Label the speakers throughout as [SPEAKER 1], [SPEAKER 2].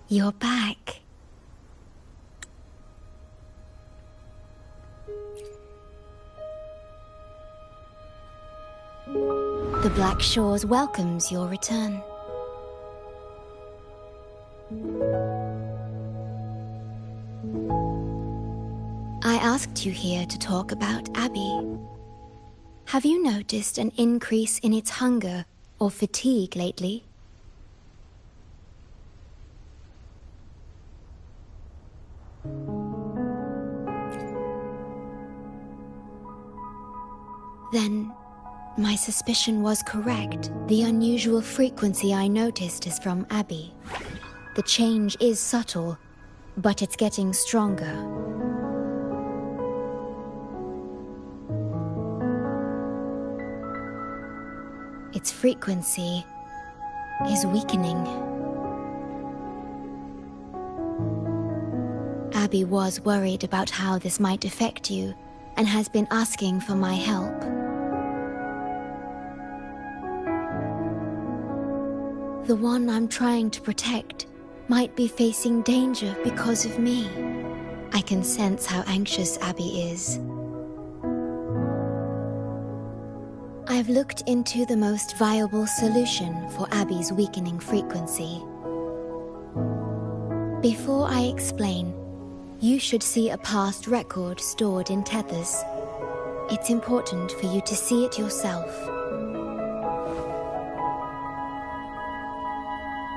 [SPEAKER 1] You're back. The Black Shores welcomes your return. I asked you here to talk about Abby. Have you noticed an increase in its hunger or fatigue lately? Then, my suspicion was correct. The unusual frequency I noticed is from Abby. The change is subtle, but it's getting stronger. Its frequency is weakening. Abby was worried about how this might affect you and has been asking for my help. The one I'm trying to protect might be facing danger because of me. I can sense how anxious Abby is. I've looked into the most viable solution for Abby's weakening frequency. Before I explain, you should see a past record stored in tethers. It's important for you to see it yourself.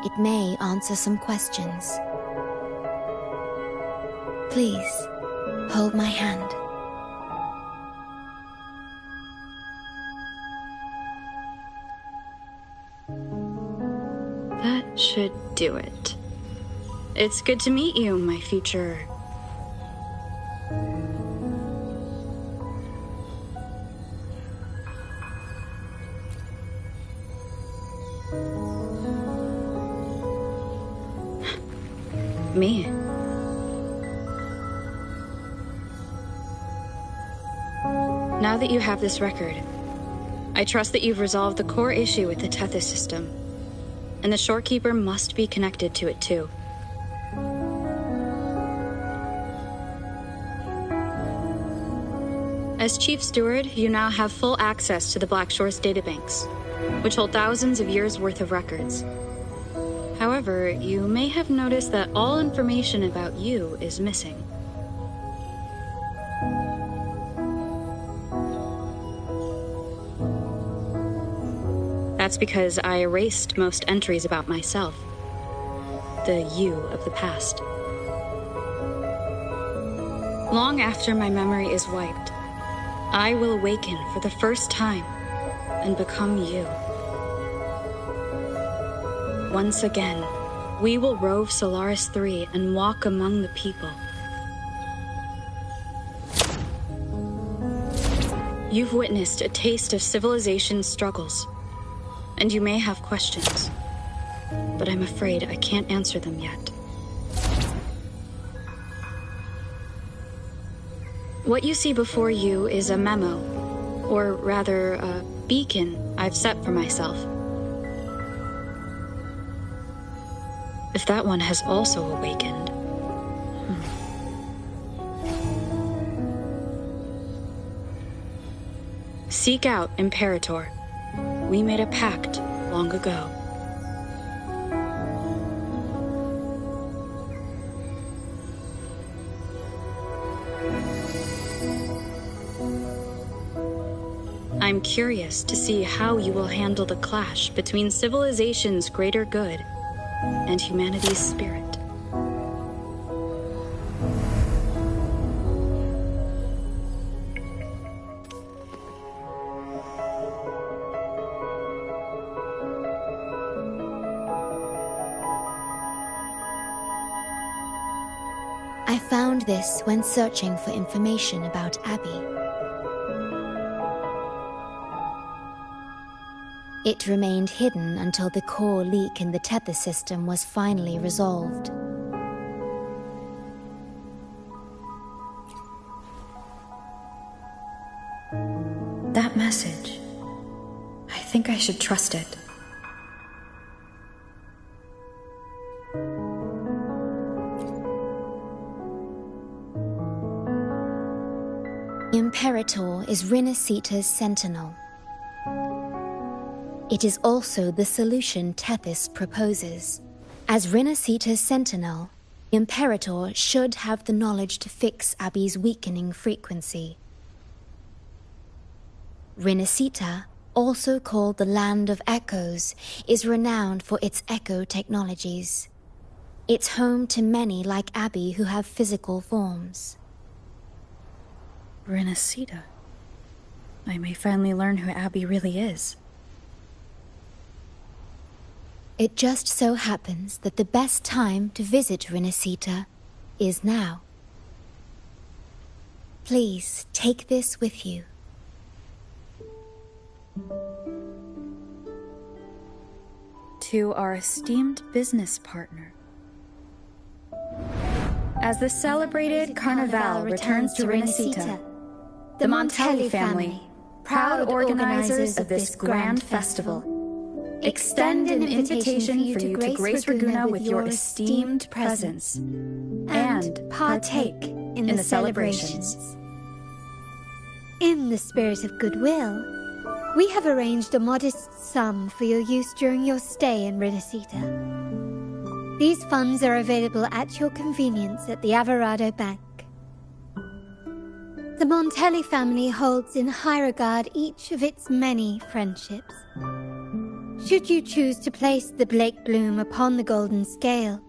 [SPEAKER 1] It may answer some questions. Please, hold my hand.
[SPEAKER 2] That should do it. It's good to meet you, my future... me. Now that you have this record, I trust that you've resolved the core issue with the Tethys system, and the Shorekeeper must be connected to it too. As Chief Steward, you now have full access to the Black Shore's databanks, which hold thousands of years' worth of records. However, you may have noticed that all information about you is missing. That's because I erased most entries about myself. The you of the past. Long after my memory is wiped, I will awaken for the first time and become you. Once again, we will rove Solaris 3 and walk among the people. You've witnessed a taste of civilization's struggles, and you may have questions, but I'm afraid I can't answer them yet. What you see before you is a memo, or rather, a beacon I've set for myself. If that one has also awakened... Seek out Imperator. We made a pact long ago. I'm curious to see how you will handle the clash between civilization's greater good and humanity's spirit.
[SPEAKER 1] I found this when searching for information about Abby. It remained hidden until the core leak in the tether system was finally resolved.
[SPEAKER 3] That message. I think I should trust it.
[SPEAKER 1] Imperator is Rinascita's sentinel. It is also the solution Tethys proposes. As Rinascita's sentinel, Imperator should have the knowledge to fix Abby's weakening frequency. Rinascita, also called the Land of Echoes, is renowned for its echo technologies. It's home to many like Abby who have physical forms.
[SPEAKER 2] Rinascita. I may finally learn who Abby really is.
[SPEAKER 1] It just so happens that the best time to visit Rinascita is now. Please take this with you.
[SPEAKER 2] To our esteemed business partner. As the celebrated Carnival returns to Rinascita, the Montelli family, proud organizers of this grand festival, extend an invitation for you to grace Ragunna with your esteemed presence and partake in the celebrations.
[SPEAKER 3] In the spirit of goodwill, we have arranged a modest sum for your use during your stay in Rinascita. These funds are available at your convenience at the Averado Bank. The Montelli family holds in high regard each of its many friendships. Should you choose to place the Blake Bloom upon the golden scale,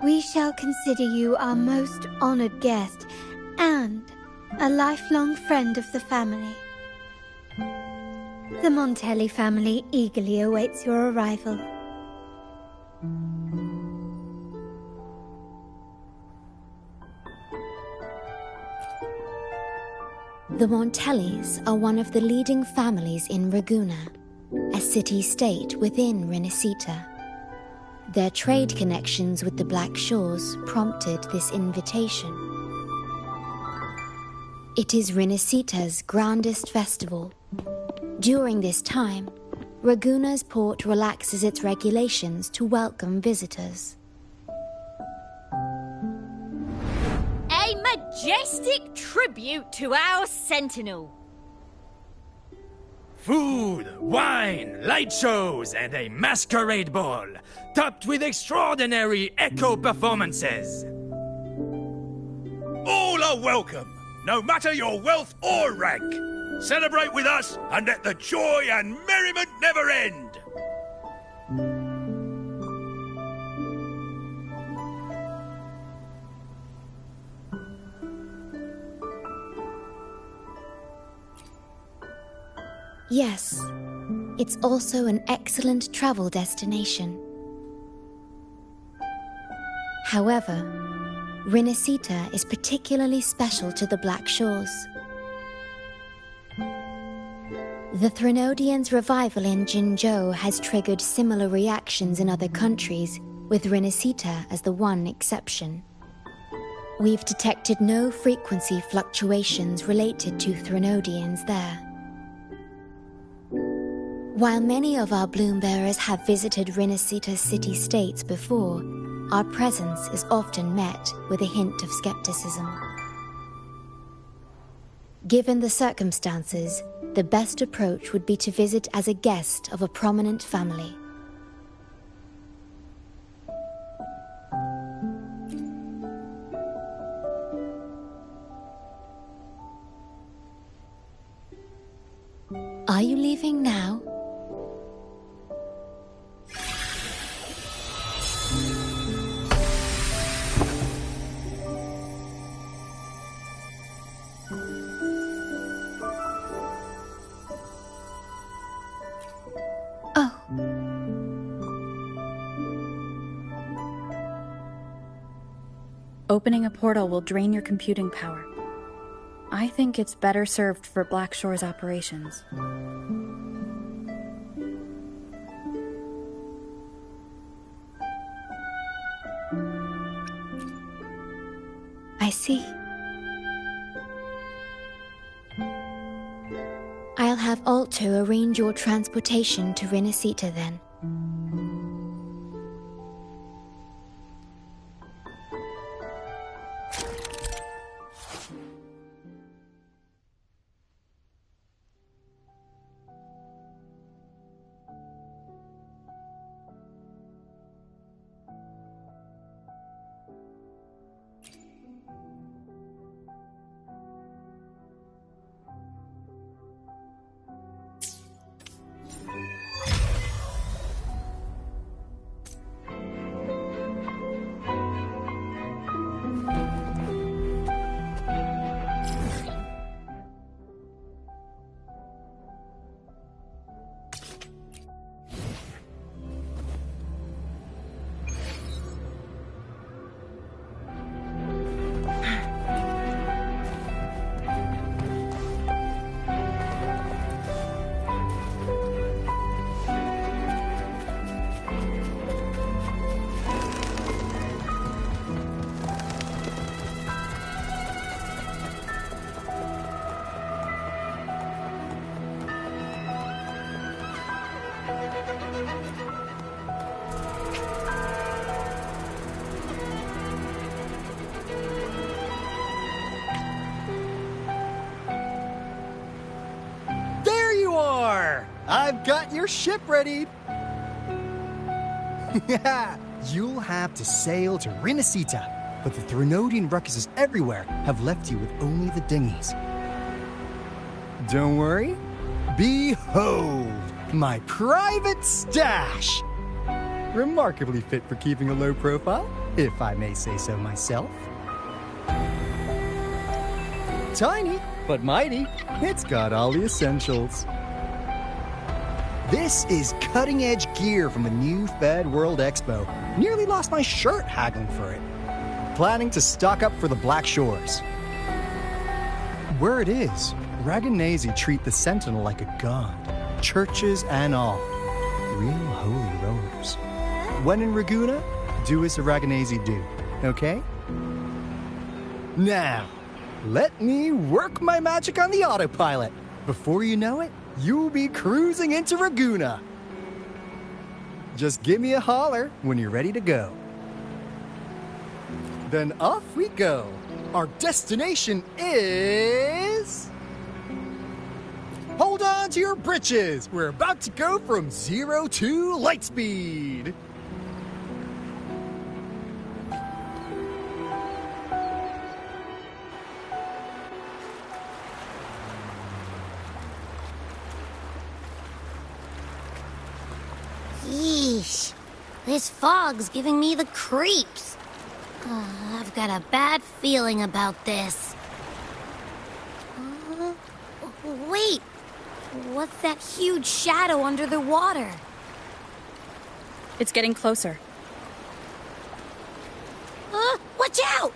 [SPEAKER 3] we shall consider you our most honored guest and a lifelong friend of the family. The Montelli family eagerly awaits your arrival.
[SPEAKER 1] The Montellis are one of the leading families in Ragunna, a city-state within Rinascita. Their trade connections with the Black Shores prompted this invitation. It is Rinascita's grandest festival. During this time, Ragunna's port relaxes its regulations to welcome visitors.
[SPEAKER 4] A majestic tribute to our sentinel.
[SPEAKER 5] Food, wine, light shows, and a masquerade ball, topped with extraordinary echo performances.
[SPEAKER 6] All are welcome, no matter your wealth or rank. Celebrate with us and let the joy and merriment never end.
[SPEAKER 1] Yes, it's also an excellent travel destination. However, Rinascita is particularly special to the Black Shores. The Threnodians' revival in Jinzhou has triggered similar reactions in other countries, with Rinascita as the one exception. We've detected no frequency fluctuations related to Threnodians there. While many of our bloom-bearers have visited Rinascita's city-states before, our presence is often met with a hint of skepticism. Given the circumstances, the best approach would be to visit as a guest of a prominent family. Are you leaving now?
[SPEAKER 2] Opening a portal will drain your computing power. I think it's better served for Black Shore's operations.
[SPEAKER 1] I see. I'll have Alto arrange your transportation to Rinascita then.
[SPEAKER 7] I've got your ship ready. Yeah, you'll have to sail to Rinascita, but the Threnodian ruckuses everywhere have left you with only the dinghies. Don't worry. Behold, my private stash! Remarkably fit for keeping a low profile, if I may say so myself. Tiny, but mighty. It's got all the essentials. This is cutting-edge gear from the new Fed World Expo. Nearly lost my shirt haggling for it. Planning to stock up for the Black Shores. Word is, Raganese treat the Sentinel like a god. Churches and all. Real holy rollers. When in Raguna, do as the Raganese do, okay? Now, let me work my magic on the autopilot. Before you know it, you'll be cruising into Raguna. Just give me a holler when you're ready to go. Then off we go. Our destination is... Hold on to your britches. We're about to go from 0 to light speed.
[SPEAKER 8] Yeesh. This fog's giving me the creeps. I've got a bad feeling about this. Wait. What's that huge shadow under the water?
[SPEAKER 2] It's getting closer.
[SPEAKER 8] Watch out!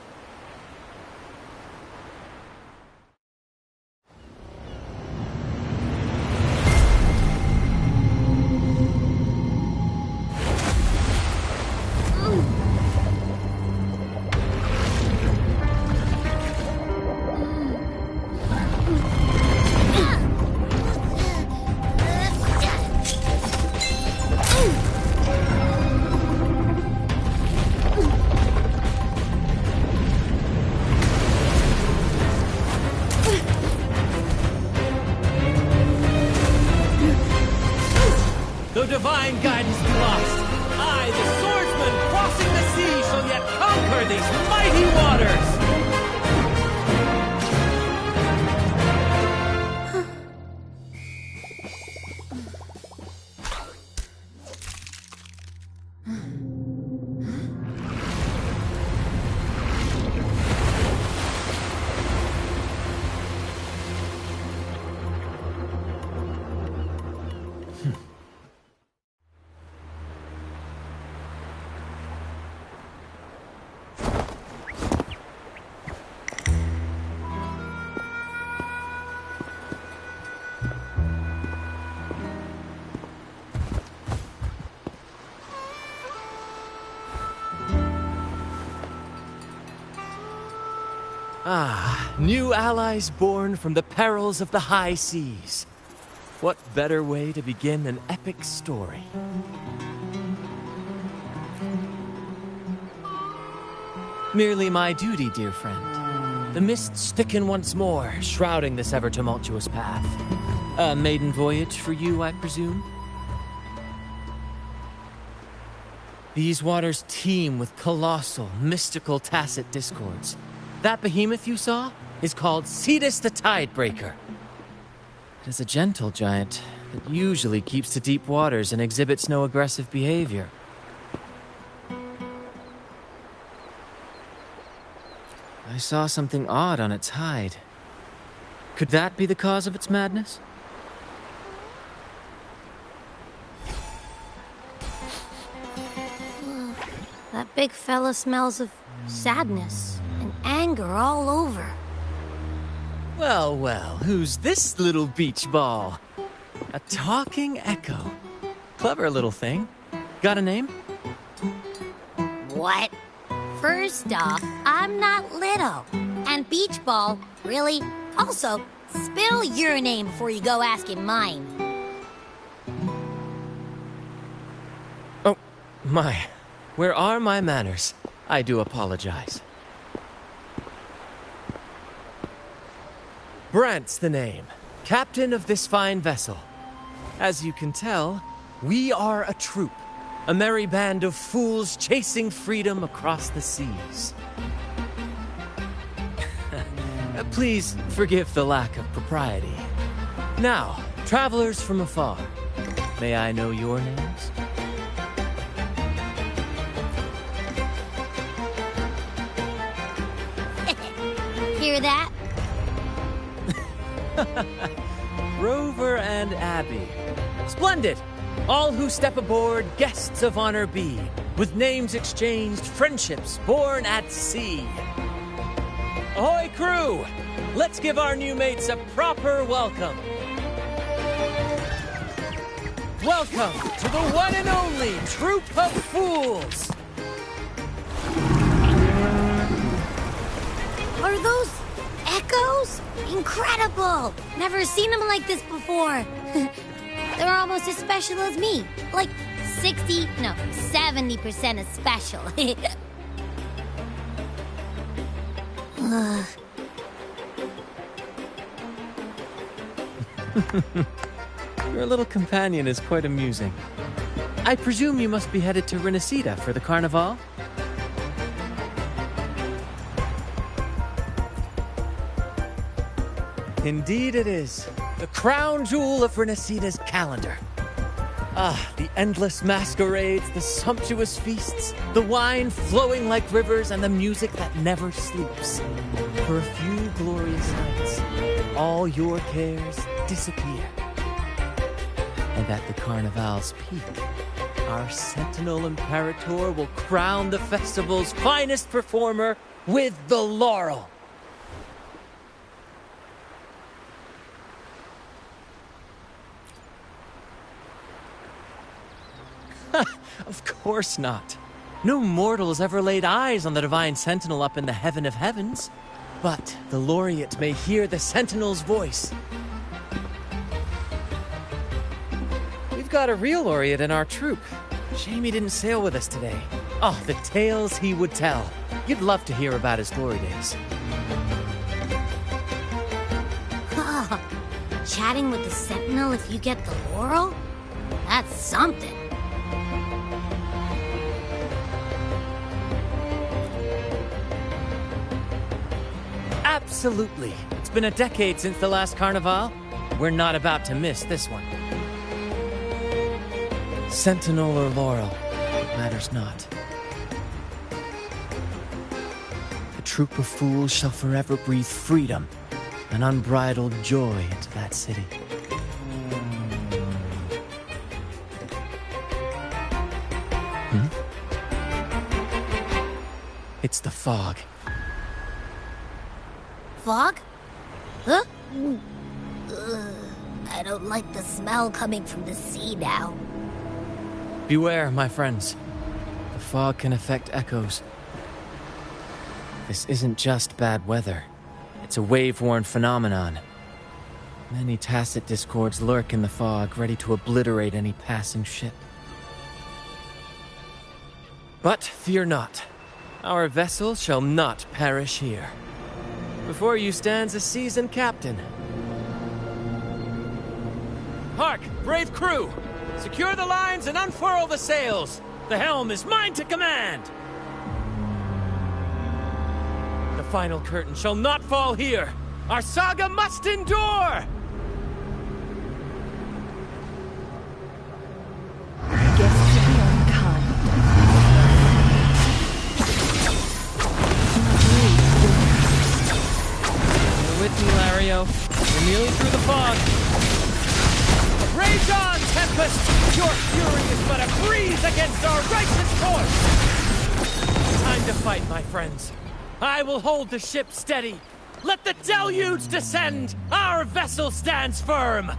[SPEAKER 9] Though divine guidance be lost, I, the swordsman crossing the sea, shall yet conquer these mighty waters! Ah, new allies born from the perils of the high seas. What better way to begin an epic story? Merely my duty, dear friend. The mists thicken once more, shrouding this ever-tumultuous path. A maiden voyage for you, I presume? These waters teem with colossal, mystical, tacit discords. That behemoth you saw is called Cetus the Tidebreaker. It is a gentle giant that usually keeps to deep waters and exhibits no aggressive behavior. I saw something odd on its hide. Could that be the cause of its madness?
[SPEAKER 8] That big fella smells of sadness and anger all over.
[SPEAKER 9] Well, well, who's this little beach ball? A talking echo. Clever little thing. Got a name?
[SPEAKER 8] What? First off, I'm not little. And Beach Ball, really? Also, spill your name before you go asking mine.
[SPEAKER 9] Oh, my. Where are my manners? I do apologize. Brant's the name. Captain of this fine vessel. As you can tell, we are a troupe. A merry band of fools chasing freedom across the seas. Please forgive the lack of propriety. Now, travelers from afar, may I know your names?
[SPEAKER 8] Hear that?
[SPEAKER 9] Rover and Abby. Splendid! All who step aboard, guests of honor be, with names exchanged, friendships born at sea. Ahoy, crew! Let's give our new mates a proper welcome. Welcome to the one and only Troop of Fools!
[SPEAKER 8] Are those echoes? Incredible! Never seen them like this before. They're almost as special as me. Like 70% as special.
[SPEAKER 9] Your little companion is quite amusing. I presume you must be headed to Rinascita for the carnival? Indeed it is. The crown jewel of Rinascita's calendar. Ah, the endless masquerades, the sumptuous feasts, the wine flowing like rivers, and the music that never sleeps. For a few glorious nights, all your cares disappear. And at the Carnival's peak, our Sentinel Imperator will crown the festival's finest performer with the laurel. Of course not. No mortal has ever laid eyes on the Divine Sentinel up in the heaven of heavens. But the laureate may hear the Sentinel's voice. We've got a real laureate in our troop. Shame he didn't sail with us today. Oh, the tales he would tell. You'd love to hear about his glory days.
[SPEAKER 8] Chatting with the Sentinel if you get the laurel? That's something.
[SPEAKER 9] Absolutely. It's been a decade since the last carnival. We're not about to miss this one. Sentinel or laurel, it matters not. The troop of fools shall forever breathe freedom and unbridled joy into that city. It's the fog.
[SPEAKER 8] Fog? Huh? I don't like the smell coming from the sea now.
[SPEAKER 9] Beware, my friends. The fog can affect echoes. This isn't just bad weather. It's a wave-worn phenomenon. Many tacit discords lurk in the fog, ready to obliterate any passing ship. But fear not. Our vessel shall not perish here. Before you stands a seasoned captain. Hark, brave crew! Secure the lines and unfurl the sails! The helm is mine to command! The final curtain shall not fall here! Our saga must endure!
[SPEAKER 1] Guests of the unkind.
[SPEAKER 9] You're with me, Lario. We're nearly through the fog. Rage on, Tempest! Your fury is but a breeze against our righteous course! Time to fight, my friends. I will hold the ship steady. Let the deluge descend! Our vessel stands firm!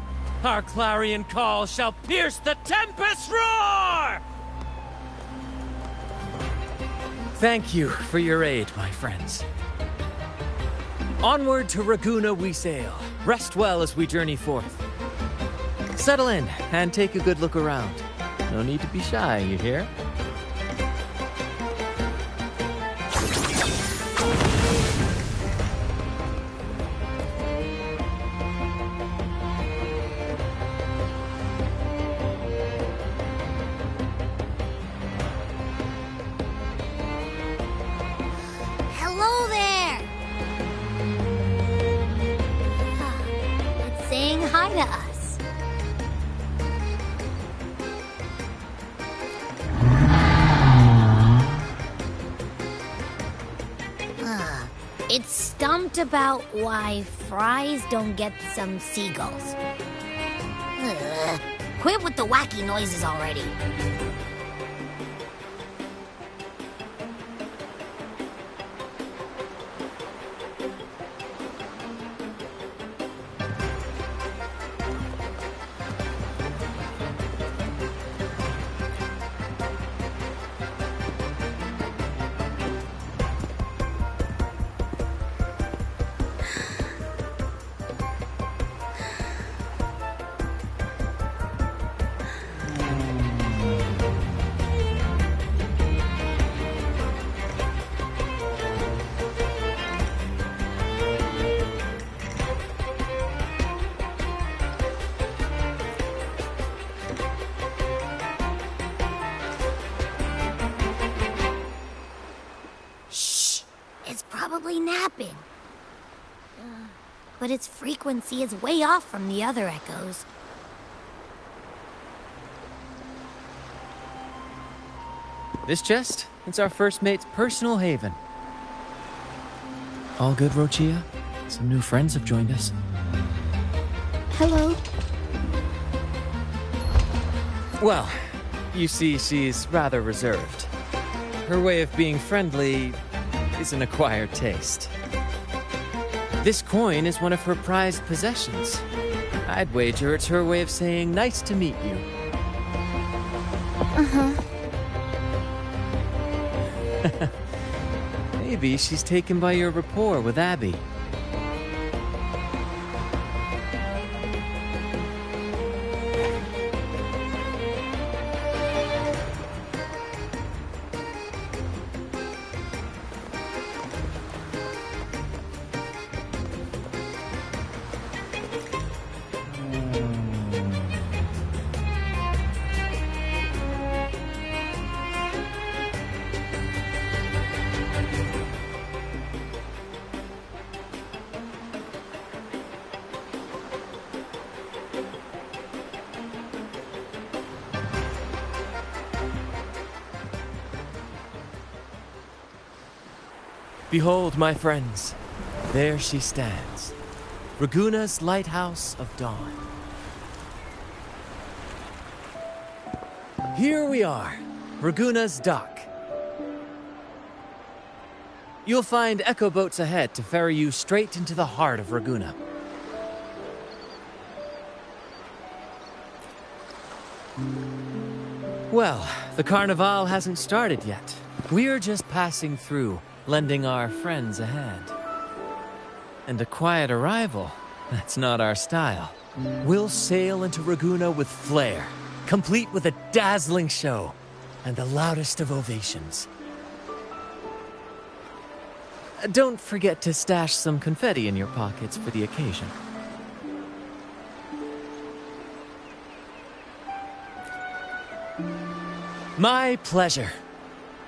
[SPEAKER 9] Our clarion call shall pierce the tempest roar! Thank you for your aid, my friends. Onward to Raguna we sail. Rest well as we journey forth. Settle in and take a good look around. No need to be shy, you hear?
[SPEAKER 8] to us. It's stumped about why fries don't get some seagulls. Quit with the wacky noises already. Probably napping. But its frequency is way off from the other echoes.
[SPEAKER 9] This chest? It's our first mate's personal haven. All good, Rochia? Some new friends have joined us.
[SPEAKER 3] Hello.
[SPEAKER 9] Well, you see, she's rather reserved. Her way of being friendly is an acquired taste. This coin is one of her prized possessions. I'd wager it's her way of saying nice to meet you. Maybe she's taken by your rapport with Abby. Behold, my friends, there she stands, Raguna's lighthouse of dawn. Here we are, Raguna's dock. You'll find echo boats ahead to ferry you straight into the heart of Raguna. Well, the Carnival hasn't started yet. We're just passing through, lending our friends a hand. And a quiet arrival, that's not our style. We'll sail into Raguna with flair, complete with a dazzling show and the loudest of ovations. Don't forget to stash some confetti in your pockets for the occasion. My pleasure.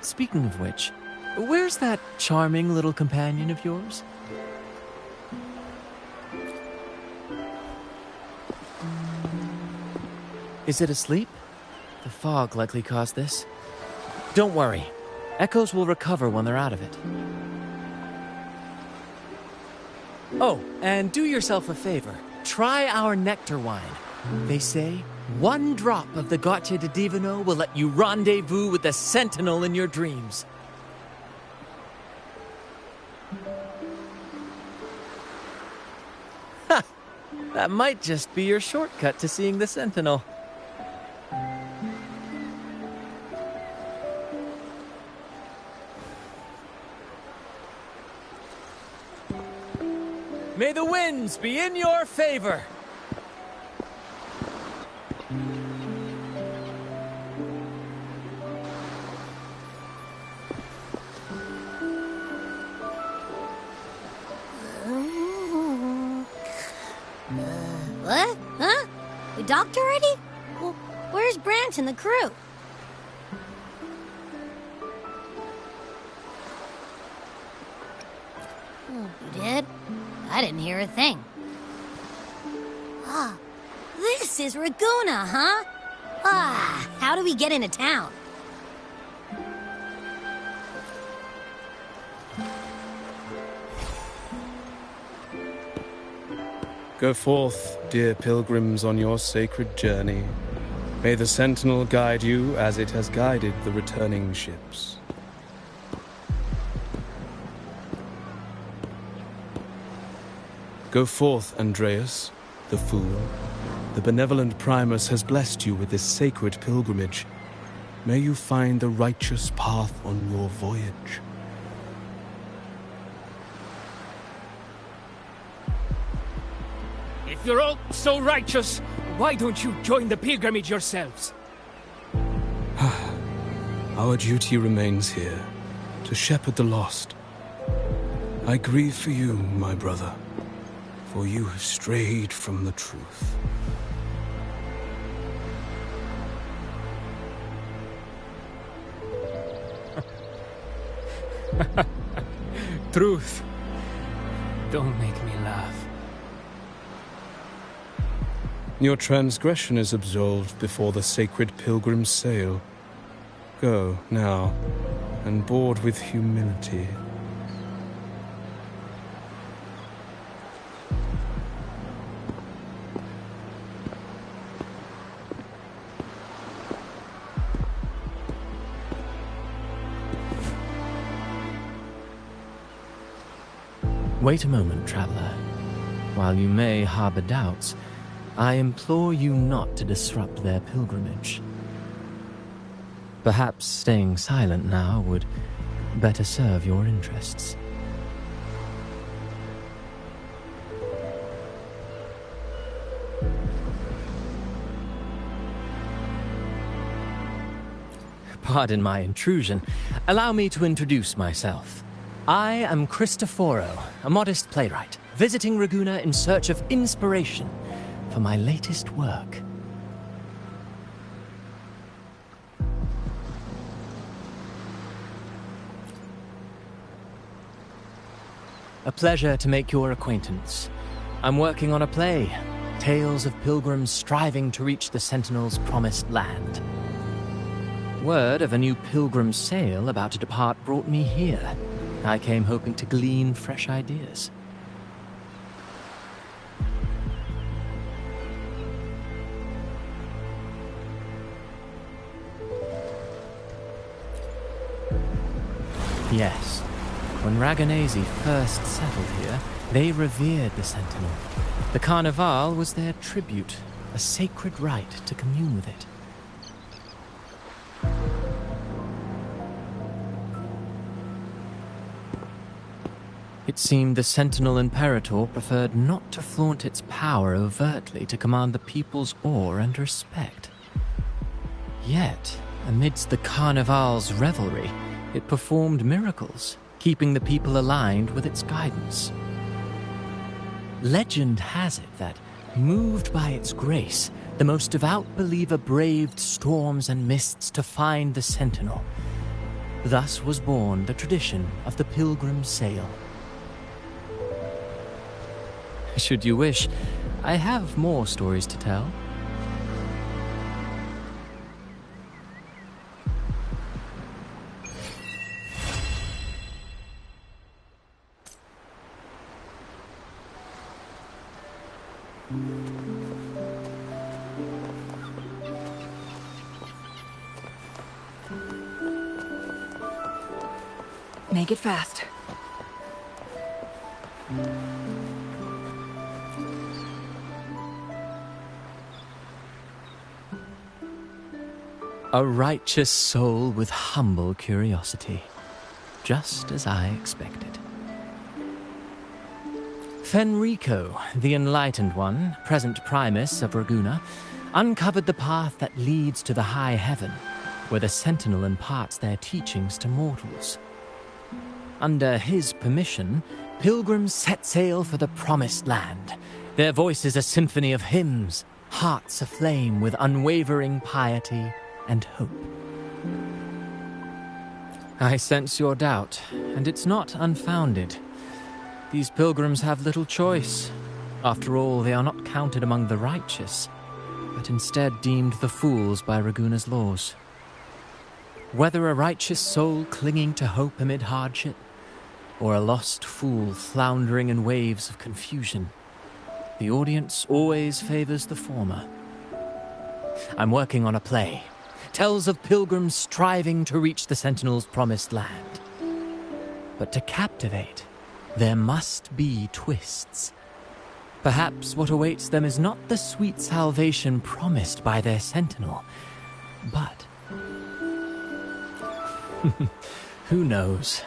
[SPEAKER 9] Speaking of which, where's that charming little companion of yours? Is it asleep? The fog likely caused this. Don't worry. Echoes will recover when they're out of it. Oh, and do yourself a favor. Try our nectar wine. They say one drop of the Gotcha de Divino will let you rendezvous with the Sentinel in your dreams. Ha! That might just be your shortcut to seeing the Sentinel. May the winds be in your favor!
[SPEAKER 8] What? Huh? We docked already? Well, where's Branch and the crew? Oh, you did? I didn't hear a thing. Ah, This is Raguna, huh? Ah, how do we get into town?
[SPEAKER 10] Go forth, dear pilgrims, on your sacred journey. May the Sentinel guide you as it has guided the returning ships. Go forth, Andreas, the fool. The benevolent Primus has blessed you with this sacred pilgrimage. May you find the righteous path on your voyage.
[SPEAKER 5] If you're all so righteous, why don't you join the pilgrimage yourselves?
[SPEAKER 10] Our duty remains here, to shepherd the lost. I grieve for you, my brother, for you have strayed from the truth.
[SPEAKER 5] Truth. Don't make me laugh.
[SPEAKER 10] Your transgression is absolved before the sacred pilgrims sail. Go, now, and board with humility.
[SPEAKER 9] Wait a moment, traveler. While you may harbor doubts, I implore you not to disrupt their pilgrimage. Perhaps staying silent now would better serve your interests. Pardon my intrusion. Allow me to introduce myself. I am Cristoforo, a modest playwright, visiting Raguna in search of inspiration for my latest work. A pleasure to make your acquaintance. I'm working on a play, tales of pilgrims striving to reach the Sentinel's promised land. Word of a new pilgrim sail about to depart brought me here. I came hoping to glean fresh ideas. Yes, when Raganesi first settled here, they revered the Sentinel. The Carnival was their tribute, a sacred rite to commune with it. It seemed the Sentinel Imperator preferred not to flaunt its power overtly to command the people's awe and respect. Yet, amidst the Carnival's revelry, it performed miracles, keeping the people aligned with its guidance. Legend has it that, moved by its grace, the most devout believer braved storms and mists to find the Sentinel. Thus was born the tradition of the pilgrim sail. Should you wish, I have more stories to tell.
[SPEAKER 11] Make it fast.
[SPEAKER 9] A righteous soul with humble curiosity, just as I expected. Fenrico, the Enlightened One, present Primus of Raguna, uncovered the path that leads to the high heaven, where the Sentinel imparts their teachings to mortals. Under his permission, pilgrims set sail for the promised land, their voices a symphony of hymns, hearts aflame with unwavering piety and hope. I sense your doubt, and it's not unfounded. These pilgrims have little choice. After all, they are not counted among the righteous. but instead deemed the fools by Raguna's laws. Whether a righteous soul clinging to hope amid hardship, or a lost fool floundering in waves of confusion, the audience always favors the former. I'm working on a play. Tells of pilgrims striving to reach the Sentinel's promised land. But to captivate, there must be twists. Perhaps what awaits them is not the sweet salvation promised by their Sentinel, but... who knows?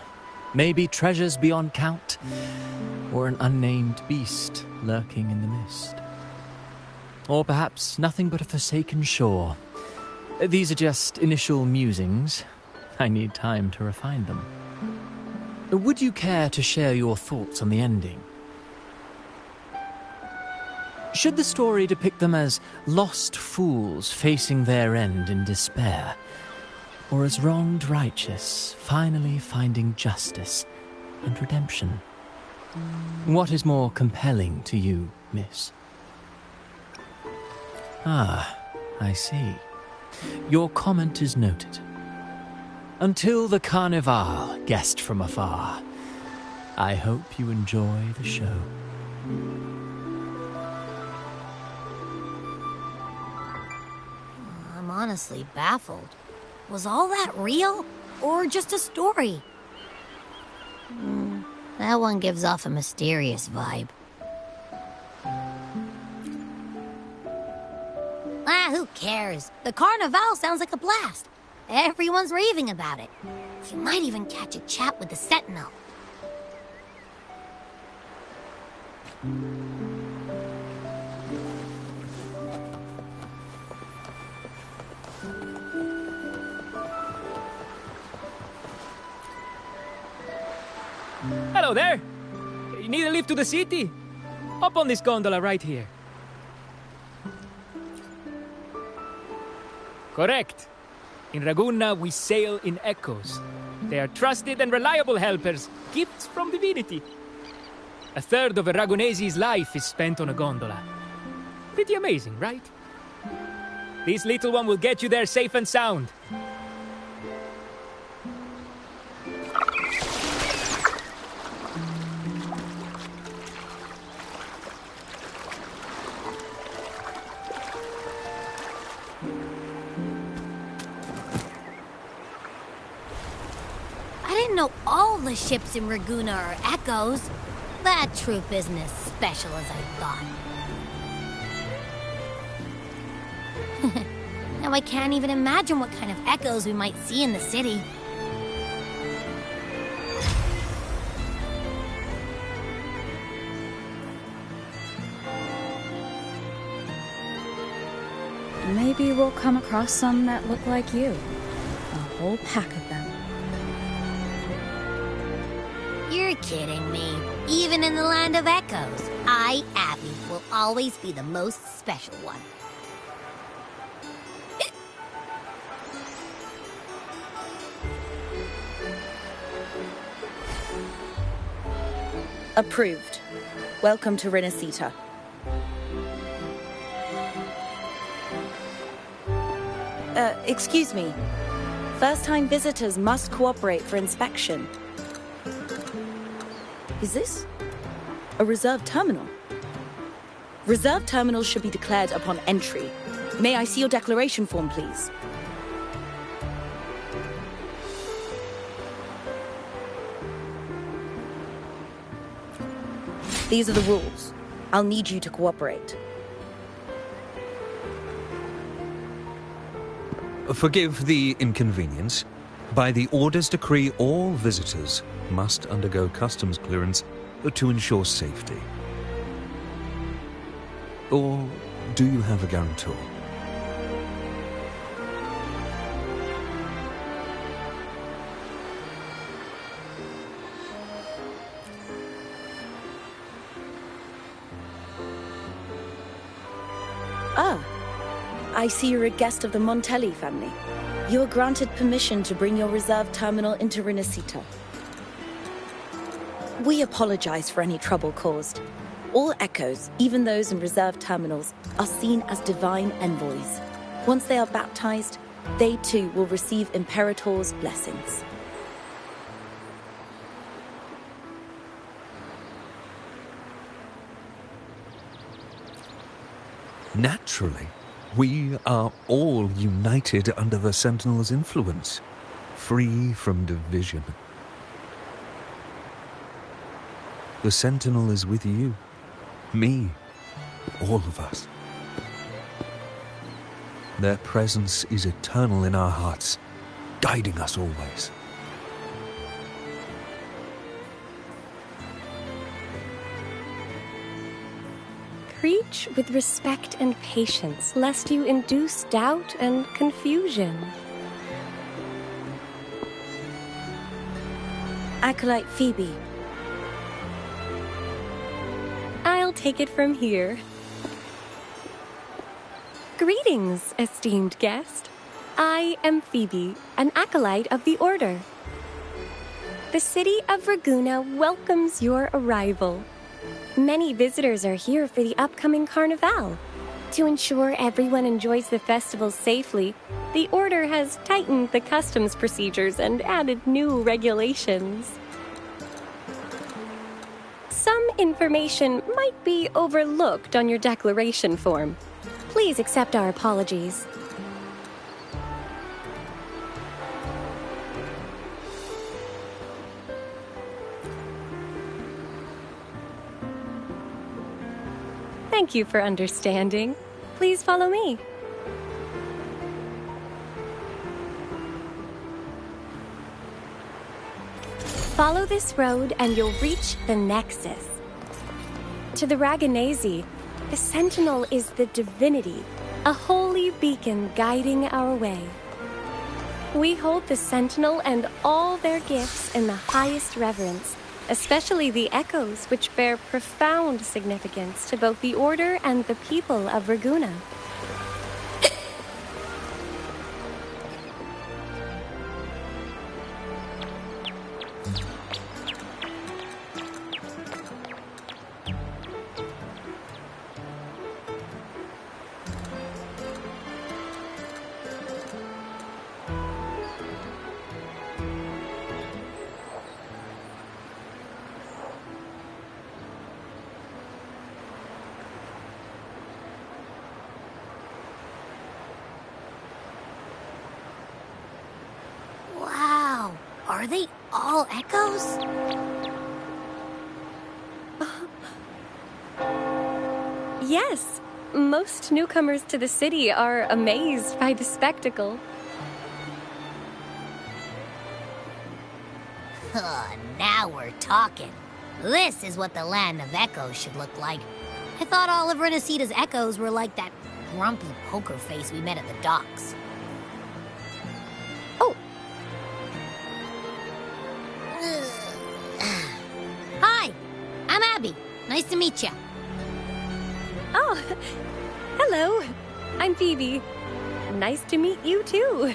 [SPEAKER 9] Maybe treasures beyond count, or an unnamed beast lurking in the mist. Or perhaps nothing but a forsaken shore. These are just initial musings. I need time to refine them. Would you care to share your thoughts on the ending? Should the story depict them as lost fools facing their end in despair, or as wronged righteous finally finding justice and redemption? What is more compelling to you, miss? Ah, I see. Your comment is noted. Until the Carnival, guest from afar, I hope you enjoy the show.
[SPEAKER 8] I'm honestly baffled. Was all that real, or just a story? That one gives off a mysterious vibe. Who cares? The Carnival sounds like a blast. Everyone's raving about it. You might even catch a chat with the Sentinel.
[SPEAKER 11] Hello there! You need a lift to the city? Hop on this gondola right here. Correct. In Raguna, we sail in echoes. They are trusted and reliable helpers, gifts from divinity. A third of a Ragunese's life is spent on a gondola. Pretty amazing, right? This little one will get you there safe and sound.
[SPEAKER 8] I didn't know all the ships in Raguna are echoes. That troop isn't as special as I thought. Now I can't even imagine what kind of echoes we might see in the city.
[SPEAKER 2] Maybe we'll come across some that look like you. A whole pack of them.
[SPEAKER 8] You're kidding me. Even in the land of echoes, I, Abby, will always be the most special one.
[SPEAKER 12] Approved. Welcome to Rinascita. Excuse me. First-time visitors must cooperate for inspection. Is this a reserved terminal? Reserved terminals should be declared upon entry. May I see your declaration form, please? These are the rules. I'll need you to cooperate.
[SPEAKER 13] Forgive the inconvenience. By the Order's decree, all visitors must undergo customs clearance to ensure safety. Or do you have a guarantor?
[SPEAKER 12] Ah, I see you're a guest of the Montelli family. You are granted permission to bring your reserve terminal into Rinascita. We apologize for any trouble caused. All echoes, even those in reserved terminals, are seen as divine envoys. Once they are baptized, they too will receive Imperator's blessings.
[SPEAKER 13] Naturally, we are all united under the Sentinel's influence, free from division. The Sentinel is with you, me, all of us. Their presence is eternal in our hearts, guiding us always.
[SPEAKER 14] Preach with respect and patience, lest you induce doubt and confusion.
[SPEAKER 12] Acolyte Phoebe.
[SPEAKER 14] I'll take it from here. Greetings, esteemed guest. I am Phoebe, an acolyte of the Order. The city of Raguna welcomes your arrival. Many visitors are here for the upcoming Carnival. To ensure everyone enjoys the festival safely, the Order has tightened the customs procedures and added new regulations. Some information might be overlooked on your declaration form. Please accept our apologies. Thank you for understanding. Please follow me. Follow this road and you'll reach the Nexus. To the Raganese, the Sentinel is the divinity, a holy beacon guiding our way. We hold the Sentinel and all their gifts in the highest reverence, especially the echoes, which bear profound significance to both the Order and the people of Raguna.
[SPEAKER 8] Wow, are they all echoes?
[SPEAKER 14] Yes, most newcomers to the city are amazed by the spectacle.
[SPEAKER 8] Now we're talking. This is what the land of echoes should look like. I thought all of Rinascita's echoes were like that grumpy poker face we met at the docks.
[SPEAKER 14] Oh!
[SPEAKER 8] Hi, I'm Abby. Nice to meet you.
[SPEAKER 14] Oh, hello. I'm Phoebe. Nice to meet you too.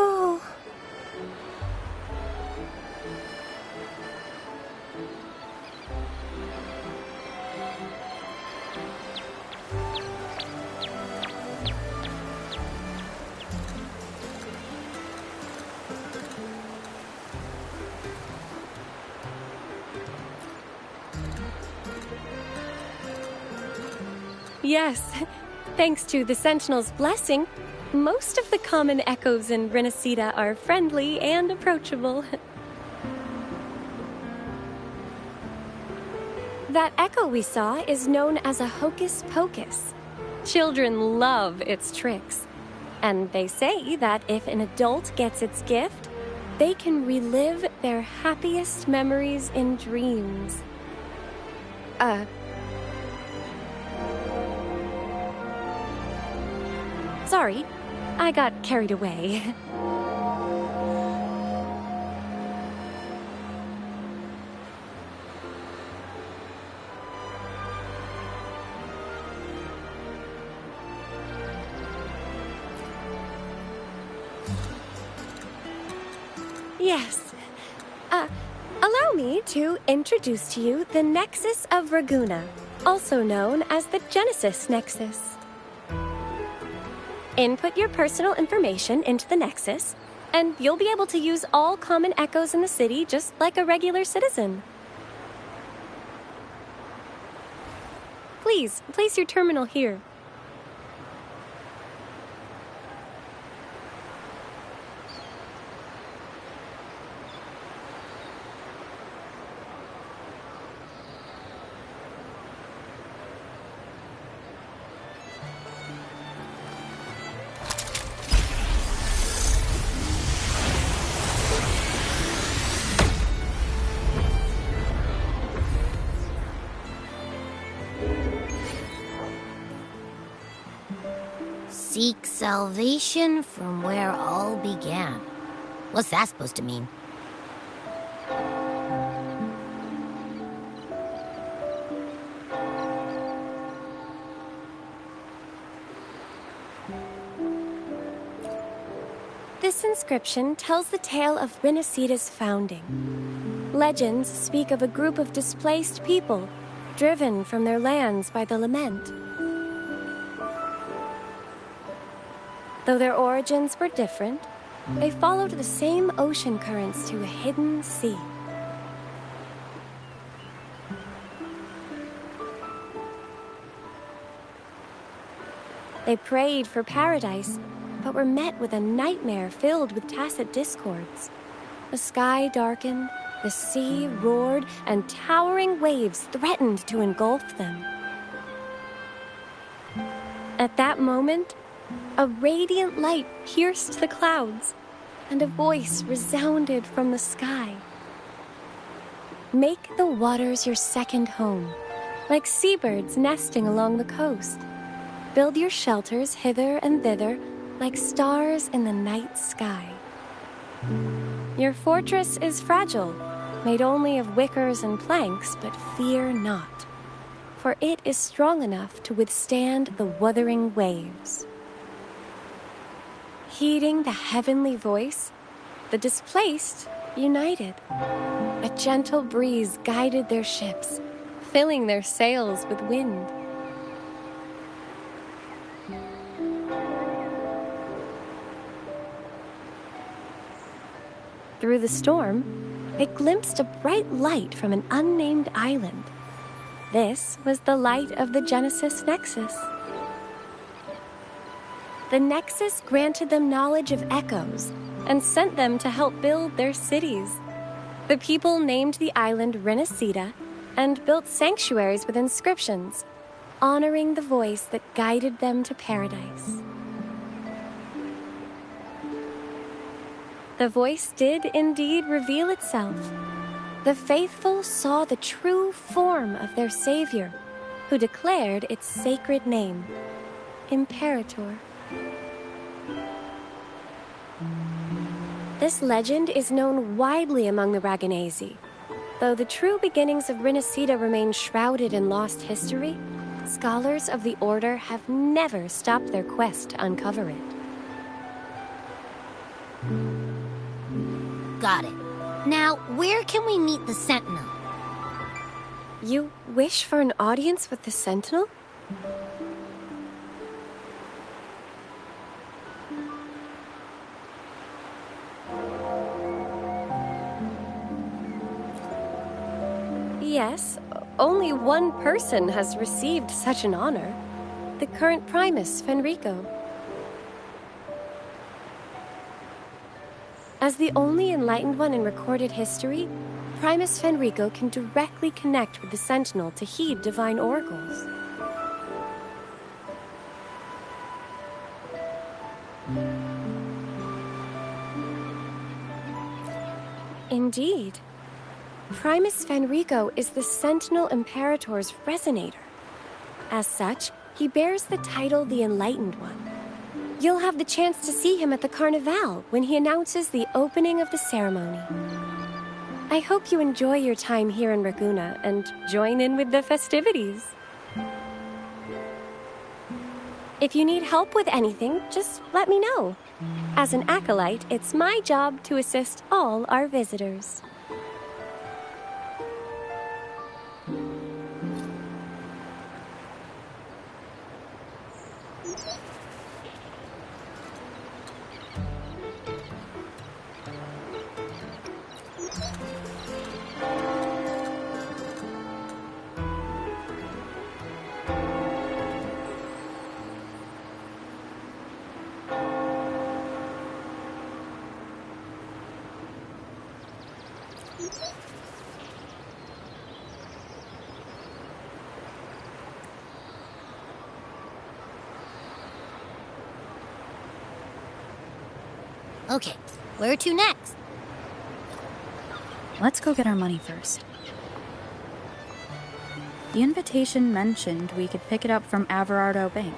[SPEAKER 14] Oh. Yes, thanks to the Sentinel's blessing, most of the common echoes in Rinascita are friendly and approachable. That echo we saw is known as a hocus pocus. Children love its tricks, and they say that if an adult gets its gift, they can relive their happiest memories in dreams. Sorry, I got carried away. Yes. Allow me to introduce to you the Nexus of Raguna, also known as the Genesis Nexus. Input your personal information into the Nexus, and you'll be able to use all common echoes in the city just like a regular citizen. Please, place your terminal here.
[SPEAKER 8] Seek salvation from where all began. What's that supposed to mean?
[SPEAKER 14] This inscription tells the tale of Rinascita's founding. Legends speak of a group of displaced people, driven from their lands by the lament. Though their origins were different, they followed the same ocean currents to a hidden sea. They prayed for paradise, but were met with a nightmare filled with tacit discords. The sky darkened, the sea roared, and towering waves threatened to engulf them. At that moment, a radiant light pierced the clouds, and a voice resounded from the sky. Make the waters your second home, like seabirds nesting along the coast. Build your shelters hither and thither, like stars in the night sky. Your fortress is fragile, made only of wickers and planks, but fear not, for it is strong enough to withstand the wuthering waves. Heeding the heavenly voice, the displaced united. A gentle breeze guided their ships, filling their sails with wind. Through the storm, they glimpsed a bright light from an unnamed island. This was the light of the Genesis Nexus. The Nexus granted them knowledge of echoes and sent them to help build their cities. The people named the island Rinascita and built sanctuaries with inscriptions, honoring the voice that guided them to paradise. The voice did indeed reveal itself. The faithful saw the true form of their savior, who declared its sacred name, Imperator. This legend is known widely among the Raganesi. Though the true beginnings of Rinascita remain shrouded in lost history, scholars of the Order have never stopped their quest to uncover it.
[SPEAKER 8] Got it. Now, where can we meet the Sentinel?
[SPEAKER 14] You wish for an audience with the Sentinel? Yes, only one person has received such an honor. The current Primus, Fenrico. As the only enlightened one in recorded history, Primus Fenrico can directly connect with the Sentinel to heed divine oracles. Indeed. Primus Fenrico is the Sentinel Imperator's resonator. As such, he bears the title the Enlightened One. You'll have the chance to see him at the Carnival when he announces the opening of the ceremony. I hope you enjoy your time here in Raguna and join in with the festivities. If you need help with anything, just let me know. As an acolyte, it's my job to assist all our visitors.
[SPEAKER 8] Okay, where to next?
[SPEAKER 2] Let's go get our money first. The invitation mentioned we could pick it up from Everardo Bank.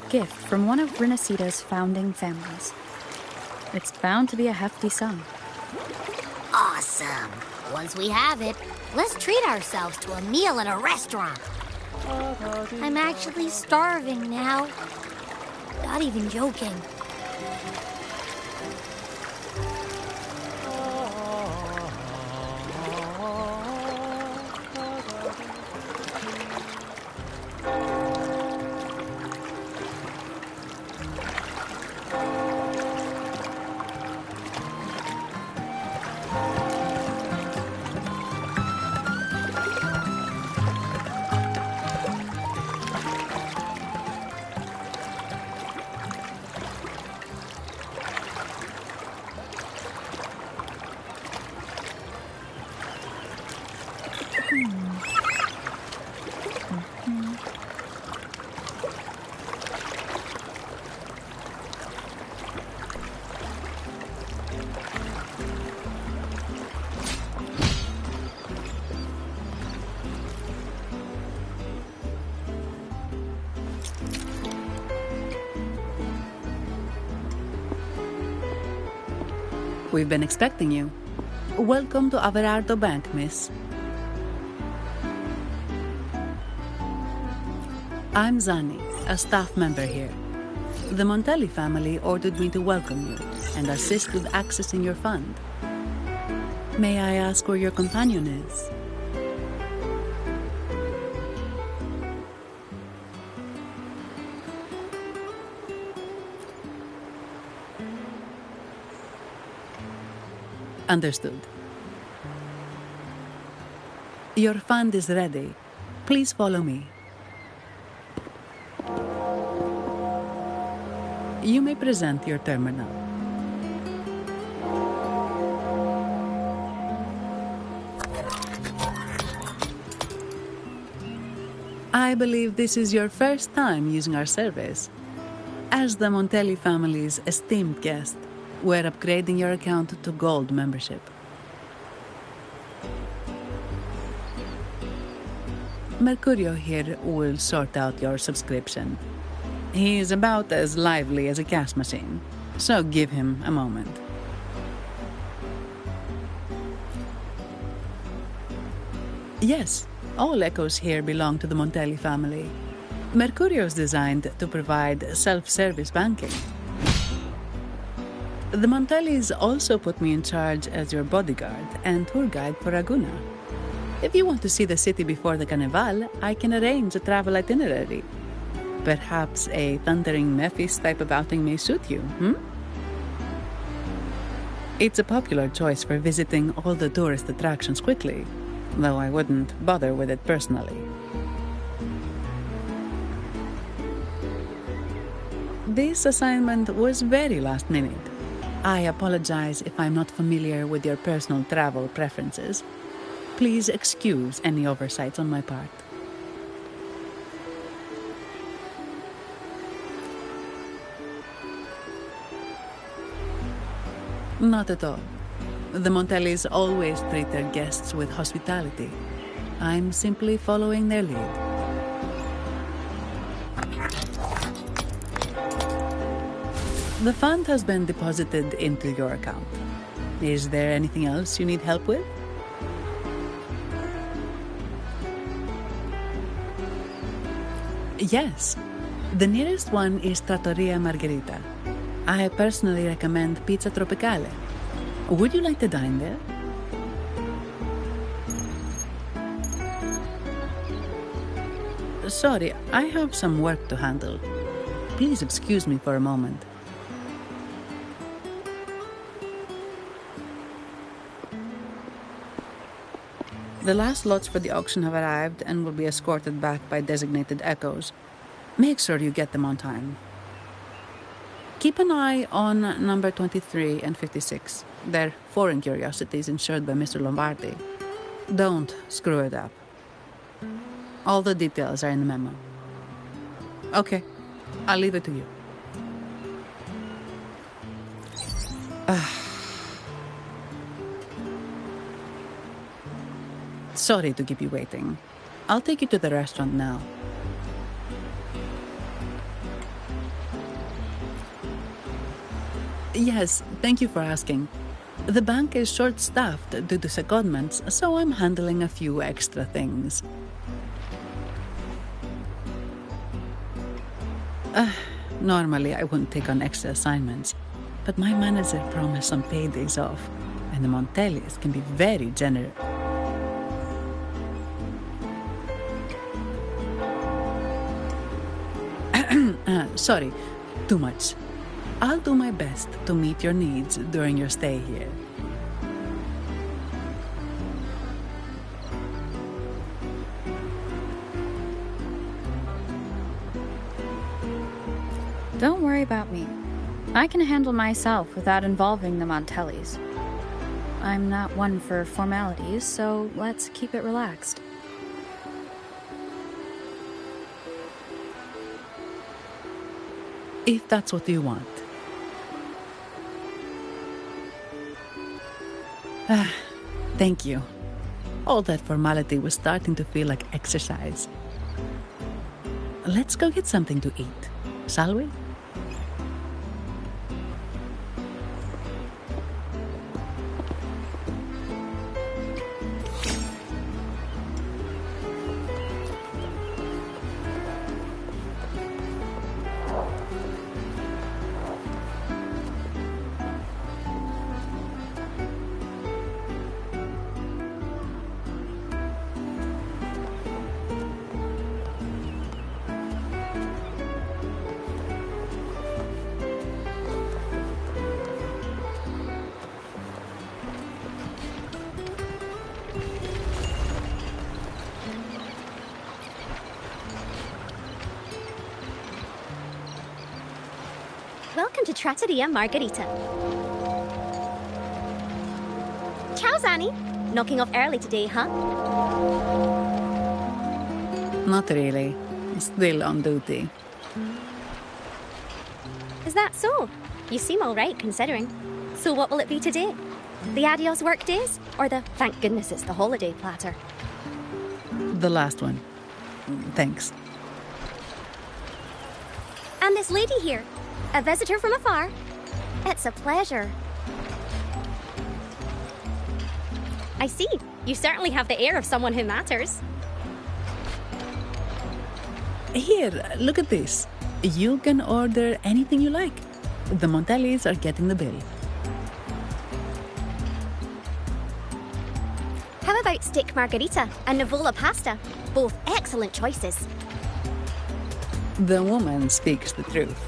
[SPEAKER 2] Gift from one of Rinascita's founding families. It's bound to be a hefty sum.
[SPEAKER 8] Awesome. Once we have it, let's treat ourselves to a meal at a restaurant. I'm actually starving now. Not even joking.
[SPEAKER 15] We've been expecting you. Welcome to Everardo Bank, miss. I'm Zani, a staff member here. The Montelli family ordered me to welcome you and assist with accessing your fund. May I ask where your companion is? Understood. Your fund is ready. Please follow me. You may present your terminal. I believe this is your first time using our service. As the Montelli family's esteemed guest, we're upgrading your account to Gold membership. Mercurio here will sort out your subscription. He's about as lively as a cash machine, so give him a moment. Yes, all echoes here belong to the Montelli family. Mercurio is designed to provide self-service banking. The Montellis also put me in charge as your bodyguard and tour guide for Raguna. If you want to see the city before the Carnival, I can arrange a travel itinerary. Perhaps a thundering Memphis type of outing may suit you, It's a popular choice for visiting all the tourist attractions quickly, though I wouldn't bother with it personally. This assignment was very last minute. I apologize if I'm not familiar with your personal travel preferences. Please excuse any oversights on my part. Not at all. The Montellis always treat their guests with hospitality. I'm simply following their lead. The fund has been deposited into your account. Is there anything else you need help with? Yes. The nearest one is Trattoria Margherita. I personally recommend Pizza Tropicale. Would you like to dine there? Sorry, I have some work to handle. Please excuse me for a moment. The last lots for the auction have arrived and will be escorted back by designated echoes. Make sure you get them on time. Keep an eye on number 23 and 56. They're foreign curiosities insured by Mr. Lombardi. Don't screw it up. All the details are in the memo. Okay, I'll leave it to you. Sorry to keep you waiting. I'll take you to the restaurant now. Yes, thank you for asking. The bank is short-staffed due to secondments, so I'm handling a few extra things. Normally, I wouldn't take on extra assignments, but my manager promised some paydays off, and the Montellis can be very generous. Sorry, too much. I'll do my best to meet your needs during your stay here.
[SPEAKER 2] Don't worry about me. I can handle myself without involving the Montellis. I'm not one for formalities, so let's keep it relaxed.
[SPEAKER 15] If that's what you want. Thank you. All that formality was starting to feel like exercise. Let's go get something to eat, shall we?
[SPEAKER 16] Welcome to Trattoria Margherita. Ciao, Zanni. Knocking off early today, huh?
[SPEAKER 15] Not really. Still on duty.
[SPEAKER 16] Is that so? You seem all right, considering. So what will it be today? The adios work days? Or the thank goodness it's the holiday platter?
[SPEAKER 15] The last one. Thanks.
[SPEAKER 16] And this lady here, a visitor from afar. It's a pleasure. I see. You certainly have the air of someone who matters.
[SPEAKER 15] Here, look at this. You can order anything you like. The Montellis are getting the bill.
[SPEAKER 16] How about steak margherita and Nivola pasta? Both excellent choices.
[SPEAKER 15] The woman speaks the truth.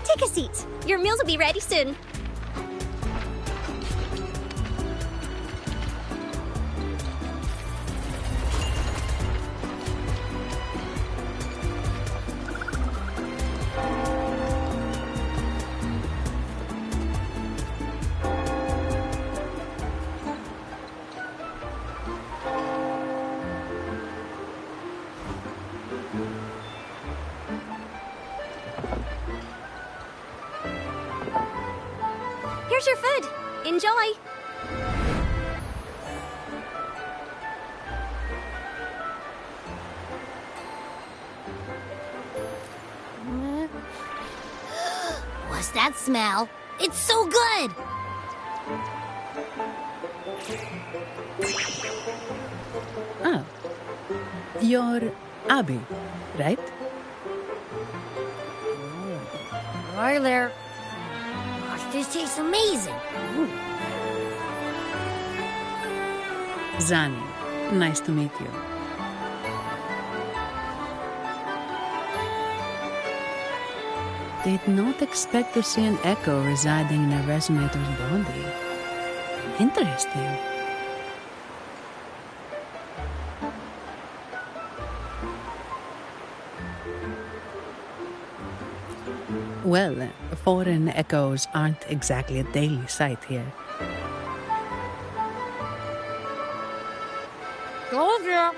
[SPEAKER 16] Take a seat. Your meals will be ready soon. Here's your food. Enjoy.
[SPEAKER 8] What's that smell? It's so good!
[SPEAKER 15] Oh. You're Abby, right?
[SPEAKER 8] Hi there. Gosh, this tastes amazing.
[SPEAKER 15] Zani, nice to meet you. Did not expect to see an echo residing in a resonator's body. Interesting. Well, foreign echoes aren't exactly a daily sight here.
[SPEAKER 8] Told ya.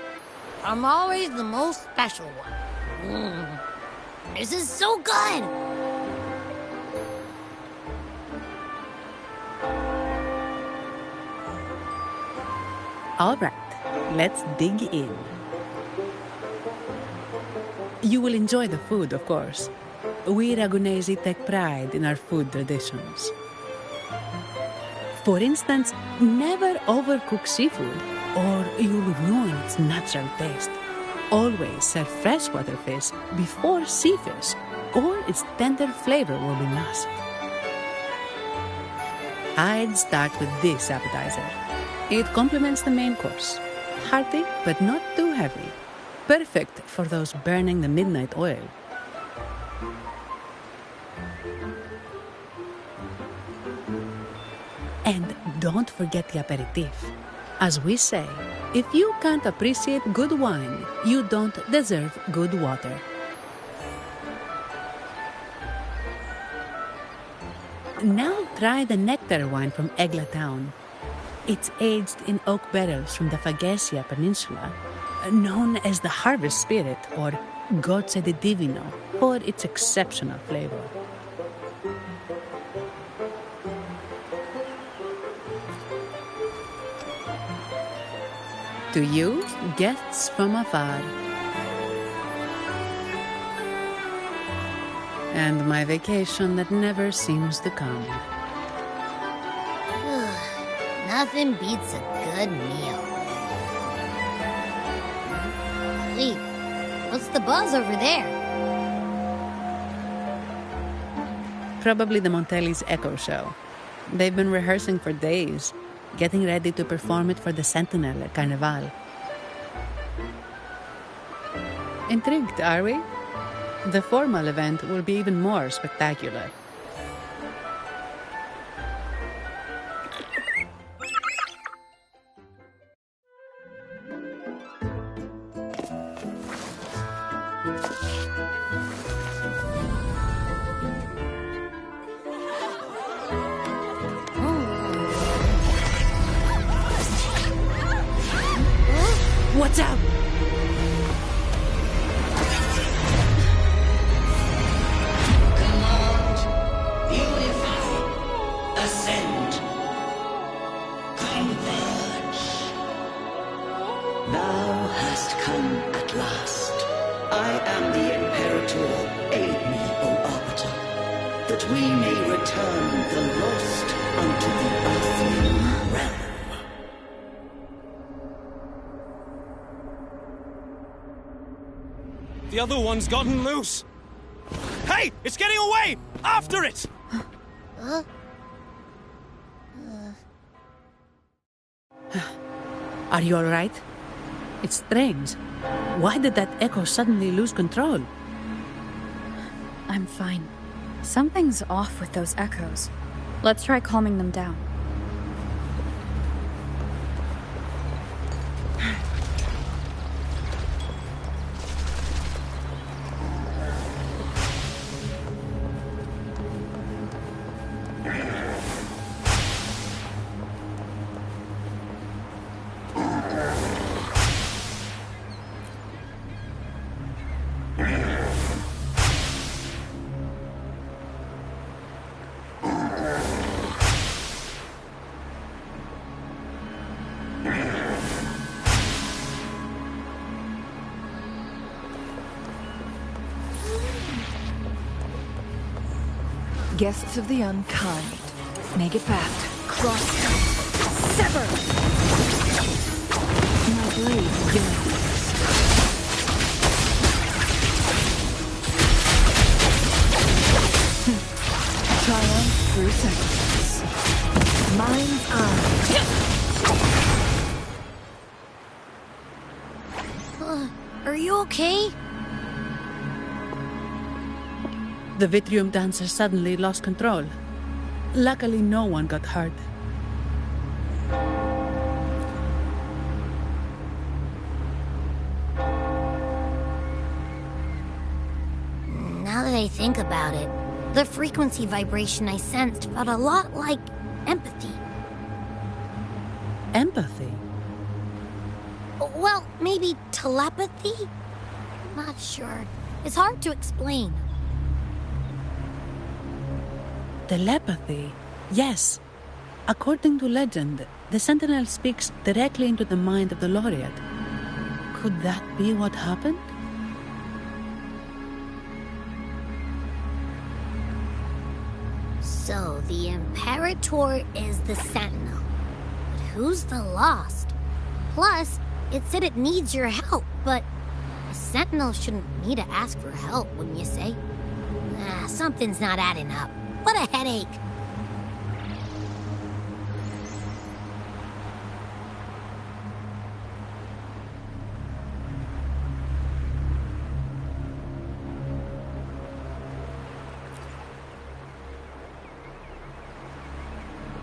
[SPEAKER 8] I'm always the most special one. This is so good!
[SPEAKER 15] All right, let's dig in. You will enjoy the food, of course. We Ragunesi take pride in our food traditions. For instance, never overcook seafood, or you'll ruin its natural taste. Always serve freshwater fish before sea fish, or its tender flavor will be masked. I'd start with this appetizer. It complements the main course. Hearty, but not too heavy. Perfect for those burning the midnight oil. And don't forget the aperitif. As we say, if you can't appreciate good wine, you don't deserve good water. Now try the nectar wine from Egla town. It's aged in oak barrels from the Fagacia Peninsula, known as the Harvest Spirit or Gozze di Divino for its exceptional flavor. To you, guests from afar. And my vacation that never seems to come.
[SPEAKER 8] Nothing beats a good meal. Wait, what's the buzz over there?
[SPEAKER 15] Probably the Montelli's Echo Show. They've been rehearsing for days, getting ready to perform it for the Sentinel at Carnival. Intrigued, are we? The formal event will be even more spectacular. What's up?
[SPEAKER 17] Command, unify, ascend, converge. Thou hast come at last. I am the Imperator. Aid me, O Arbiter, that we may return the lost unto the earthly realm.
[SPEAKER 10] The other one's gotten loose. Hey, it's getting away! After it!
[SPEAKER 15] Are you all right? It's strange. Why did that echo suddenly lose control?
[SPEAKER 2] I'm fine. Something's off with those echoes. Let's try calming them down.
[SPEAKER 18] Guests of the unkind. Make it fast. Cross. Sever! My blade yearns. Triumph through sacrifice. Mind's eye.
[SPEAKER 8] Are you okay?
[SPEAKER 15] The Vitrium dancer suddenly lost control. Luckily, no one got hurt.
[SPEAKER 8] Now that I think about it, the frequency vibration I sensed felt a lot like empathy.
[SPEAKER 15] Empathy?
[SPEAKER 8] Well, maybe telepathy? Not sure. It's hard to explain.
[SPEAKER 15] Telepathy? Yes. According to legend, the Sentinel speaks directly into the mind of the Laureate. Could that be what happened?
[SPEAKER 8] So, the Imperator is the Sentinel. But who's the Lost? Plus, it said it needs your help, but a Sentinel shouldn't need to ask for help, wouldn't you say? Something's not adding up. What a headache.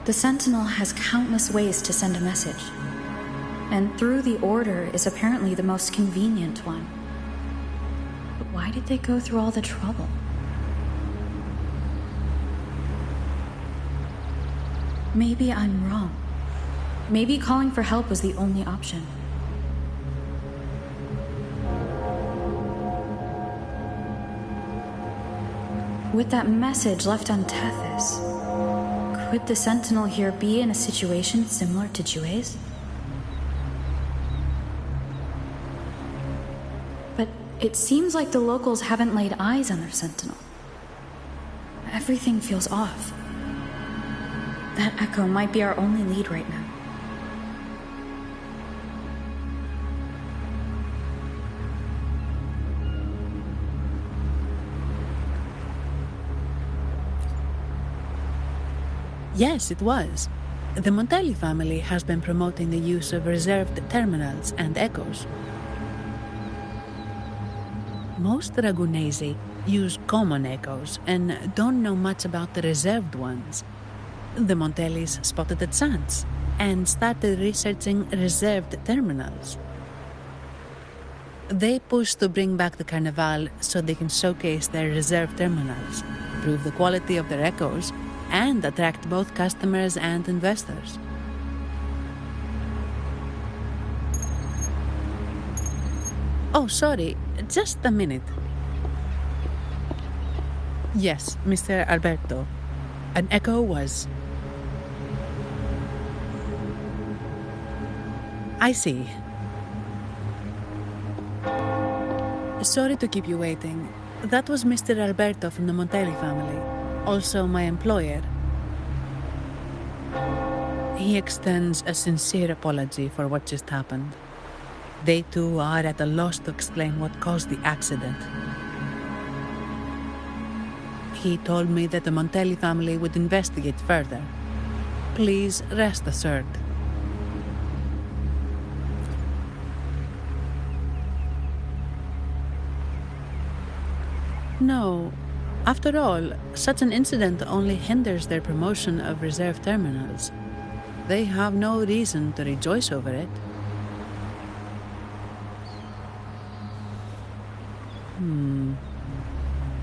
[SPEAKER 19] The Sentinel has countless ways to send a message, and through the Order is apparently the most convenient one. But why did they go through all the trouble? Maybe I'm wrong. Maybe calling for help was the only option. With that message left on Tethys, could the Sentinel here be in a situation similar to Jue's? But it seems like the locals haven't laid eyes on their Sentinel. Everything feels off. That echo might be our only lead right now.
[SPEAKER 15] Yes, it was. The Montelli family has been promoting the use of reserved terminals and echoes. Most Ragunesi use common echoes and don't know much about the reserved ones. The Montellis spotted a chance and started researching reserved terminals. They pushed to bring back the Carnival so they can showcase their reserved terminals, prove the quality of their echoes, and attract both customers and investors. Oh, sorry, just a minute. Yes, Mr. Alberto. An echo was... I see. Sorry to keep you waiting. That was Mr. Alberto from the Montelli family, also my employer. He extends a sincere apology for what just happened. They too are at a loss to explain what caused the accident. He told me that the Montelli family would investigate further. Please rest assured. No. After all, such an incident only hinders their promotion of reserve terminals. They have no reason to rejoice over it.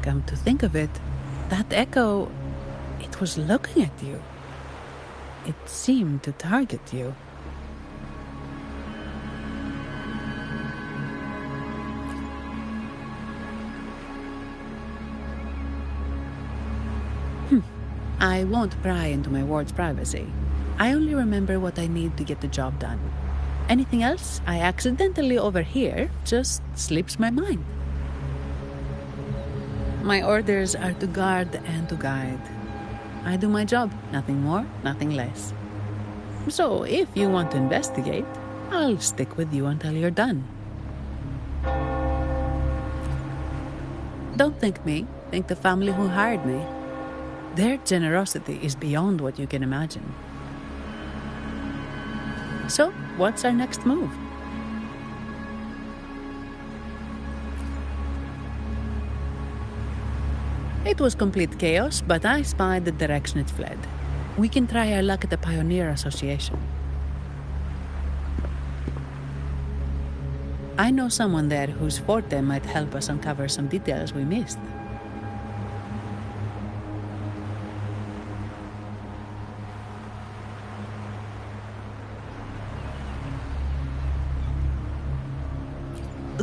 [SPEAKER 15] Come to think of it, that echo, it was looking at you. It seemed to target you. I won't pry into my ward's privacy. I only remember what I need to get the job done. Anything else I accidentally overhear just slips my mind. My orders are to guard and to guide. I do my job. Nothing more, nothing less. So, if you want to investigate, I'll stick with you until you're done. Don't think me. Think the family who hired me. Their generosity is beyond what you can imagine. So, what's our next move? It was complete chaos, but I spied the direction it fled. We can try our luck at the Pioneer Association. I know someone there whose forte might help us uncover some details we missed.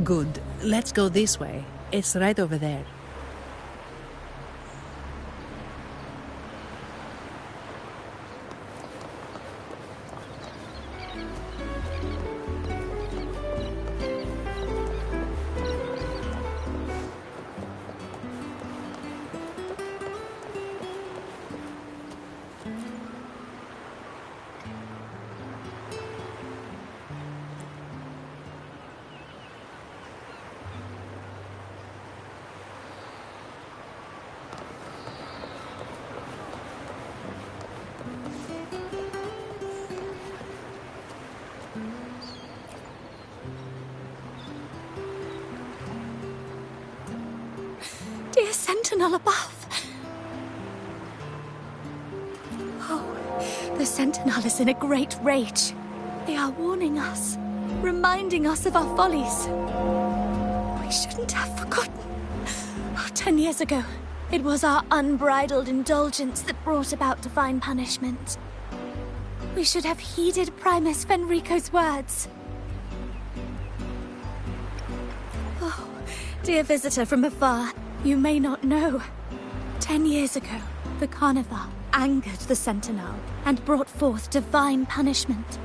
[SPEAKER 15] Good. Let's go this way. It's right over there.
[SPEAKER 4] Dear Sentinel above. Oh, the Sentinel is in a great rage. They are warning us, reminding us of our follies. We shouldn't have forgotten. 10 years ago, it was our unbridled indulgence that brought about divine punishment. We should have heeded Primus Fenrico's words. Oh, dear visitor from afar, you may not know. 10 years ago, the Carnival angered the Sentinel and brought forth divine punishment.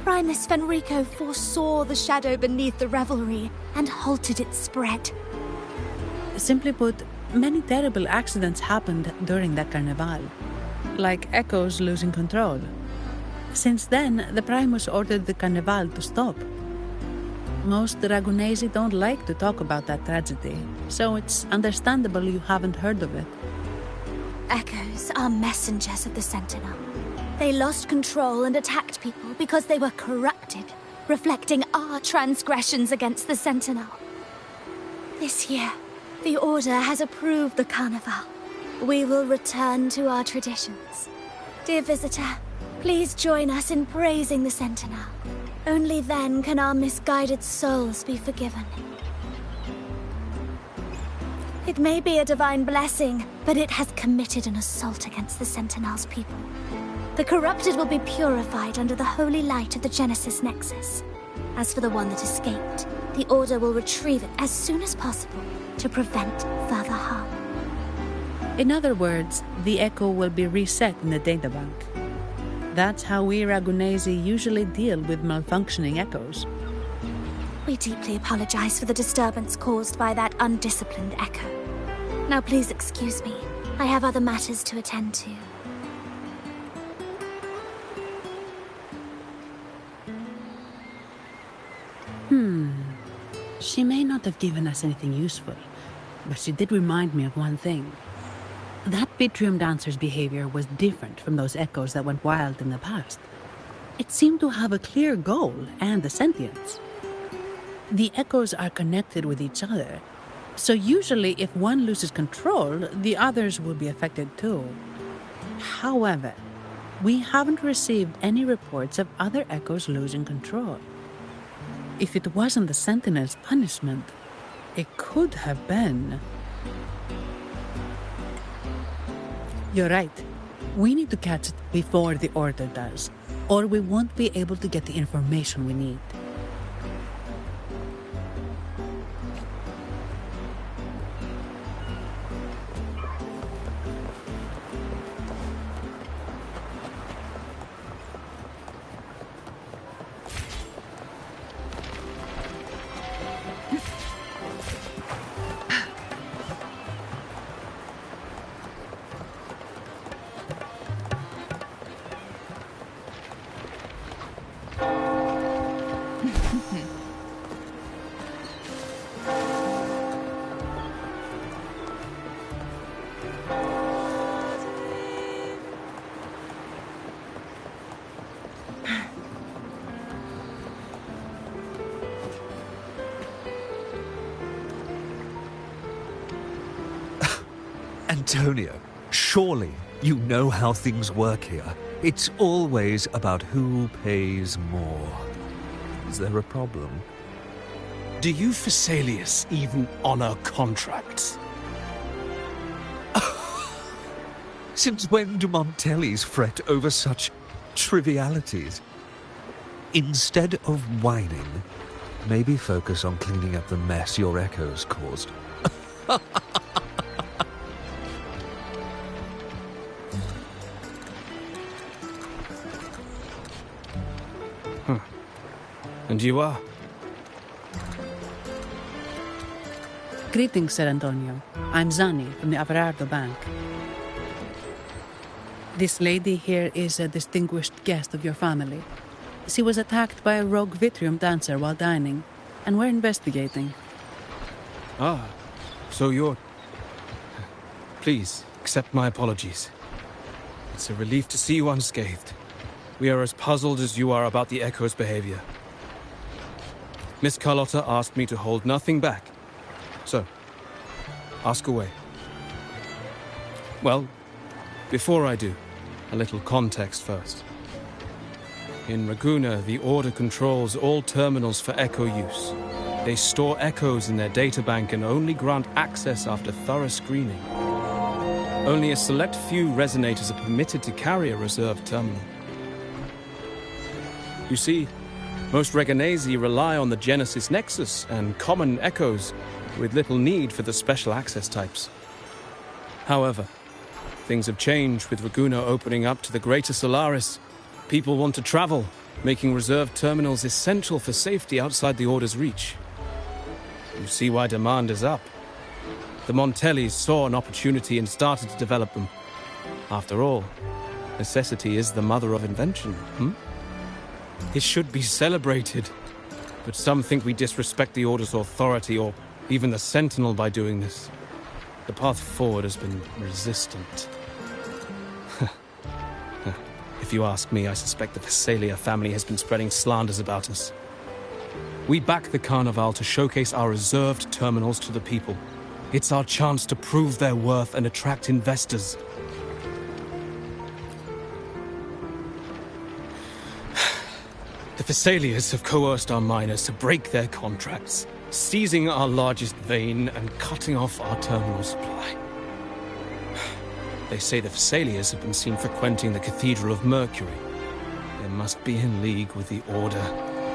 [SPEAKER 4] Primus Fenrico foresaw the shadow beneath the revelry and halted its spread.
[SPEAKER 15] Simply put, many terrible accidents happened during that Carnival, like Echoes losing control. Since then, the Primus ordered the Carnival to stop. Most Ragunesi don't like to talk about that tragedy, so it's understandable you haven't heard of it.
[SPEAKER 4] Echoes are messengers of the Sentinel. They lost control and attacked people because they were corrupted, reflecting our transgressions against the Sentinel. This year, the Order has approved the Carnival. We will return to our traditions. Dear visitor, please join us in praising the Sentinel. Only then can our misguided souls be forgiven. It may be a divine blessing, but it has committed an assault against the Sentinel's people. The corrupted will be purified under the holy light of the Genesis Nexus. As for the one that escaped, the Order will retrieve it as soon as possible to prevent further harm.
[SPEAKER 15] In other words, the Echo will be reset in the databank. That's how we Ragunesi usually deal with malfunctioning Echoes.
[SPEAKER 4] We deeply apologize for the disturbance caused by that undisciplined Echo. Now please excuse me. I have other matters to attend to.
[SPEAKER 15] She may not have given us anything useful, but she did remind me of one thing. That Vitrium dancer's behavior was different from those Echoes that went wild in the past. It seemed to have a clear goal and a sentience. The Echoes are connected with each other, so usually if one loses control, the others will be affected too. However, we haven't received any reports of other Echoes losing control. If it wasn't the Sentinel's punishment, it could have been... You're right. We need to catch it before the Order does, or we won't be able to get the information we need.
[SPEAKER 13] Antonio, surely you know how things work here. It's always about who pays more. Is there a problem?
[SPEAKER 10] Do you Phasaelius even honor contracts?
[SPEAKER 13] Since when do Montellis fret over such trivialities? Instead of whining, maybe focus on cleaning up the mess your echoes caused.
[SPEAKER 10] And you are?
[SPEAKER 15] Greetings, Sir Antonio. I'm Zani from the Averardo Bank. This lady here is a distinguished guest of your family. She was attacked by a rogue Vitrium dancer while dining, and we're investigating.
[SPEAKER 10] Ah, so you're... Please, accept my apologies. It's a relief to see you unscathed. We are as puzzled as you are about the Echo's behavior. Miss Carlotta asked me to hold nothing back. So, ask away. Well, before I do, a little context first. In Raguna, the Order controls all terminals for Echo use. They store echoes in their databank and only grant access after thorough screening. Only a select few resonators are permitted to carry a reserved terminal. You see, most Reganesi rely on the Genesis Nexus and common echoes, with little need for the special access types. However, things have changed with Raguna opening up to the Greater Solaris. People want to travel, making reserved terminals essential for safety outside the Order's reach. You see why demand is up. The Montellis saw an opportunity and started to develop them. After all, necessity is the mother of invention, It should be celebrated, but some think we disrespect the Order's authority or even the Sentinel by doing this. The path forward has been resistant. If you ask me, I suspect the Phasaelia family has been spreading slanders about us. We back the Carnival to showcase our reserved terminals to the people. It's our chance to prove their worth and attract investors. The Phasaelias have coerced our miners to break their contracts, seizing our largest vein and cutting off our terminal supply. They say the Phasaelias have been seen frequenting the Cathedral of Mercury. They must be in league with the Order.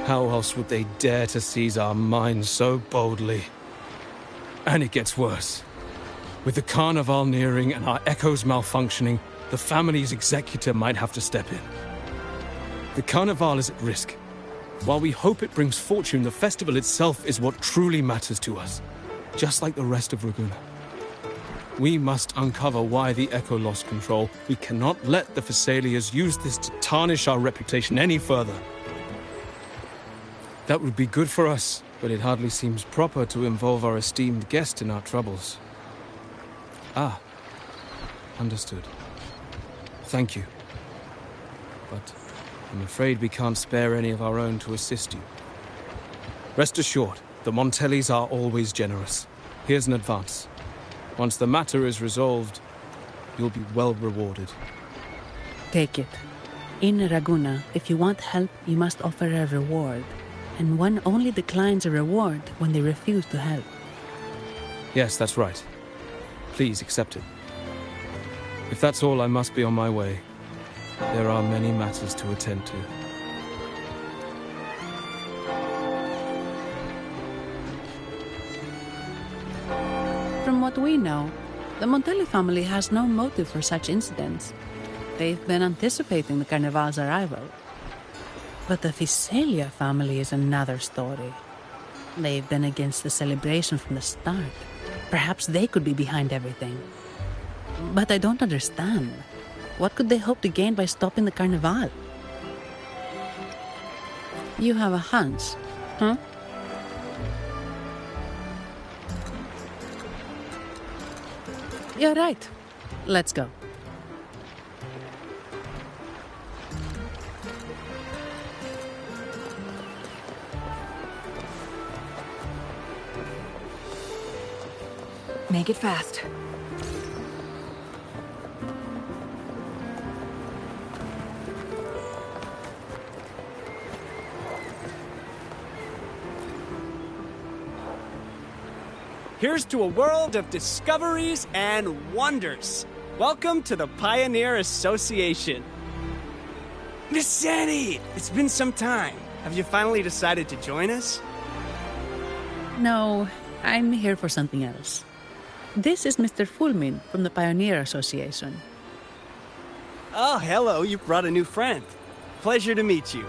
[SPEAKER 10] How else would they dare to seize our mines so boldly? And it gets worse. With the Carnival nearing and our echoes malfunctioning, the family's executor might have to step in. The Carnival is at risk. While we hope it brings fortune, the festival itself is what truly matters to us, just like the rest of Raguna. We must uncover why the Echo lost control. We cannot let the Phasaelias use this to tarnish our reputation any further. That would be good for us, but it hardly seems proper to involve our esteemed guest in our troubles. Ah, understood. Thank you. But I'm afraid we can't spare any of our own to assist you. Rest assured, the Montellis are always generous. Here's an advance. Once the matter is resolved, you'll be well rewarded.
[SPEAKER 15] Take it. In Raguna, if you want help, you must offer a reward. And one only declines a reward when they refuse to help.
[SPEAKER 10] Yes, that's right. Please accept it. If that's all, I must be on my way. There are many matters to attend to.
[SPEAKER 15] From what we know, the Montelli family has no motive for such incidents. They've been anticipating the Carnival's arrival. But the Phasaelia family is another story. They've been against the celebration from the start. Perhaps they could be behind everything. But I don't understand. What could they hope to gain by stopping the Carnival? You have a hunch, huh? You're right. Let's go.
[SPEAKER 18] Make it fast.
[SPEAKER 20] Here's to a world of discoveries and wonders. Welcome to the Pioneer Association. Miss Sandy, it's been some time. Have you finally decided to join us?
[SPEAKER 15] No, I'm here for something else. This is Mr. Fulmin from the Pioneer Association.
[SPEAKER 20] Oh, hello, you brought a new friend. Pleasure to meet you.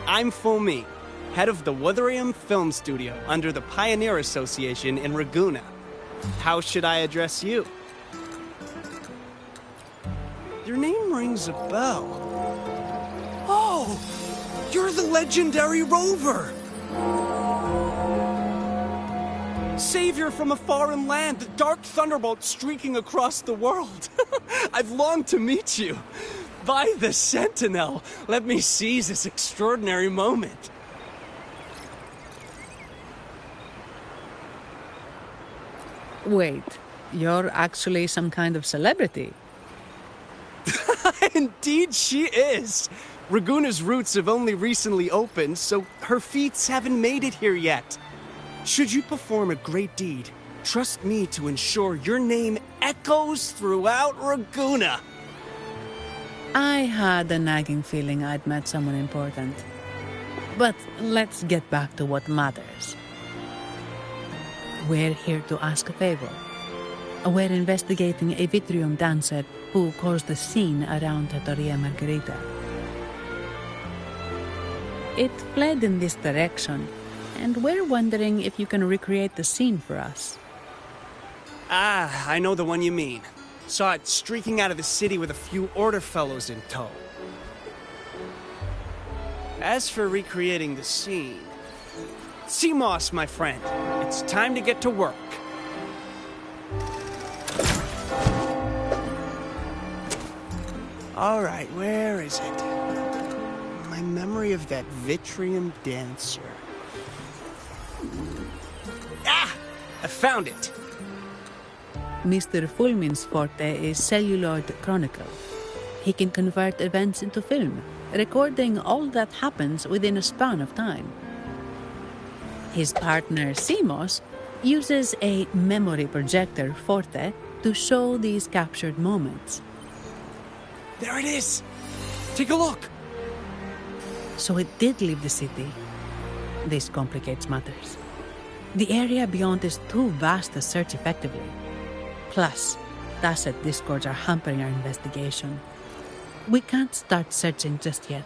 [SPEAKER 20] I'm Fulmin, head of the Wuthering Film Studio under the Pioneer Association in Ragunna. How should I address you? Your name rings a bell. Oh, you're the legendary Rover! Savior from a foreign land, the dark thunderbolt streaking across the world. I've longed to meet you. By the Sentinel, let me seize this extraordinary moment.
[SPEAKER 15] Wait, you're actually some kind of celebrity?
[SPEAKER 20] Indeed she is. Ragunna's roots have only recently opened, so her feats haven't made it here yet. Should you perform a great deed, trust me to ensure your name echoes throughout Ragunna.
[SPEAKER 15] I had a nagging feeling I'd met someone important. But let's get back to what matters. We're here to ask a favor. We're investigating a Vitrium dancer who caused a scene around Trattoria Margherita. It fled in this direction, and we're wondering if you can recreate the scene for us.
[SPEAKER 20] Ah, I know the one you mean. Saw it streaking out of the city with a few order fellows in tow. As for recreating the scene... Seamoss, my friend, it's time to get to work. All right, where is it? My memory of that Vitrium dancer. Ah! I found it!
[SPEAKER 15] Mr. Fulmin's forte is celluloid chronicle. He can convert events into film, recording all that happens within a span of time. His partner, Seamoss, uses a memory projector forte to show these captured moments.
[SPEAKER 20] There it is! Take a look!
[SPEAKER 15] So it did leave the city. This complicates matters. The area beyond is too vast to search effectively. Plus, tacit discords are hampering our investigation. We can't start searching just yet.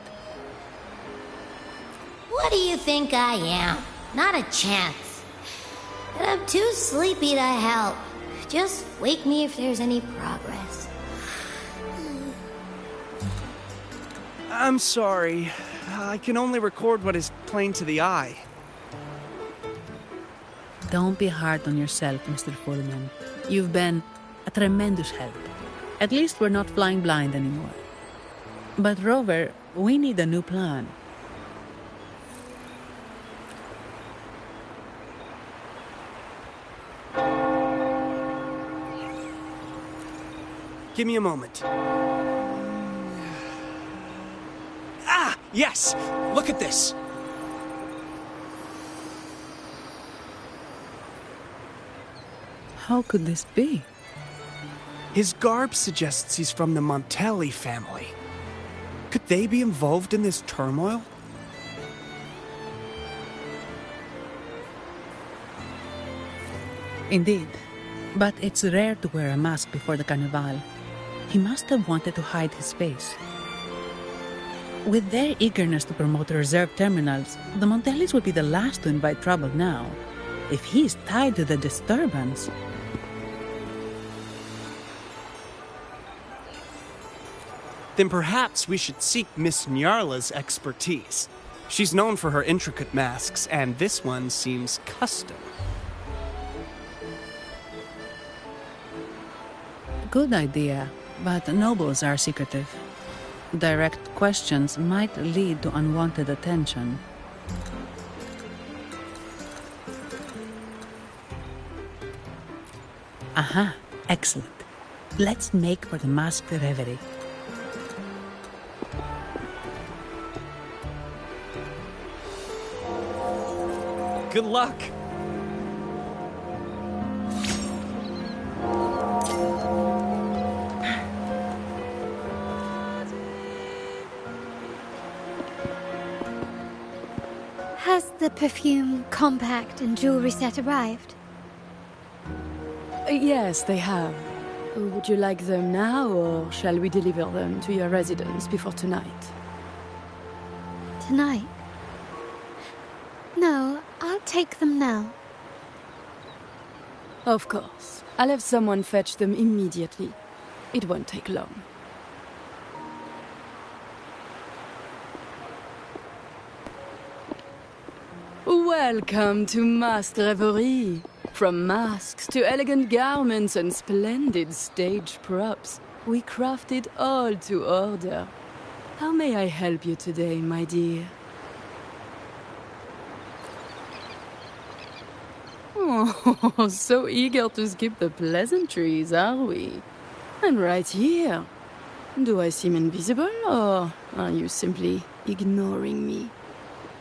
[SPEAKER 8] What do you think I am? Not a chance. And I'm too sleepy to help. Just wake me if there's any progress.
[SPEAKER 20] I'm sorry. I can only record what is plain to the eye.
[SPEAKER 15] Don't be hard on yourself, Mr. Fulmin. You've been a tremendous help. At least we're not flying blind anymore. But Rover, we need a new plan.
[SPEAKER 20] Give me a moment. Ah! Yes! Look at this!
[SPEAKER 15] How could this be?
[SPEAKER 20] His garb suggests he's from the Montelli family. Could they be involved in this turmoil?
[SPEAKER 15] Indeed. But it's rare to wear a mask before the Carnival. He must have wanted to hide his face. With their eagerness to promote reserve terminals, the Montellis would be the last to invite trouble now. If he's tied to the disturbance...
[SPEAKER 20] Then perhaps we should seek Miss Nyarla's expertise. She's known for her intricate masks, and this one seems custom.
[SPEAKER 15] Good idea, but nobles are secretive. Direct questions might lead to unwanted attention. Aha, excellent. Let's make for the masked reverie.
[SPEAKER 20] Good luck!
[SPEAKER 3] the perfume, compact, and jewelry set arrived?
[SPEAKER 21] Yes, they have. Would you like them now, or shall we deliver them to your residence before tonight?
[SPEAKER 3] Tonight? No, I'll take them now.
[SPEAKER 21] Of course. I'll have someone fetch them immediately. It won't take long. Welcome to Masked Reverie. From masks to elegant garments and splendid stage props, we craft it all to order. How may I help you today, my dear? Oh, so eager to skip the pleasantries, are we? I'm right here. Do I seem invisible, or are you simply ignoring me?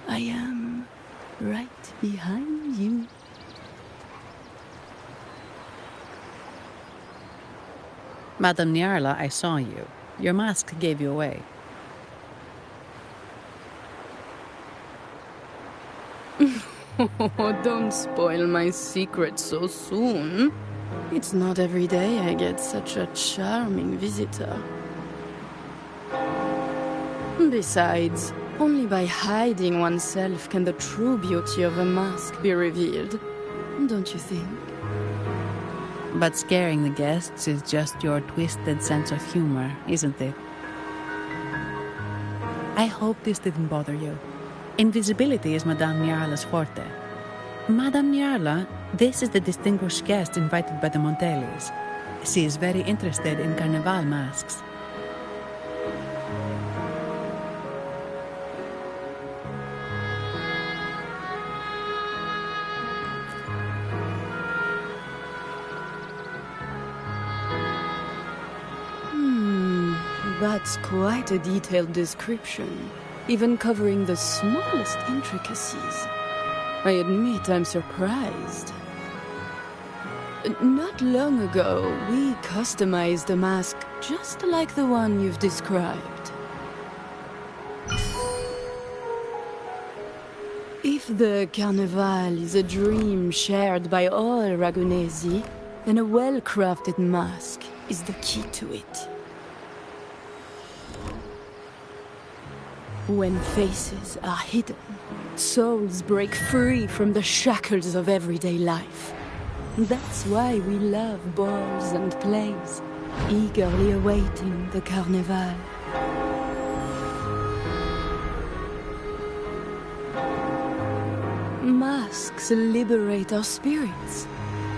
[SPEAKER 21] I am right behind you.
[SPEAKER 15] Madame Nyarla, I saw you. Your mask gave you away.
[SPEAKER 21] Oh, don't spoil my secret so soon. It's not every day I get such a charming visitor. Besides, only by hiding oneself can the true beauty of a mask be revealed. Don't you think?
[SPEAKER 15] But scaring the guests is just your twisted sense of humor, isn't it? I hope this didn't bother you. Invisibility is Madame Nyarla's forte. Madame Nyarla, this is the distinguished guest invited by the Montelis. She is very interested in Carnival masks.
[SPEAKER 21] That's quite a detailed description, even covering the smallest intricacies. I admit I'm surprised. Not long ago, we customized a mask just like the one you've described. If the Carnival is a dream shared by all Ragunesi, then a well-crafted mask is the key to it. When faces are hidden, souls break free from the shackles of everyday life. That's why we love balls and plays, eagerly awaiting the Carnival. Masks liberate our spirits.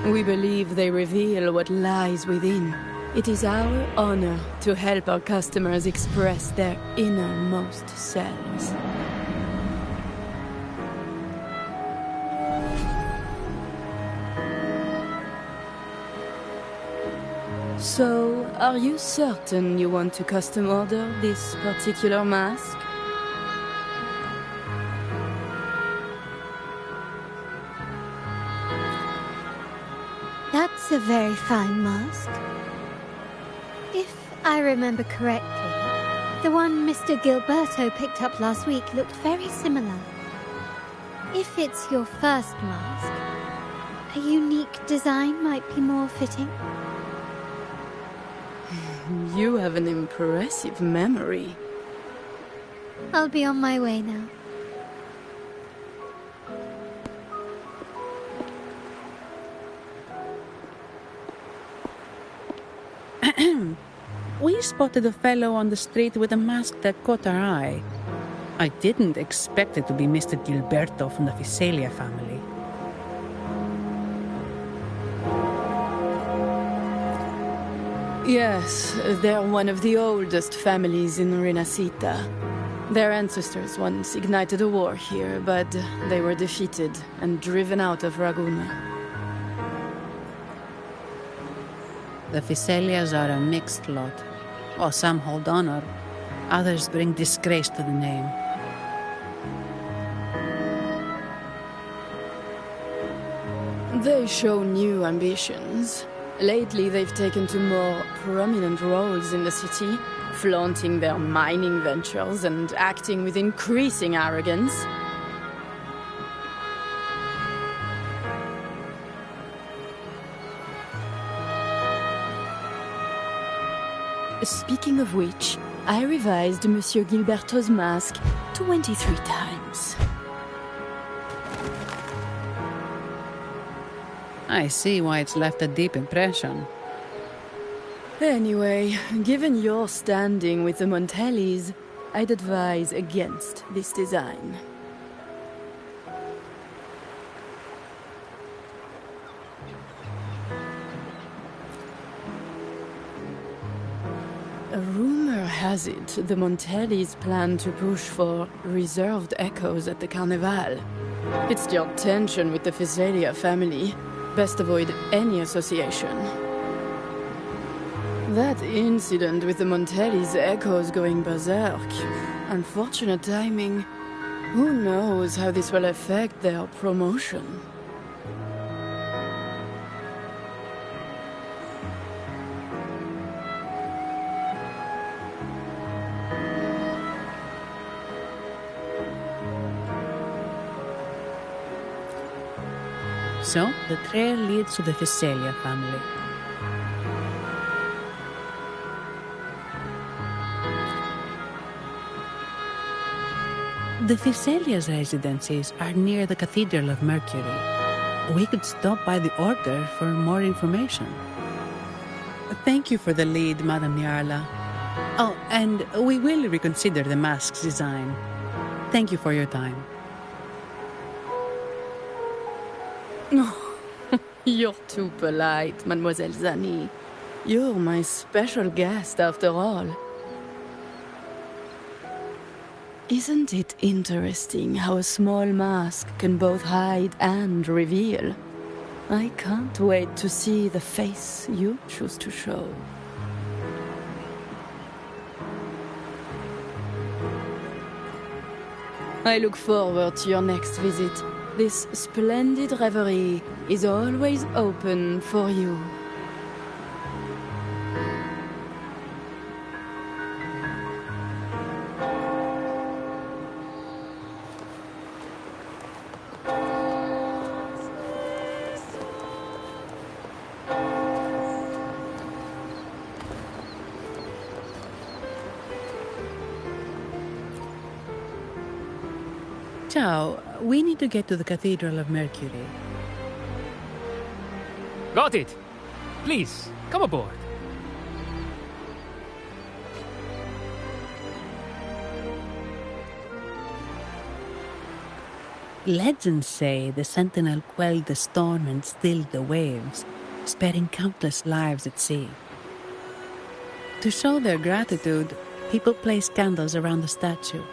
[SPEAKER 21] We believe they reveal what lies within. It is our honor to help our customers express their innermost selves. So, are you certain you want to custom order this particular mask?
[SPEAKER 3] That's a very fine mask. If I remember correctly, the one Mr. Gilberto picked up last week looked very similar. If it's your first mask, a unique design might be more fitting.
[SPEAKER 21] You have an impressive memory.
[SPEAKER 3] I'll be on my way now.
[SPEAKER 15] We spotted a fellow on the street with a mask that caught our eye. I didn't expect it to be Mr. Gilberto from the Visalia family.
[SPEAKER 21] Yes, they're one of the oldest families in Rinascita. Their ancestors once ignited a war here, but they were defeated and driven out of Raguna.
[SPEAKER 15] The Visalias are a mixed lot. While some hold honor, others bring disgrace to the name.
[SPEAKER 21] They show new ambitions. Lately, they've taken to more prominent roles in the city, flaunting their mining ventures and acting with increasing arrogance. Speaking of which, I revised Monsieur Gilberto's mask 23 times.
[SPEAKER 15] I see why it's left a deep impression.
[SPEAKER 21] Anyway, given your standing with the Montellis, I'd advise against this design. A rumor has it the Montellis plan to push for reserved echoes at the Carnival. It's still tension with the Physalia family. Best avoid any association. That incident with the Montellis' echoes going berserk. Unfortunate timing. Who knows how this will affect their promotion?
[SPEAKER 15] So, the trail leads to the Physalia family. The Physalia's residencies are near the Cathedral of Mercury. We could stop by the Order for more information. Thank you for the lead, Madame Nyarla. Oh, and we will reconsider the mask's design. Thank you for your time.
[SPEAKER 21] Oh, you're too polite, Mademoiselle Zani. You're my special guest, after all. Isn't it interesting how a small mask can both hide and reveal? I can't wait to see the face you choose to show. I look forward to your next visit. This splendid reverie is always open for you.
[SPEAKER 15] Ciao, we need to get to the Cathedral of Mercury.
[SPEAKER 11] Got it! Please, come aboard.
[SPEAKER 15] Legends say the Sentinel quelled the storm and stilled the waves, sparing countless lives at sea. To show their gratitude, people place candles around the statue,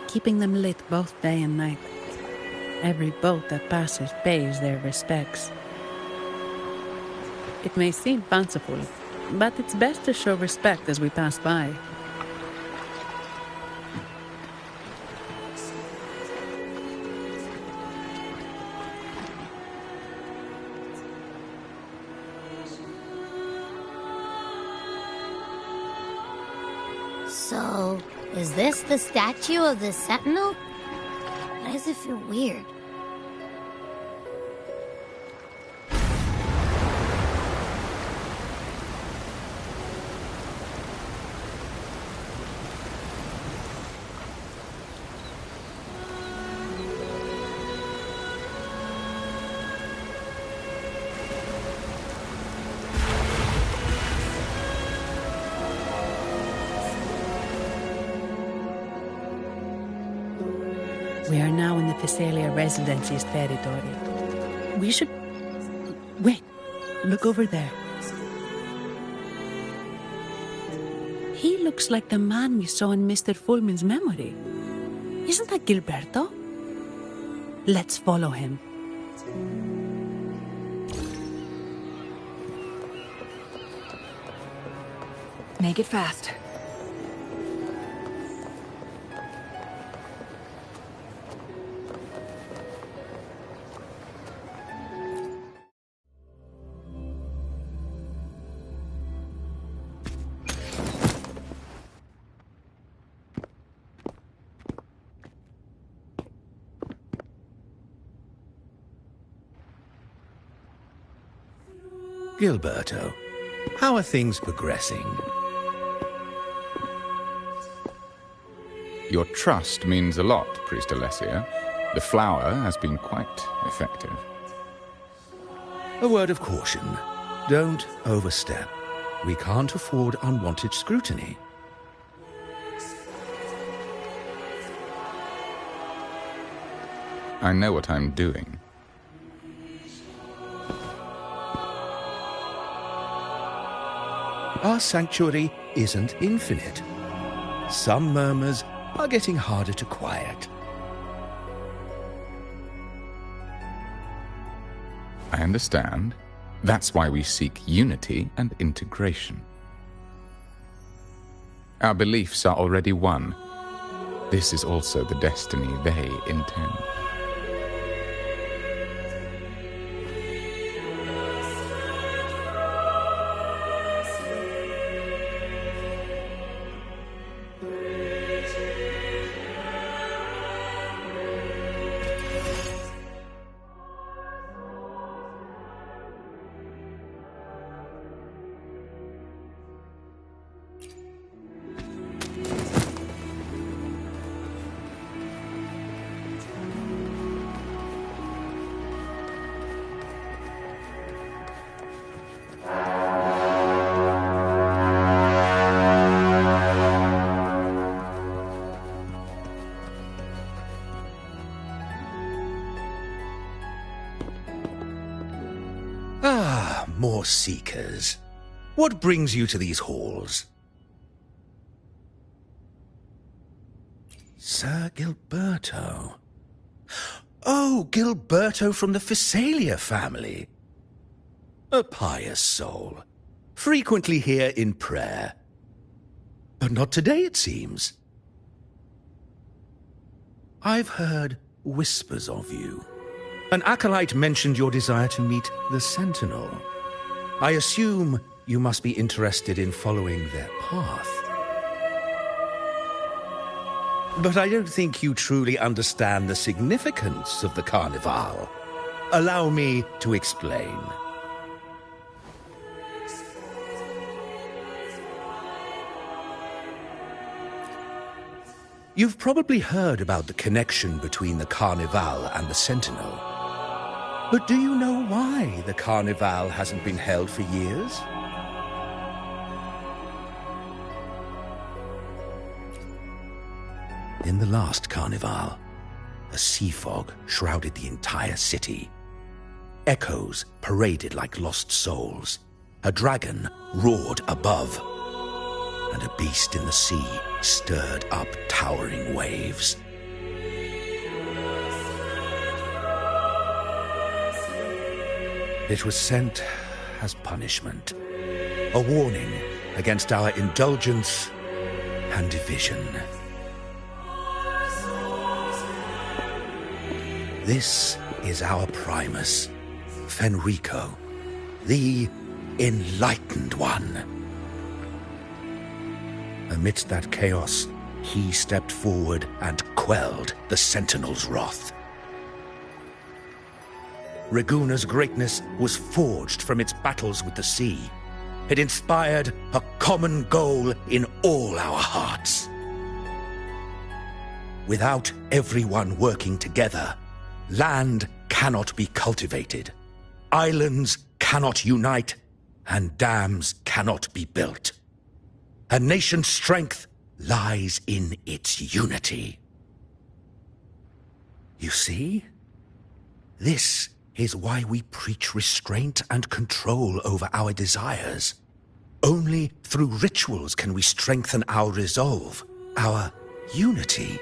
[SPEAKER 15] keeping them lit both day and night. Every boat that passes pays their respects. It may seem fanciful, but it's best to show respect as we pass by.
[SPEAKER 8] So, is this the statue of the Sentinel? Why does it feel weird?
[SPEAKER 15] We are now in the Physalia Residency's territory. We should... Wait, look over there. He looks like the man we saw in Mr. Fulmin's memory. Isn't that Gilberto? Let's follow him.
[SPEAKER 18] Make it fast.
[SPEAKER 6] Gilberto, how are things progressing? Your trust means a lot, Priest Alessia. The flower has been quite effective.
[SPEAKER 22] A word of caution. Don't overstep. We can't afford unwanted scrutiny.
[SPEAKER 6] I know what I'm doing.
[SPEAKER 22] Our sanctuary isn't infinite. Some murmurs are getting harder to quiet.
[SPEAKER 6] I understand. That's why we seek unity and integration. Our beliefs are already one. This is also the destiny they intend.
[SPEAKER 22] More seekers. What brings you to these halls? Sir Gilberto. Oh, Gilberto from the Physalia family. A pious soul. Frequently here in prayer. But not today, it seems. I've heard whispers of you. An acolyte mentioned your desire to meet the Sentinel. I assume you must be interested in following their path. But I don't think you truly understand the significance of the Carnival. Allow me to explain. You've probably heard about the connection between the Carnival and the Sentinel. But do you know why the Carnival hasn't been held for years? In the last Carnival, a sea fog shrouded the entire city. Echoes paraded like lost souls. A dragon roared above, and a beast in the sea stirred up towering waves. It was sent as punishment, a warning against our indulgence and division. This is our Primus, Fenrico, the Enlightened One. Amidst that chaos, he stepped forward and quelled the Sentinel's wrath. Raguna's greatness was forged from its battles with the sea. It inspired a common goal in all our hearts. Without everyone working together, land cannot be cultivated, islands cannot unite, and dams cannot be built. A nation's strength lies in its unity. You see? This is why we preach restraint and control over our desires. Only through rituals can we strengthen our resolve, our unity.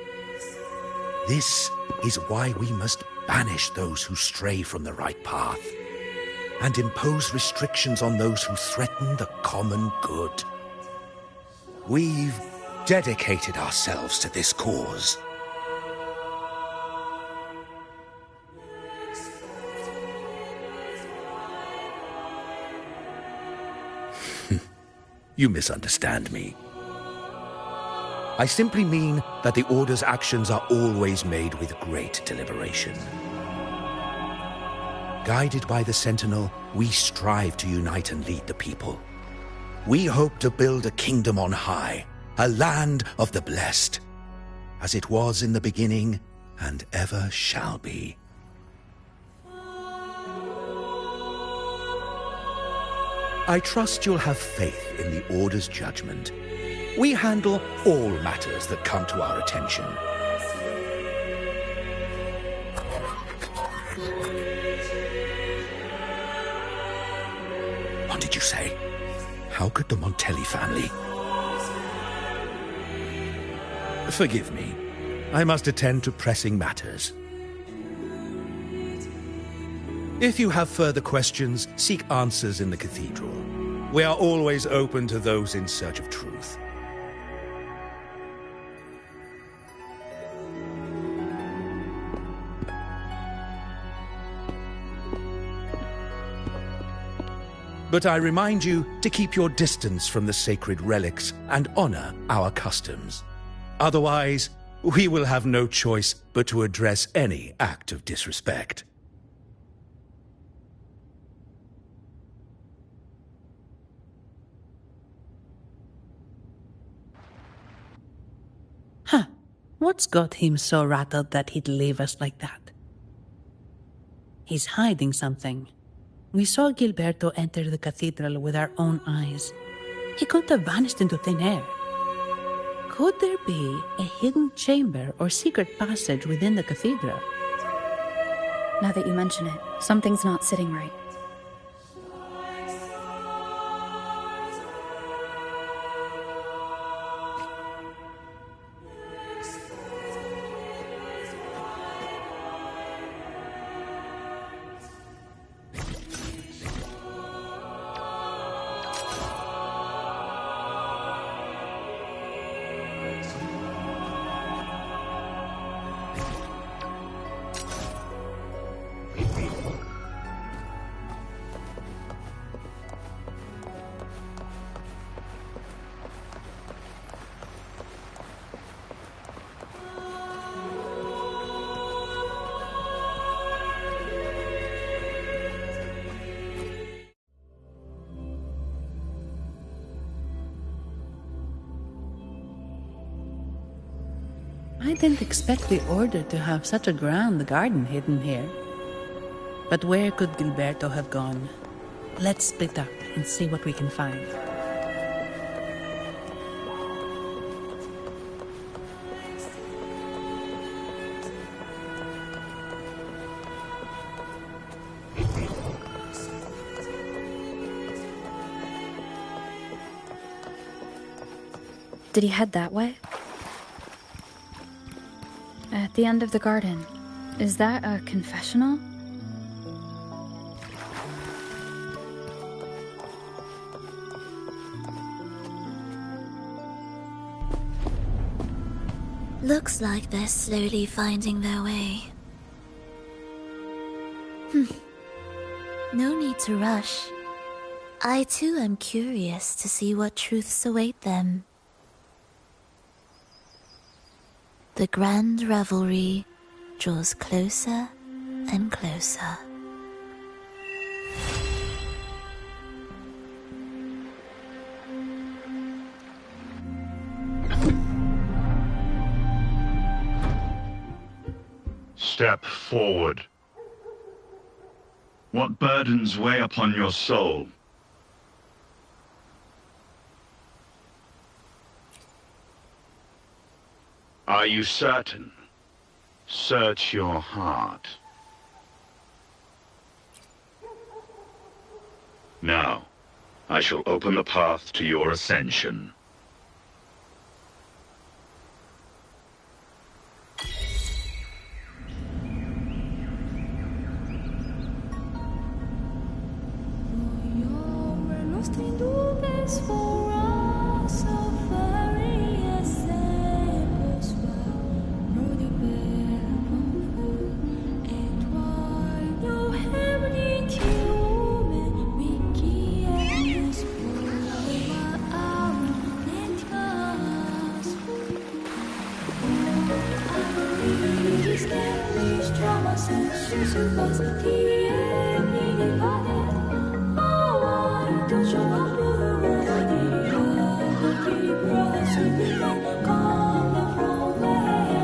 [SPEAKER 22] This is why we must banish those who stray from the right path, and impose restrictions on those who threaten the common good. We've dedicated ourselves to this cause. You misunderstand me. I simply mean that the Order's actions are always made with great deliberation. Guided by the Sentinel, we strive to unite and lead the people. We hope to build a kingdom on high, a land of the blessed. as it was in the beginning, and ever shall be. I trust you'll have faith in the Order's judgment. We handle all matters that come to our attention. What did you say? How could the Montelli family? Forgive me. I must attend to pressing matters. If you have further questions, seek answers in the cathedral. We are always open to those in search of truth. But I remind you to keep your distance from the sacred relics and honor our customs. Otherwise, we will have no choice but to address any act of disrespect.
[SPEAKER 15] Huh. What's got him so rattled that he'd leave us like that? He's hiding something. We saw Gilberto enter the cathedral with our own eyes. He couldn't have vanished into thin air. Could there be a hidden chamber or secret passage within the cathedral?
[SPEAKER 2] Now that you mention it, something's not sitting right.
[SPEAKER 15] I didn't expect the Order to have such a grand garden hidden here. But where could Gilberto have gone? Let's split up and see what we can find.
[SPEAKER 2] Did he head that way? At the end of the garden. Is that a confessional?
[SPEAKER 4] Looks like they're slowly finding their way. No need to rush. I too am curious to see what truths await them. The grand revelry draws closer and closer.
[SPEAKER 1] Step forward. What burdens weigh upon your soul? Are you certain? Search your heart. Now, I shall open the path to your ascension.
[SPEAKER 7] Come from where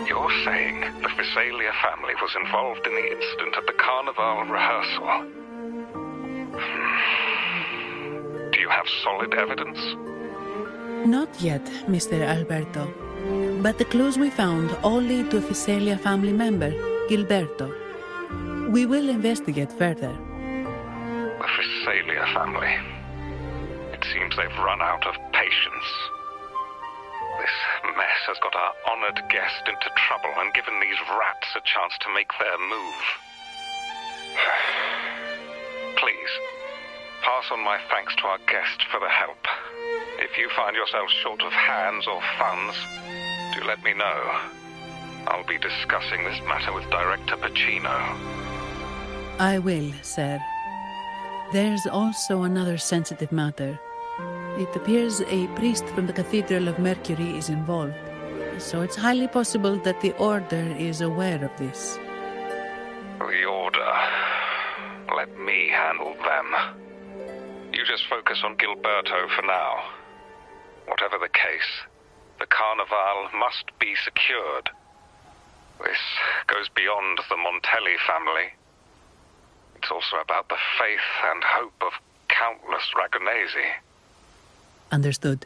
[SPEAKER 5] You're saying the Physalia family was involved in the incident at the Carnival rehearsal? Do you have solid evidence?
[SPEAKER 15] Not yet, Mr. Alberto. But the clues we found all lead to a Physalia family member, Gilberto. We will investigate further.
[SPEAKER 5] The Physalia family. It seems they've run out of patience. This mess has got our honored guest into trouble and given these rats a chance to make their move. Please, pass on my thanks to our guest for the help. If you find yourself short of hands or funds, do let me know. I'll be discussing this matter with Director Pacino.
[SPEAKER 15] I will, sir. There's also another sensitive matter. It appears a priest from the Cathedral of Mercury is involved, so it's highly possible that the Order is aware of this.
[SPEAKER 5] The Order. Let me handle them. You just focus on Gilberto for now. Whatever the case, the Carnival must be secured. This goes beyond the Montelli family. It's also about the faith and hope of countless Ragonesi.
[SPEAKER 15] Understood.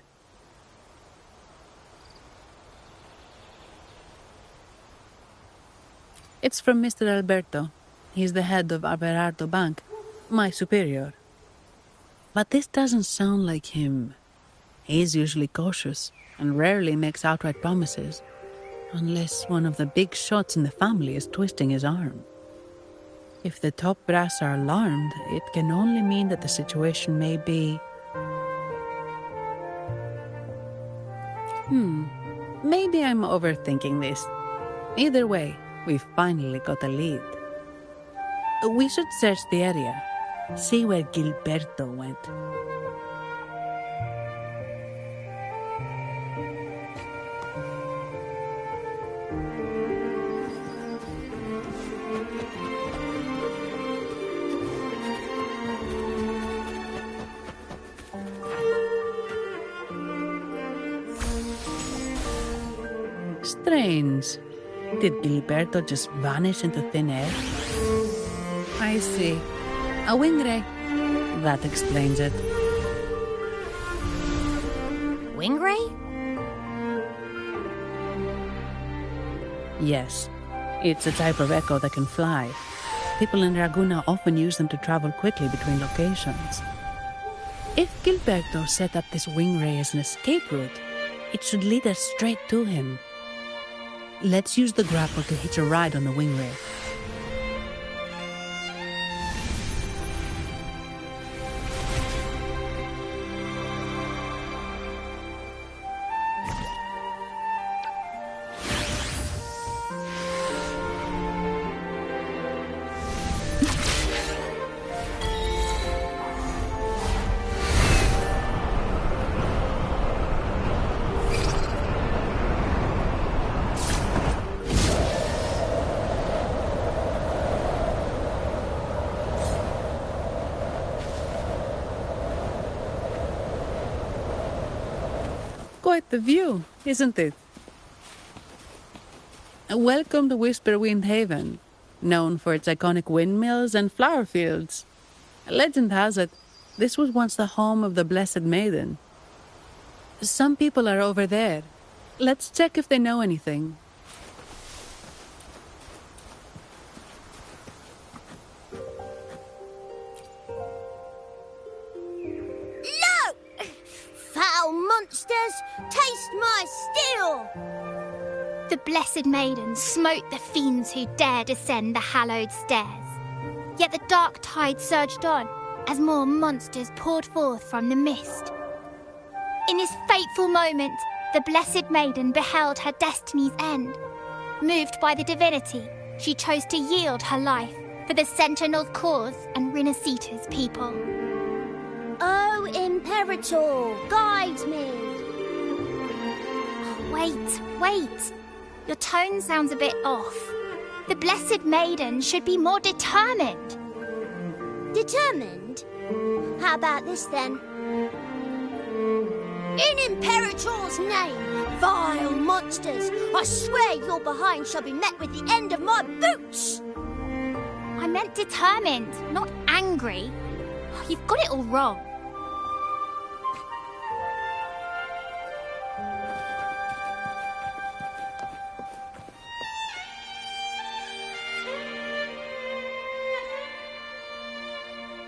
[SPEAKER 15] It's from Mr. Alberto. He's the head of Averardo Bank, my superior. But this doesn't sound like him. He's usually cautious and rarely makes outright promises, unless one of the big shots in the family is twisting his arm. If the top brass are alarmed, it can only mean that the situation may be... Maybe I'm overthinking this. Either way, we've finally got a lead. We should search the area, see where Gilberto went. Strange. Did Gilberto just vanish into thin air? I see. A wing ray. That explains it.
[SPEAKER 8] Wing ray?
[SPEAKER 15] Yes. It's a type of echo that can fly. People in Raguna often use them to travel quickly between locations. If Gilberto set up this wing ray as an escape route, it should lead us straight to him. Let's use the grapple to hitch a ride on the wing ray. Quite the view, isn't it? Welcome to Whisperwind Haven, known for its iconic windmills and flower fields. Legend has it, this was once the home of the Blessed Maiden. Some people are over there. Let's check if they know anything.
[SPEAKER 8] No! Foul monsters, taste my steel!
[SPEAKER 4] The Blessed Maiden smote the fiends who dared ascend the hallowed stairs. Yet the dark tide surged on as more monsters poured forth from the mist. In this fateful moment, the Blessed Maiden beheld her destiny's end. Moved by the divinity, she chose to yield her life for the Sentinel's cause and Rinascita's people.
[SPEAKER 8] Oh, Imperator, guide me!
[SPEAKER 4] Wait. Your tone sounds a bit off. The Blessed Maiden should be more determined.
[SPEAKER 8] Determined? How about this then? In Imperator's name, vile monsters, I swear your behind shall be met with the end of my boots!
[SPEAKER 4] I meant determined, not angry. You've got it all wrong.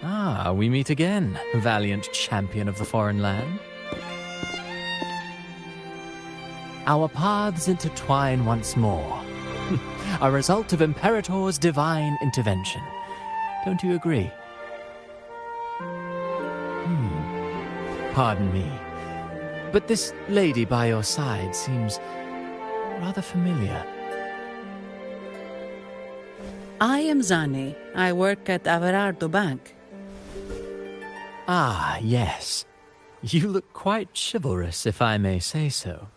[SPEAKER 7] Ah, we meet again, valiant champion of the foreign land. Our paths intertwine once more. A result of Imperator's divine intervention. Don't you agree? Pardon me, but this lady by your side seems rather familiar.
[SPEAKER 15] I am Zani. I work at Averardo Bank.
[SPEAKER 7] Ah, yes. You look quite chivalrous, if I may say so.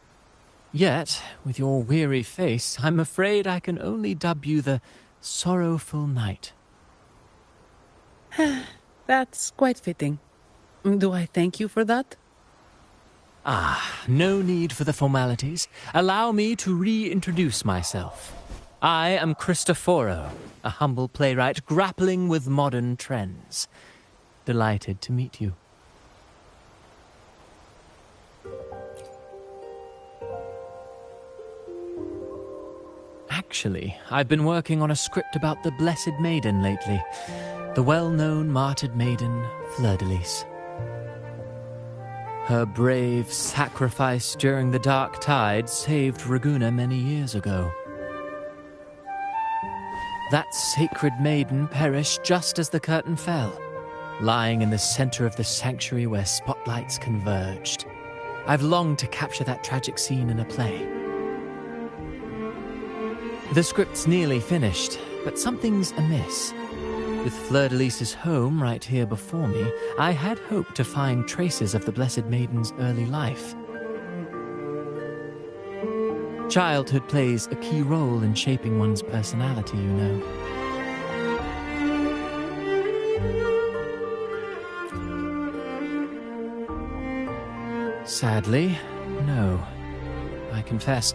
[SPEAKER 7] Yet, with your weary face, I'm afraid I can only dub you the Sorrowful Knight.
[SPEAKER 15] That's quite fitting. Do I thank you for that?
[SPEAKER 7] Ah, no need for the formalities. Allow me to reintroduce myself. I am Cristoforo, a humble playwright grappling with modern trends. Delighted to meet you. Actually, I've been working on a script about the Blessed Maiden lately. The well-known martyred maiden, Fleur-de-Lis. Her brave sacrifice during the Dark Tide saved Raguna many years ago. That sacred maiden perished just as the curtain fell, lying in the center of the sanctuary where spotlights converged. I've longed to capture that tragic scene in a play. The script's nearly finished, but something's amiss. With Fleur-de-Lis's home right here before me, I had hoped to find traces of the Blessed Maiden's early life. Childhood plays a key role in shaping one's personality, you know. Sadly, no. I confess,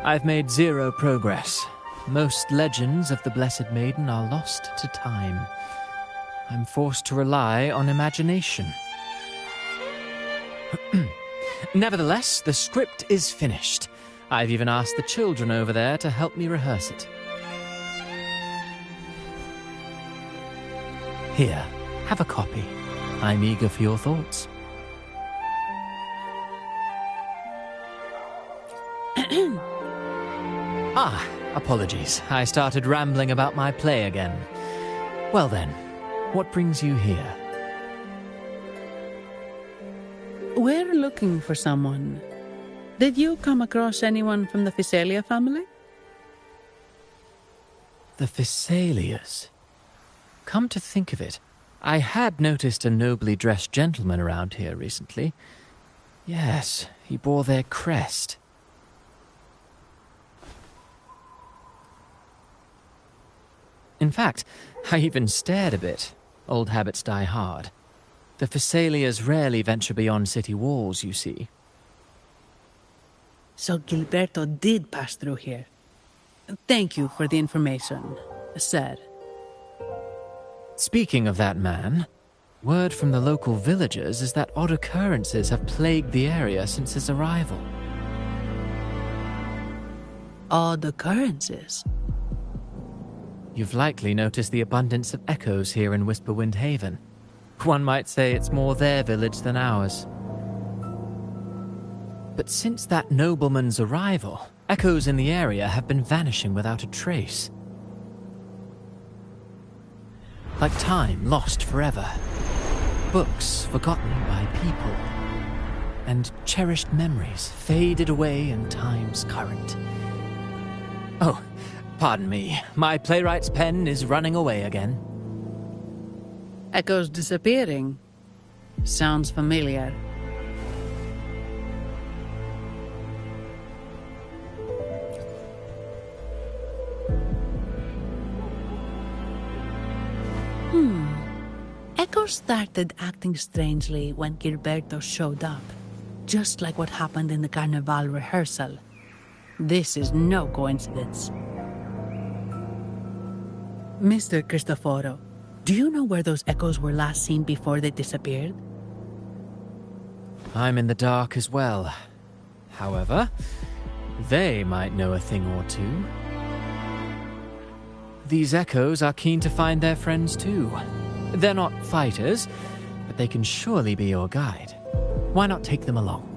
[SPEAKER 7] I've made zero progress. Most legends of the Blessed Maiden are lost to time. I'm forced to rely on imagination. Nevertheless, the script is finished. I've even asked the children over there to help me rehearse it. Here, have a copy. I'm eager for your thoughts. Apologies. I started rambling about my play again. Well then, what brings you here?
[SPEAKER 15] We're looking for someone. Did you come across anyone from the Physalia family?
[SPEAKER 7] The Physalias? Come to think of it, I had noticed a nobly dressed gentleman around here recently. Yes, he bore their crest. In fact, I even stared a bit. Old habits die hard. The Physalias rarely venture beyond city walls, you see.
[SPEAKER 15] So Gilberto did pass through here. Thank you for the information, sir.
[SPEAKER 7] Speaking of that man, word from the local villagers is that odd occurrences have plagued the area since his arrival.
[SPEAKER 15] Odd occurrences?
[SPEAKER 7] You've likely noticed the abundance of echoes here in Whisperwind Haven. One might say it's more their village than ours. But since that nobleman's arrival, echoes in the area have been vanishing without a trace. Like time lost forever. Books forgotten by people. And cherished memories faded away in time's current. Oh, pardon me. My playwright's pen is running away again.
[SPEAKER 15] Echoes disappearing. Sounds familiar. Echoes started acting strangely when Gilberto showed up, just like what happened in the Carnival rehearsal. This is no coincidence. Mr. Cristoforo, do you know where those echoes were last seen before they disappeared?
[SPEAKER 7] I'm in the dark as well. However, they might know a thing or two. These echoes are keen to find their friends too. They're not fighters, but they can surely be your guide. Why not take them along?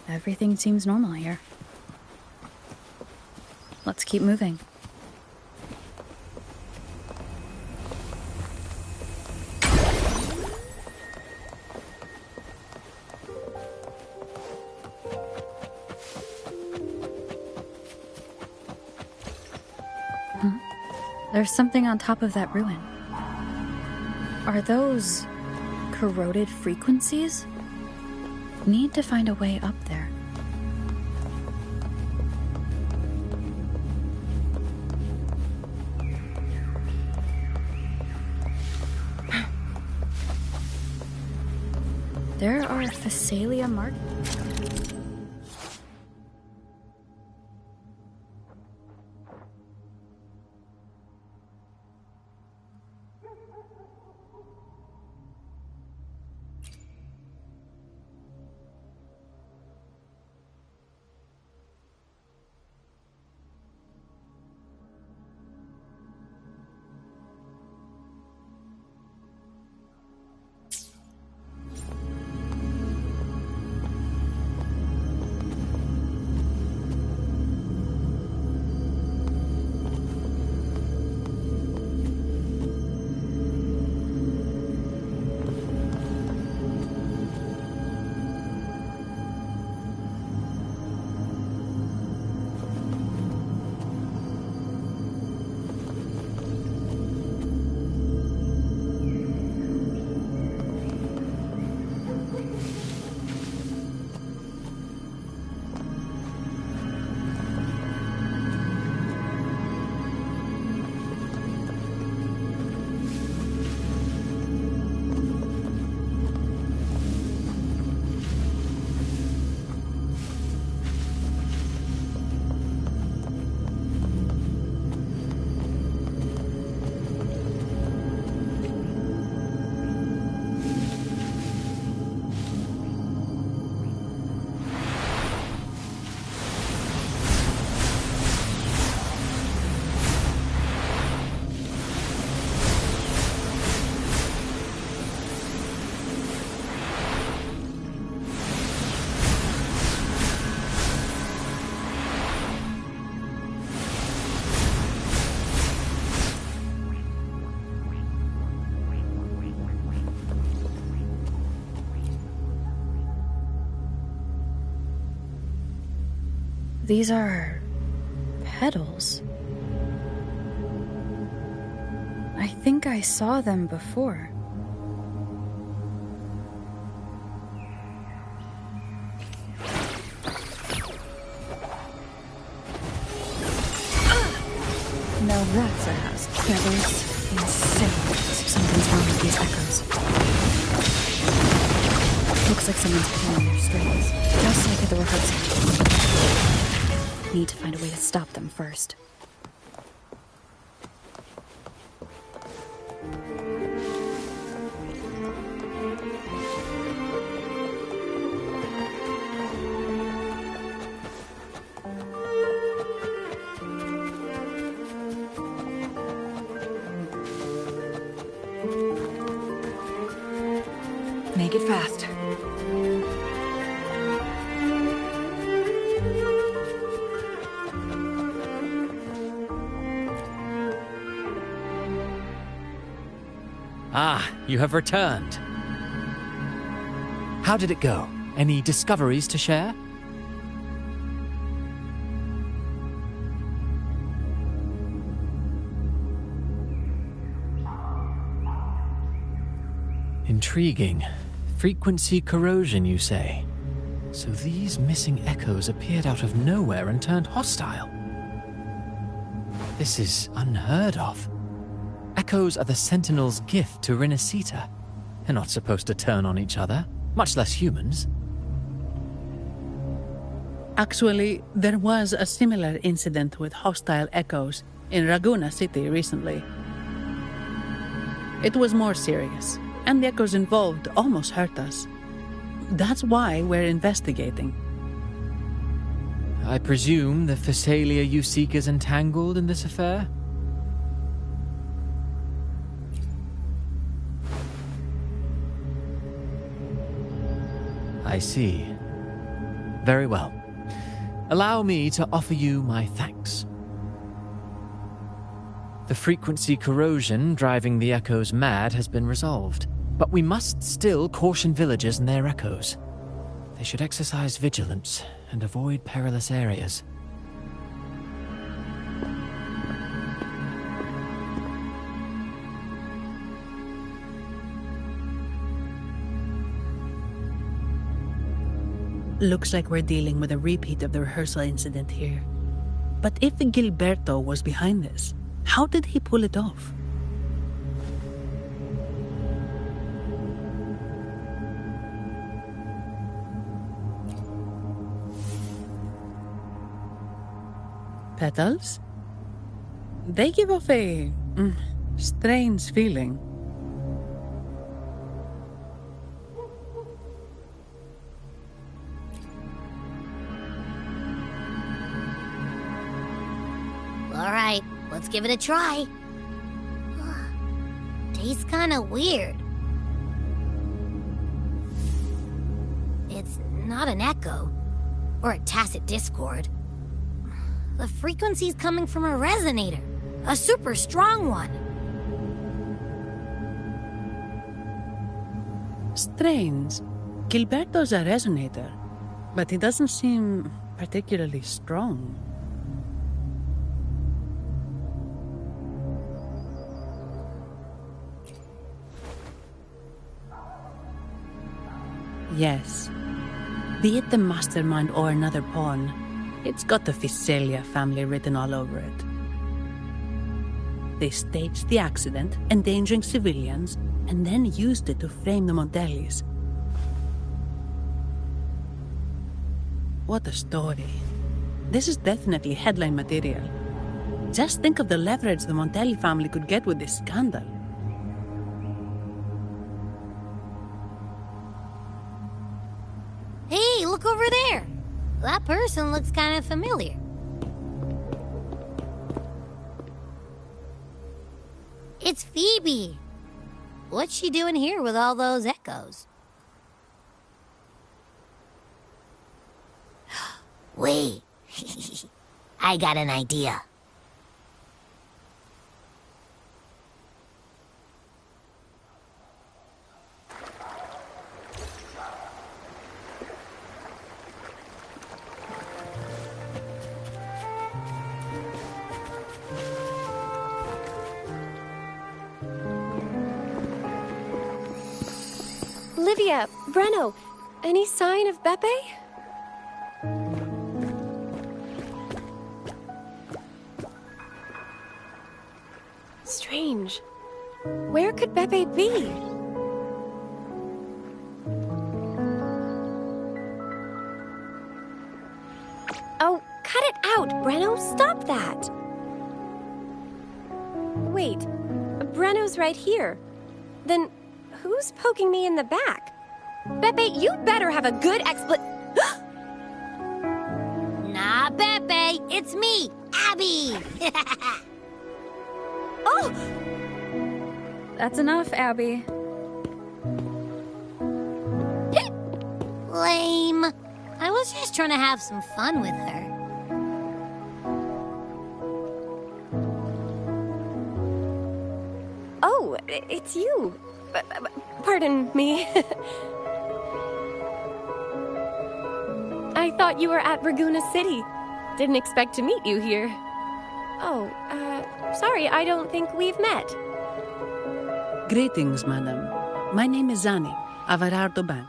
[SPEAKER 2] Everything seems normal here. Let's keep moving. There's something on top of that ruin. Are those corroded frequencies? Need to find a way up there. There are Thessalia markings.
[SPEAKER 19] These are petals. I think I saw them before. Now that's a house. Feathers. Insane. Something's wrong with these echoes. Looks like someone's pulling their strings. Just like at the rehearsal. Need to find a way to stop them first.
[SPEAKER 18] Make it fast.
[SPEAKER 7] Ah, you have returned. How did it go? Any discoveries to share? Intriguing. Frequency corrosion, you say? So these missing echoes appeared out of nowhere and turned hostile. This is unheard of. Echoes are the Sentinel's gift to Rinascita. They're not supposed to turn on each other, much less humans.
[SPEAKER 15] Actually, there was a similar incident with hostile echoes in Raguena City recently. It was more serious, and the echoes involved almost hurt us. That's why we're investigating.
[SPEAKER 7] I presume the Phasalia you seek is entangled in this affair? I see. Very well. Allow me to offer you my thanks. The frequency corrosion driving the echoes mad has been resolved, but we must still caution villagers and their echoes. They should exercise vigilance and avoid perilous areas.
[SPEAKER 15] Looks like we're dealing with a repeat of the rehearsal incident here. But if Gilberto was behind this, how did he pull it off? Petals? They give off a strange feeling.
[SPEAKER 8] All right, let's give it a try. Tastes kind of weird. It's not an echo or a tacit discord. The frequency's coming from a resonator, a super strong one.
[SPEAKER 15] Strange. Gilberto's a resonator, but he doesn't seem particularly strong. Yes. Be it the mastermind or another pawn, it's got the Phasalia family written all over it. They staged the accident, endangering civilians, and then used it to frame the Montellis. What a story. This is definitely headline material. Just think of the leverage the Montelli family could get with this scandal.
[SPEAKER 8] Hey, look over there! That person looks kind of familiar. It's Phoebe. What's she doing here with all those echoes? Wait. I got an idea.
[SPEAKER 14] Livia, Breno, any sign of Beppe? Strange. Where could Beppe be? Oh, cut it out, Breno! Stop that! Wait, Breno's right here. Then who's poking me in the back? Beppe, you better have a good
[SPEAKER 8] Nah, Beppe, it's me, Abby!
[SPEAKER 14] Oh!
[SPEAKER 2] That's enough, Abby.
[SPEAKER 8] Lame. I was just trying to have some fun with her.
[SPEAKER 14] Oh, it's you. Pardon me. I thought you were at Raguna City. Didn't expect to meet you here. Oh, sorry, I don't think we've met.
[SPEAKER 15] Greetings, madam. My name is Zani, Averardo Bank.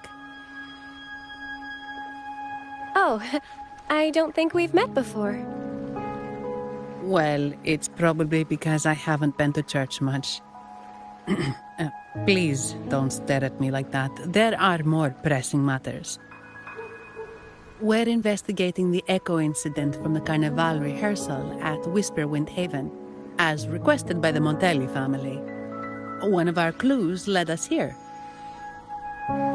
[SPEAKER 14] Oh, I don't think we've met before.
[SPEAKER 15] Well, it's probably because I haven't been to church much. Please don't stare at me like that. There are more pressing matters. We're investigating the Echo incident from the Carnival rehearsal at Whisperwind Haven, as requested by the Montelli family. One of our clues led us here.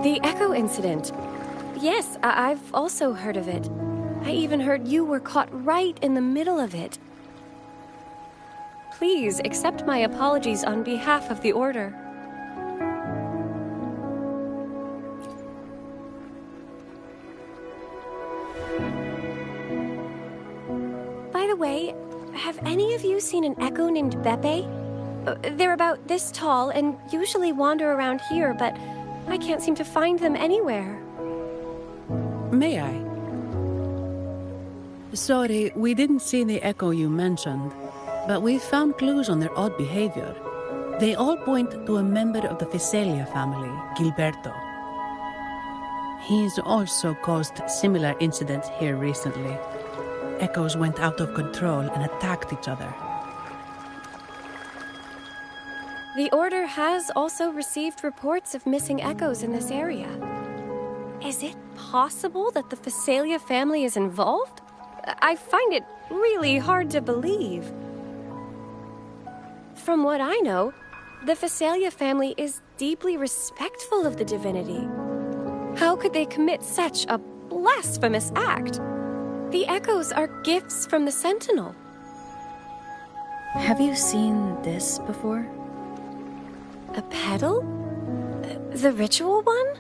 [SPEAKER 14] The Echo incident. Yes, I've also heard of it. I even heard you were caught right in the middle of it. Please accept my apologies on behalf of the Order. By the way, have any of you seen an Echo named Beppe? They're about this tall and usually wander around here, but I can't seem to find them anywhere.
[SPEAKER 15] May I? Sorry, we didn't see the Echo you mentioned, but we found clues on their odd behavior. They all point to a member of the Fiselia family, Gilberto. He's also caused similar incidents here recently. Echoes went out of control and attacked each other.
[SPEAKER 14] The Order has also received reports of missing Echoes in this area. Is it possible that the Fiselia family is involved? I find it really hard to believe. From what I know, the Fiselia family is deeply respectful of the divinity. How could they commit such a blasphemous act? The Echoes are gifts from the Sentinel.
[SPEAKER 2] Have you seen this before?
[SPEAKER 14] A pedal? The ritual one?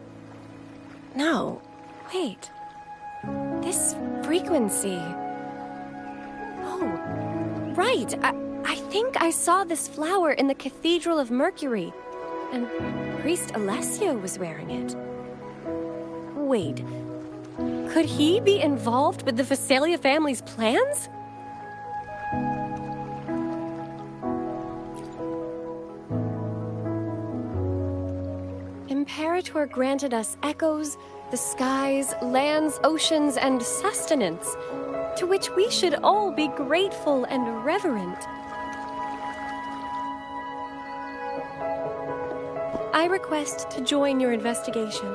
[SPEAKER 14] No. Wait. This frequency. Oh, right. I think I saw this flower in the Cathedral of Mercury, and Priest Alessio was wearing it. Wait. Could he be involved with the Fiselia family's plans? Imperator granted us echoes, the skies, lands, oceans, and sustenance, to which we should all be grateful and reverent. I request to join your investigation.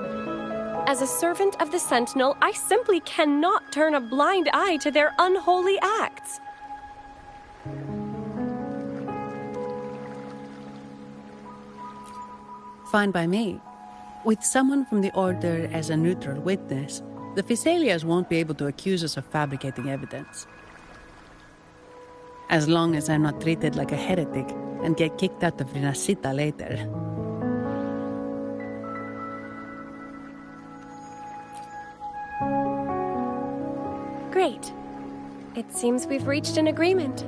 [SPEAKER 14] As a servant of the Sentinel, I simply cannot turn a blind eye to their unholy acts.
[SPEAKER 15] Fine by me. With someone from the Order as a neutral witness, the Fiselias won't be able to accuse us of fabricating evidence. As long as I'm not treated like a heretic and get kicked out of Rinascita later.
[SPEAKER 14] Great. It seems we've reached an agreement.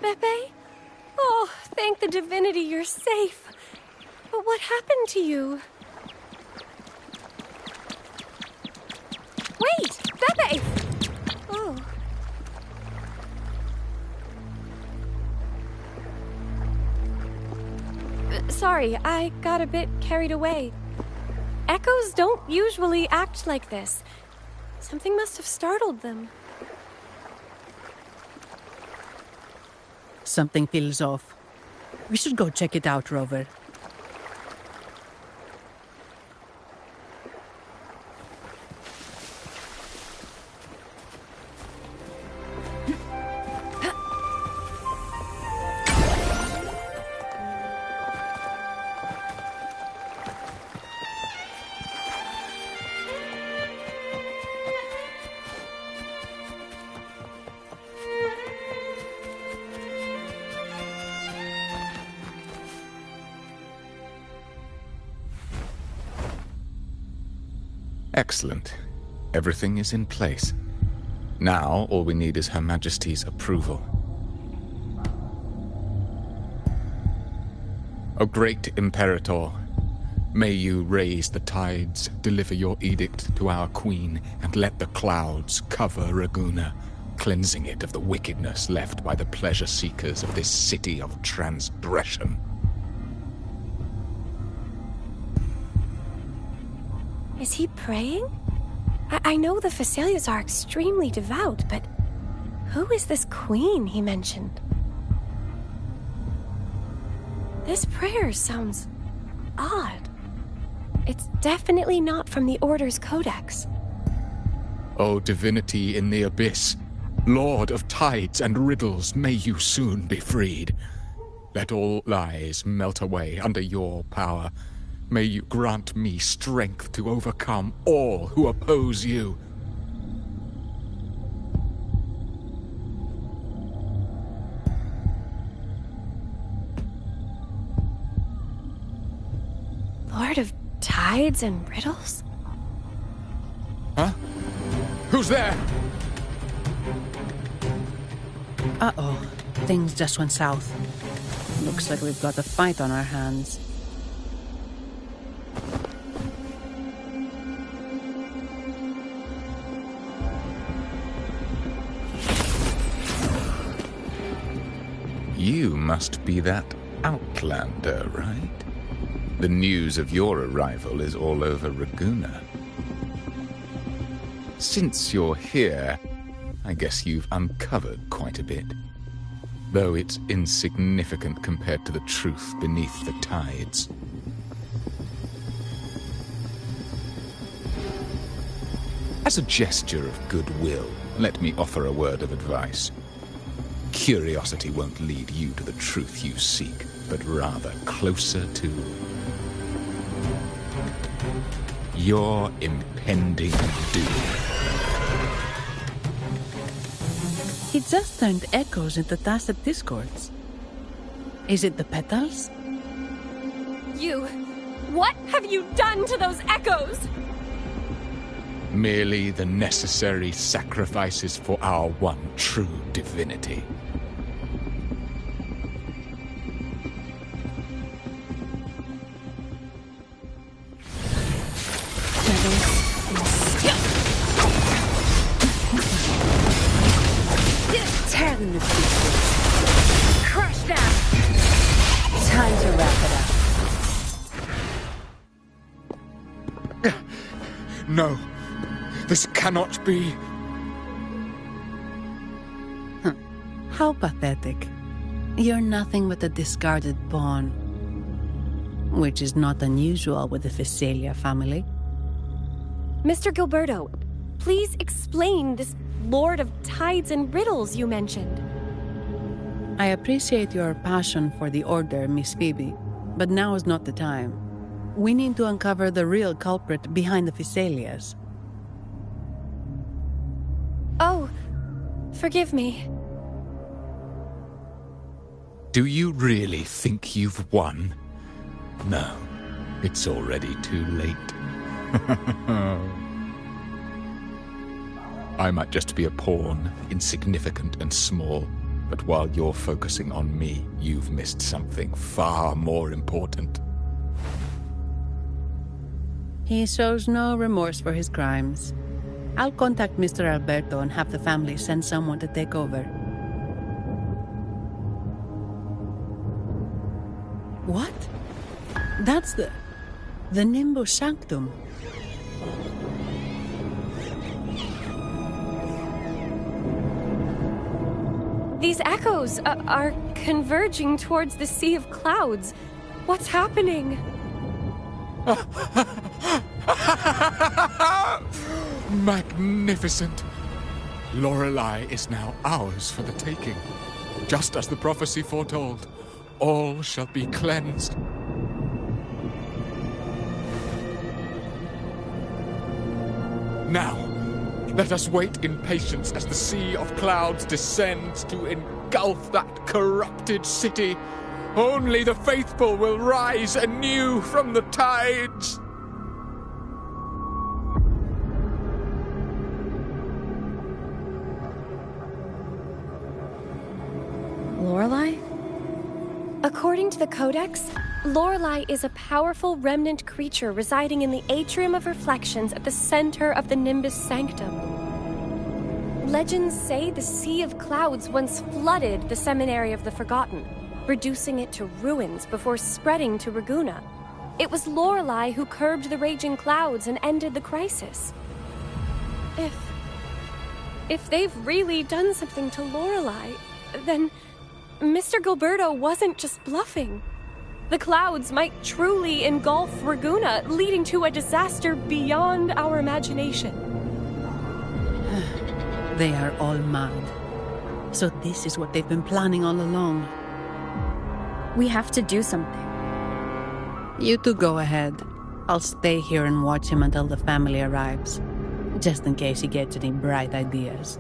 [SPEAKER 14] Beppe? Oh, thank the divinity you're safe. But what happened to you? Wait! Beppe! Oh. sorry, I got a bit carried away. Echoes don't usually act like this. Something must have startled them.
[SPEAKER 15] Something feels off. We should go check it out, Rover.
[SPEAKER 6] Excellent. Everything is in place. Now, all we need is Her Majesty's approval. O great Imperator, may you raise the tides, deliver your edict to our queen, and let the clouds cover Raguna, cleansing it of the wickedness left by the pleasure-seekers of this city of transgression.
[SPEAKER 14] Is he praying? I know the Facilias are extremely devout, but who is this queen he mentioned? This prayer sounds odd. It's definitely not from the Order's codex.
[SPEAKER 6] O divinity in the abyss, Lord of tides and riddles, may you soon be freed. Let all lies melt away under your power. May you grant me strength to overcome all who oppose you.
[SPEAKER 14] Lord of tides and riddles?
[SPEAKER 6] Huh? Who's there?
[SPEAKER 15] Uh-oh. Things just went south. Looks like we've got a fight on our hands.
[SPEAKER 6] You must be that outlander, right? The news of your arrival is all over Raguna. Since you're here, I guess you've uncovered quite a bit. Though it's insignificant compared to the truth beneath the tides. As a gesture of goodwill, let me offer a word of advice. Curiosity won't lead you to the truth you seek, but rather closer to your impending doom.
[SPEAKER 15] He just turned echoes into tacit discords. Is it the petals?
[SPEAKER 14] You... what have you done to those echoes?
[SPEAKER 6] Merely the necessary sacrifices for our one true divinity.
[SPEAKER 15] Tear them to pieces. Crush them! Time to wrap it up.
[SPEAKER 6] No, this cannot be.
[SPEAKER 15] How pathetic. You're nothing but a discarded pawn. Which is not unusual with the Visalia family.
[SPEAKER 14] Mr. Gilberto, please explain this Lord of Tides and Riddles you mentioned.
[SPEAKER 15] I appreciate your passion for the Order, Miss Phoebe, but now is not the time. We need to uncover the real culprit behind the Visalias.
[SPEAKER 14] Oh, forgive me.
[SPEAKER 6] Do you really think you've won? No, it's already too late. I might just be a pawn, insignificant and small, but while you're focusing on me, you've missed something far more important.
[SPEAKER 15] He shows no remorse for his crimes. I'll contact Mr. Alberto and have the family send someone to take over. What? That's the Nimbus Sanctum.
[SPEAKER 14] These echoes are converging towards the Sea of Clouds. What's happening?
[SPEAKER 6] Magnificent! Lorelei is now ours for the taking. Just as the prophecy foretold, all shall be cleansed. Now, let us wait in patience as the Sea of Clouds descends to engulf that corrupted city. Only the faithful will rise anew from the tides.
[SPEAKER 14] Lorelei? According to the Codex, Lorelei is a powerful remnant creature residing in the Atrium of Reflections at the center of the Nimbus Sanctum. Legends say the Sea of Clouds once flooded the Seminary of the Forgotten, reducing it to ruins before spreading to Raguna. It was Lorelei who curbed the raging clouds and ended the crisis. If they've really done something to Lorelei, then Mr. Gilberto wasn't just bluffing. The clouds might truly engulf Raguna, leading to a disaster beyond our imagination.
[SPEAKER 15] They are all mad. So this is what they've been planning all along.
[SPEAKER 19] We have to do something.
[SPEAKER 15] You two go ahead. I'll stay here and watch him until the family arrives, just in case he gets any bright ideas.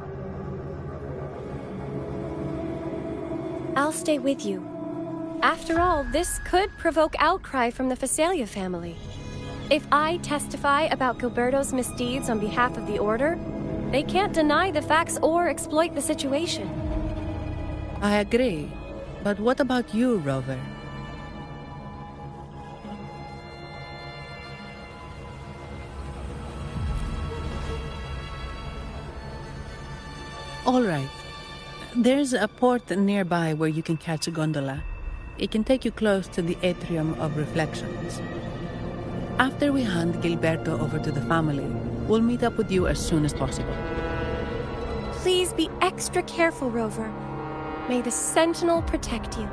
[SPEAKER 14] I'll stay with you. After all, this could provoke outcry from the Phasalia family. If I testify about Gilberto's misdeeds on behalf of the Order, they can't deny the facts or exploit the situation.
[SPEAKER 15] I agree. But what about you, Rover? All right. There's a port nearby where you can catch a gondola. It can take you close to the Atrium of Reflections. After we hand Gilberto over to the family, we'll meet up with you as soon as possible.
[SPEAKER 14] Please be extra careful, Rover. May the Sentinel protect you.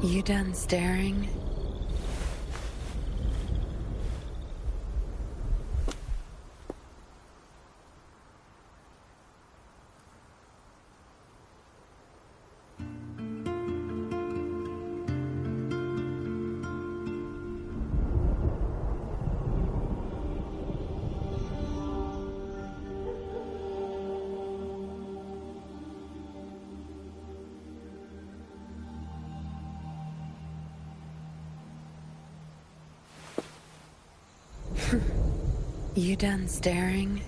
[SPEAKER 21] You done staring? You done staring?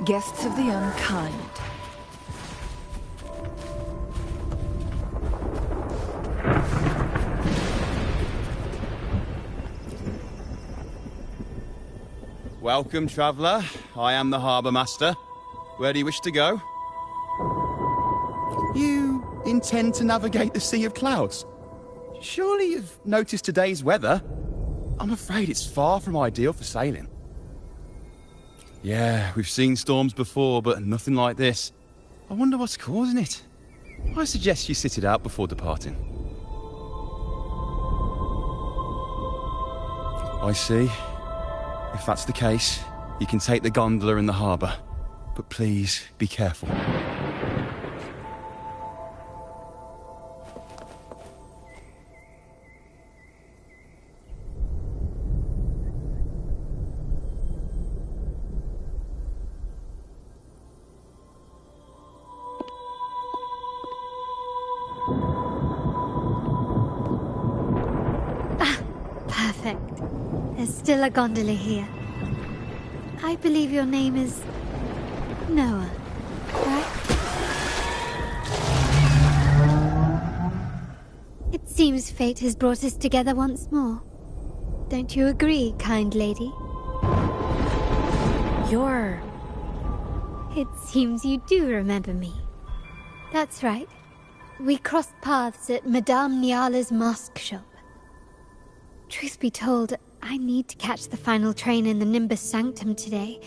[SPEAKER 18] Guests of the unkind.
[SPEAKER 9] Welcome, traveller. I am the Harbour Master. Where do you wish to go? You intend to navigate the Sea of Clouds? Surely you've noticed today's weather? I'm afraid it's far from ideal for sailing. Yeah, we've seen storms before, but nothing like this. I wonder what's causing it. I suggest you sit it out before departing. I see. If that's the case, you can take the gondola in the harbour. But please, be careful.
[SPEAKER 3] Perfect. There's still a gondola here. I believe your name is Noah, right? It seems fate has brought us together once more. Don't you agree, kind lady? It seems you do remember me. That's right. We crossed paths at Madame Niala's mask shop. Truth be told, I need to catch the final train in the Nimbus Sanctum today.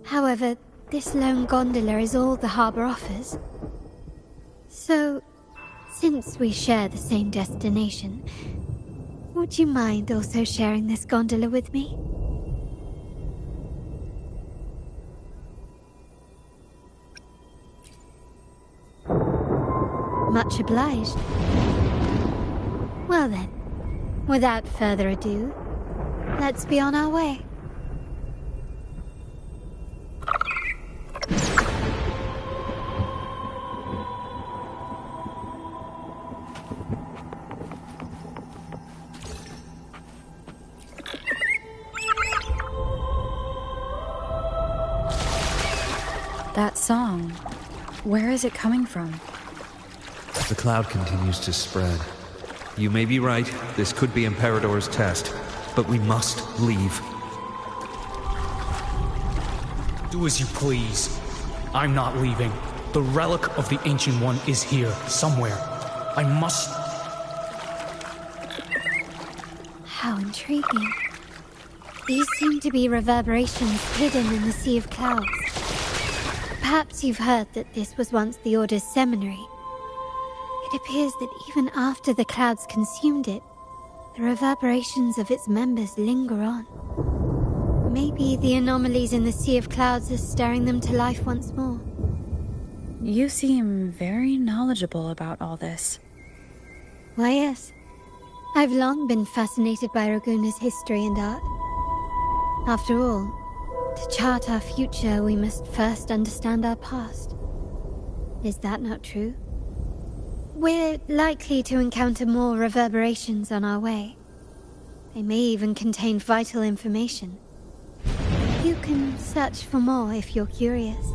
[SPEAKER 3] However, this lone gondola is all the harbour offers. So, since we share the same destination, would you mind also sharing this gondola with me? Much obliged. Well then, without further ado, let's be on our way.
[SPEAKER 19] That song, where is it coming from?
[SPEAKER 13] The cloud continues to spread. You may be right, this could be Imperador's test, but we must leave.
[SPEAKER 12] Do as you please. I'm not leaving. The relic of the Ancient One is here, somewhere. I must...
[SPEAKER 3] How intriguing. These seem to be reverberations hidden in the Sea of Clouds. Perhaps you've heard that this was once the Order's seminary. It appears that even after the clouds consumed it, the reverberations of its members linger on. Maybe the anomalies in the Sea of Clouds are stirring them to life once more.
[SPEAKER 19] You seem very knowledgeable about all this.
[SPEAKER 3] Why, yes. I've long been fascinated by Raguna's history and art. After all, to chart our future, we must first understand our past. Is that not true? We're likely to encounter more reverberations on our way. They may even contain vital information. You can search for more if you're curious.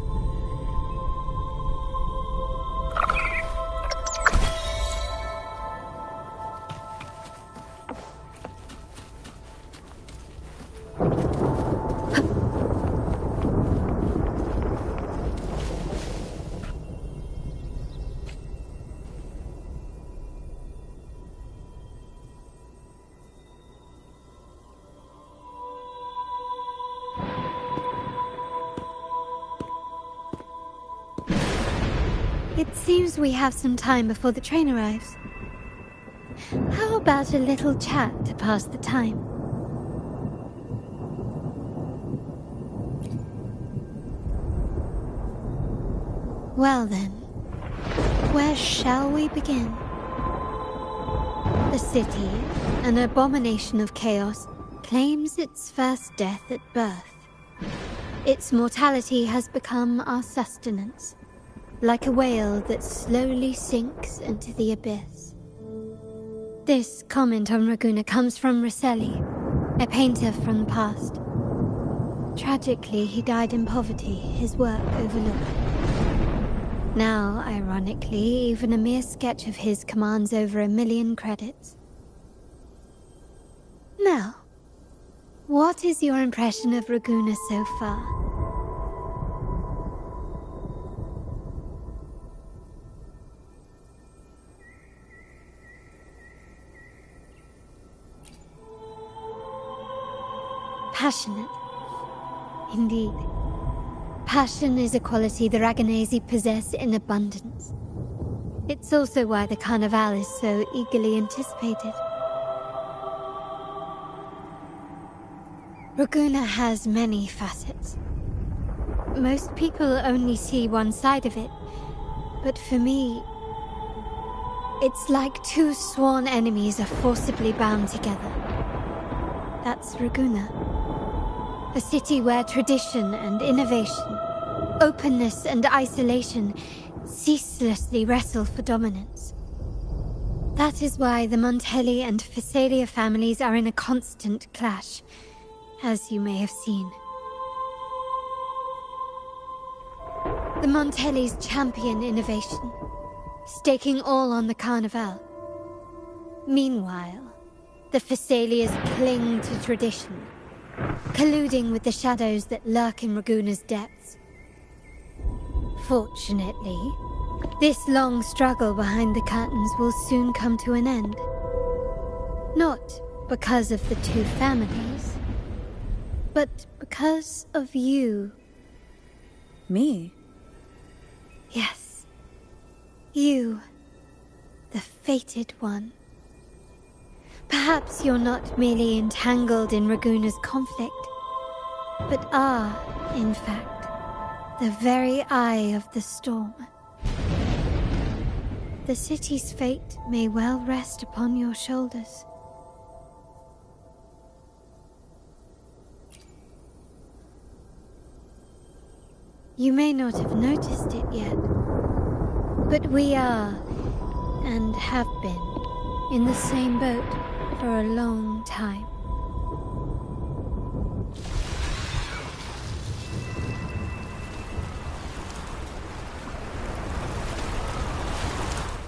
[SPEAKER 3] It seems we have some time before the train arrives. How about a little chat to pass the time? Well then, where shall we begin? The city, an abomination of chaos, claims its first death at birth. Its mortality has become our sustenance, like a whale that slowly sinks into the abyss. This comment on Raguna comes from Rosselli, a painter from the past. Tragically, he died in poverty, his work overlooked. Now, ironically, even a mere sketch of his commands over 1 million credits. Now, what is your impression of Raguna so far? Passionate. Indeed. Passion is a quality the Raganesi possess in abundance. It's also why the Carnival is so eagerly anticipated. Raguna has many facets. Most people only see one side of it, but for me, it's like two sworn enemies are forcibly bound together. That's Raguna. A city where tradition and innovation, openness and isolation ceaselessly wrestle for dominance. That is why the Montelli and Phasalia families are in a constant clash, as you may have seen. The Montellis champion innovation, staking all on the Carnival. Meanwhile, the Phasalias cling to tradition, colluding with the shadows that lurk in Raguna's depths. Fortunately, this long struggle behind the curtains will soon come to an end. Not because of the two families, but because of you.
[SPEAKER 19] Me?
[SPEAKER 3] Yes. You. The fated one. Perhaps you're not merely entangled in Raguna's conflict, but are, in fact, the very eye of the storm. The city's fate may well rest upon your shoulders. You may not have noticed it yet, but we are, and have been, in the same boat for a long time.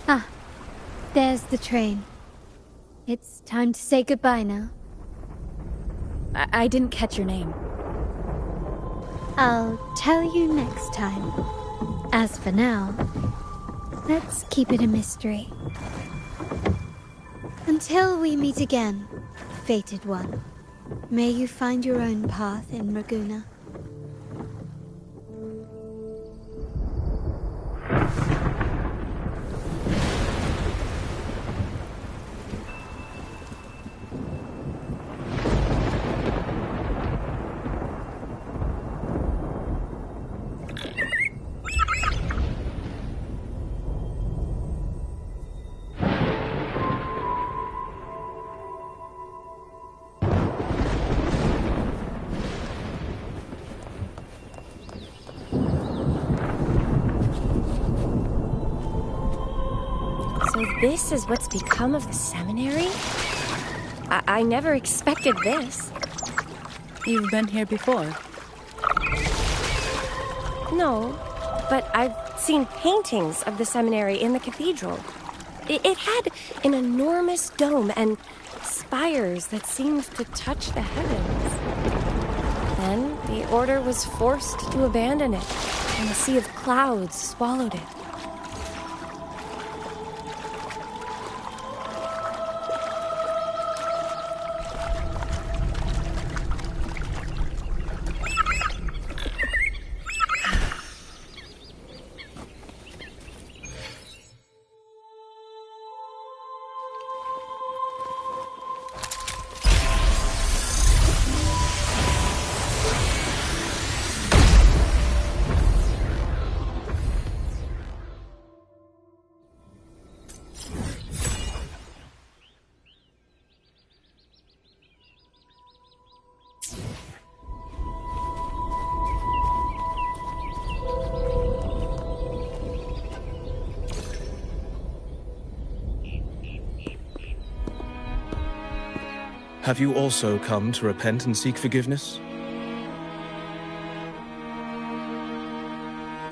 [SPEAKER 3] Ah, there's the train. It's time to say goodbye now.
[SPEAKER 19] I didn't catch your name.
[SPEAKER 3] I'll tell you next time. As for now, let's keep it a mystery. Until we meet again, fated one, may you find your own path in Raguna.
[SPEAKER 14] This is what's become of the seminary? I never expected this.
[SPEAKER 15] You've been here before?
[SPEAKER 14] No, but I've seen paintings of the seminary in the cathedral. It had an enormous dome and spires that seemed to touch the heavens. Then the order was forced to abandon it, and a sea of clouds swallowed it.
[SPEAKER 10] Have you also come to repent and seek forgiveness?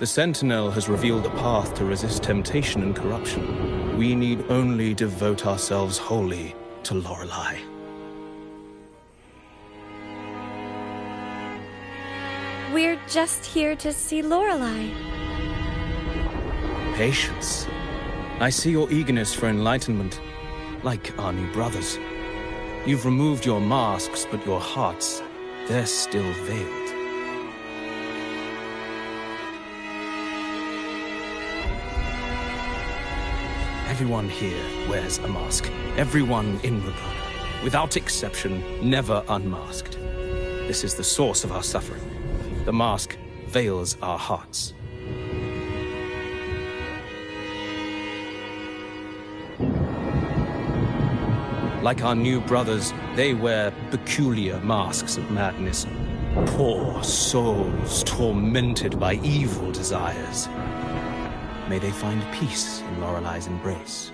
[SPEAKER 10] The Sentinel has revealed a path to resist temptation and corruption. We need only devote ourselves wholly to Lorelei.
[SPEAKER 14] We're just here to see Lorelei.
[SPEAKER 10] Patience. I see your eagerness for enlightenment, like our new brothers. You've removed your masks, but your hearts, they're still veiled. Everyone here wears a mask. Everyone in Raguna, without exception, never unmasked. This is the source of our suffering. The mask veils our hearts. Like our new brothers, they wear peculiar masks of madness. Poor souls tormented by evil desires. May they find peace in Lorelei's embrace.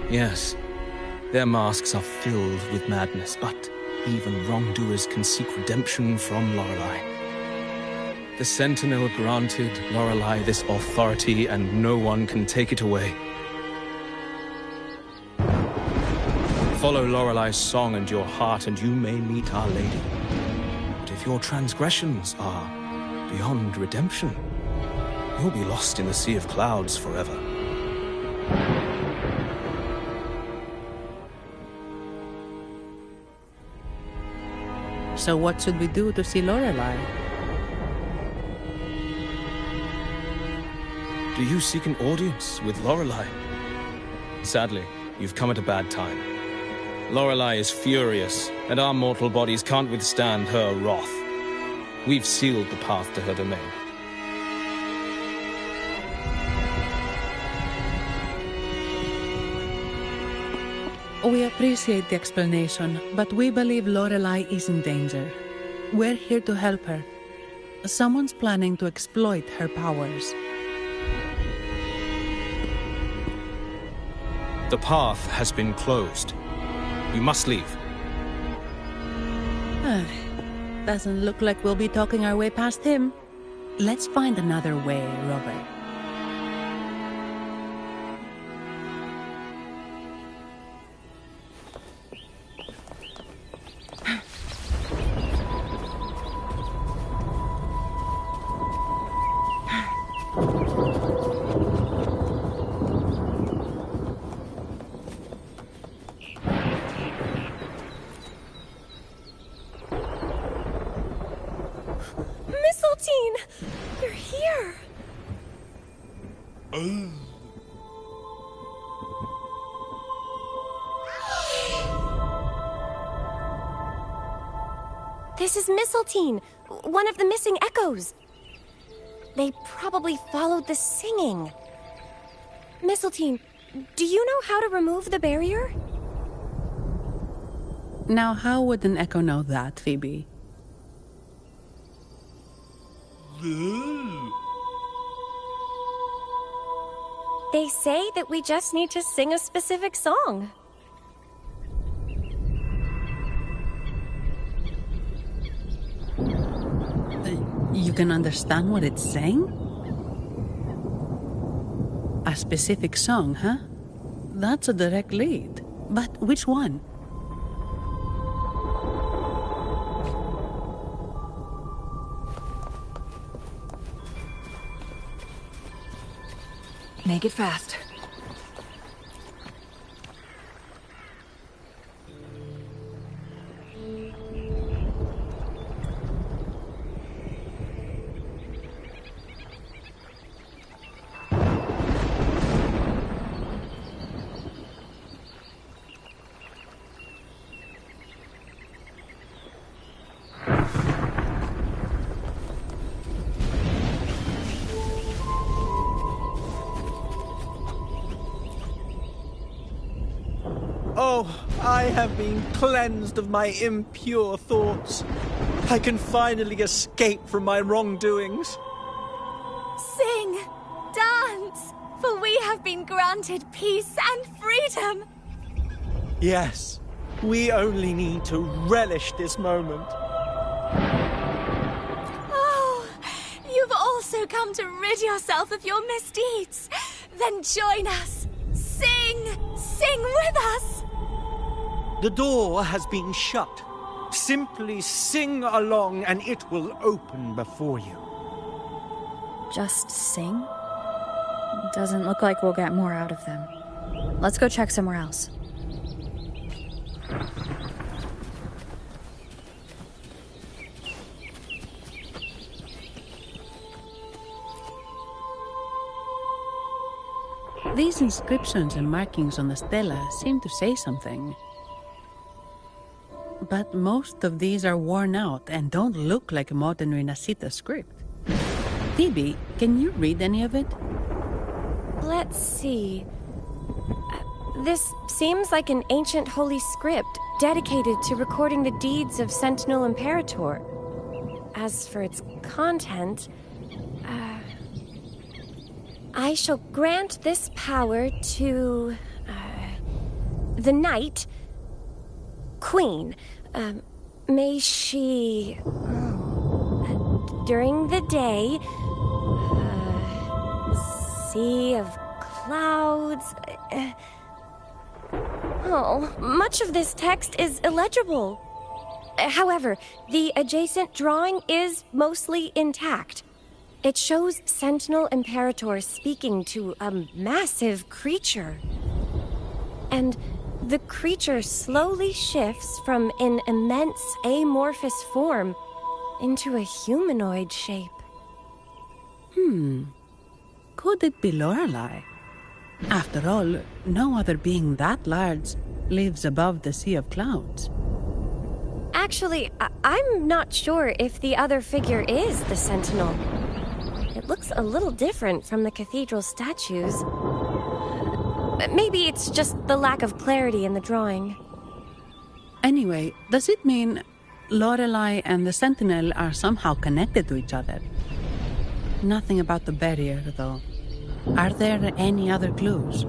[SPEAKER 10] Yes, their masks are filled with madness, but even wrongdoers can seek redemption from Lorelei. The Sentinel granted Lorelei this authority, and no one can take it away. Follow Lorelei's song and your heart, and you may meet Our Lady. But if your transgressions are beyond redemption, you'll be lost in the sea of clouds forever.
[SPEAKER 15] So what should we do to see Lorelei?
[SPEAKER 10] Do you seek an audience with Lorelei? Sadly, you've come at a bad time. Lorelei is furious, and our mortal bodies can't withstand her wrath. We've sealed the path to her domain.
[SPEAKER 15] We appreciate the explanation, but we believe Lorelei is in danger. We're here to help her. Someone's planning to exploit her powers.
[SPEAKER 10] The path has been closed. You must leave.
[SPEAKER 15] Doesn't look like we'll be talking our way past him. Let's find another way, Robert.
[SPEAKER 14] You're here! This is Mistletoe, one of the missing echoes. They probably followed the singing. Mistletoe, do you know how to remove the barrier?
[SPEAKER 15] Now, how would an echo know that, Phoebe?
[SPEAKER 14] They say that we just need to sing a specific song.
[SPEAKER 15] You can understand what it's saying? A specific song, huh? That's a direct lead. But which one?
[SPEAKER 18] Make it fast.
[SPEAKER 20] Oh, I have been cleansed of my impure thoughts. I can finally escape from my wrongdoings.
[SPEAKER 4] Sing, dance, for we have been granted peace and freedom.
[SPEAKER 20] Yes,
[SPEAKER 16] We only need to relish this moment.
[SPEAKER 4] Oh, you've also come to rid yourself of your misdeeds. Then join us. Sing with us.
[SPEAKER 16] The door has been shut. Simply sing along and it will open before you.
[SPEAKER 19] Just sing? Doesn't look like we'll get more out of them. Let's go check somewhere else.
[SPEAKER 15] These inscriptions and markings on the stela seem to say something. But most of these are worn out and don't look like a modern Rinascita script. Phoebe, can you read any of it?
[SPEAKER 14] Let's see. This seems like an ancient holy script dedicated to recording the deeds of Sentinel Imperator. As for its content, I shall grant this power to the Knight Queen. May she, during the day, sea of clouds. Much of this text is illegible. However, the adjacent drawing is mostly intact. It shows Sentinel Imperator speaking to a massive creature. And the creature slowly shifts from an immense amorphous form into a humanoid shape.
[SPEAKER 15] Could it be Lorelei? After all, no other being that large lives above the sea of clouds.
[SPEAKER 14] Actually, I'm not sure if the other figure is the Sentinel. It looks a little different from the cathedral statues. Maybe it's just the lack of clarity in the drawing.
[SPEAKER 15] Anyway, does it mean Lorelei and the Sentinel are somehow connected to each other? Nothing about the barrier, though. Are there any other clues?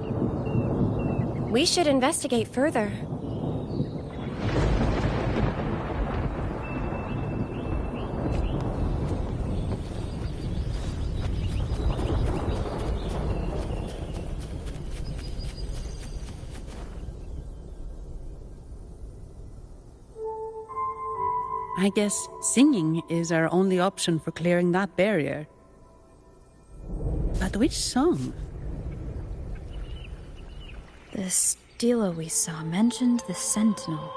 [SPEAKER 14] We should investigate further.
[SPEAKER 15] I guess singing is our only option for clearing that barrier. But which song?
[SPEAKER 19] The stela we saw mentioned the Sentinel,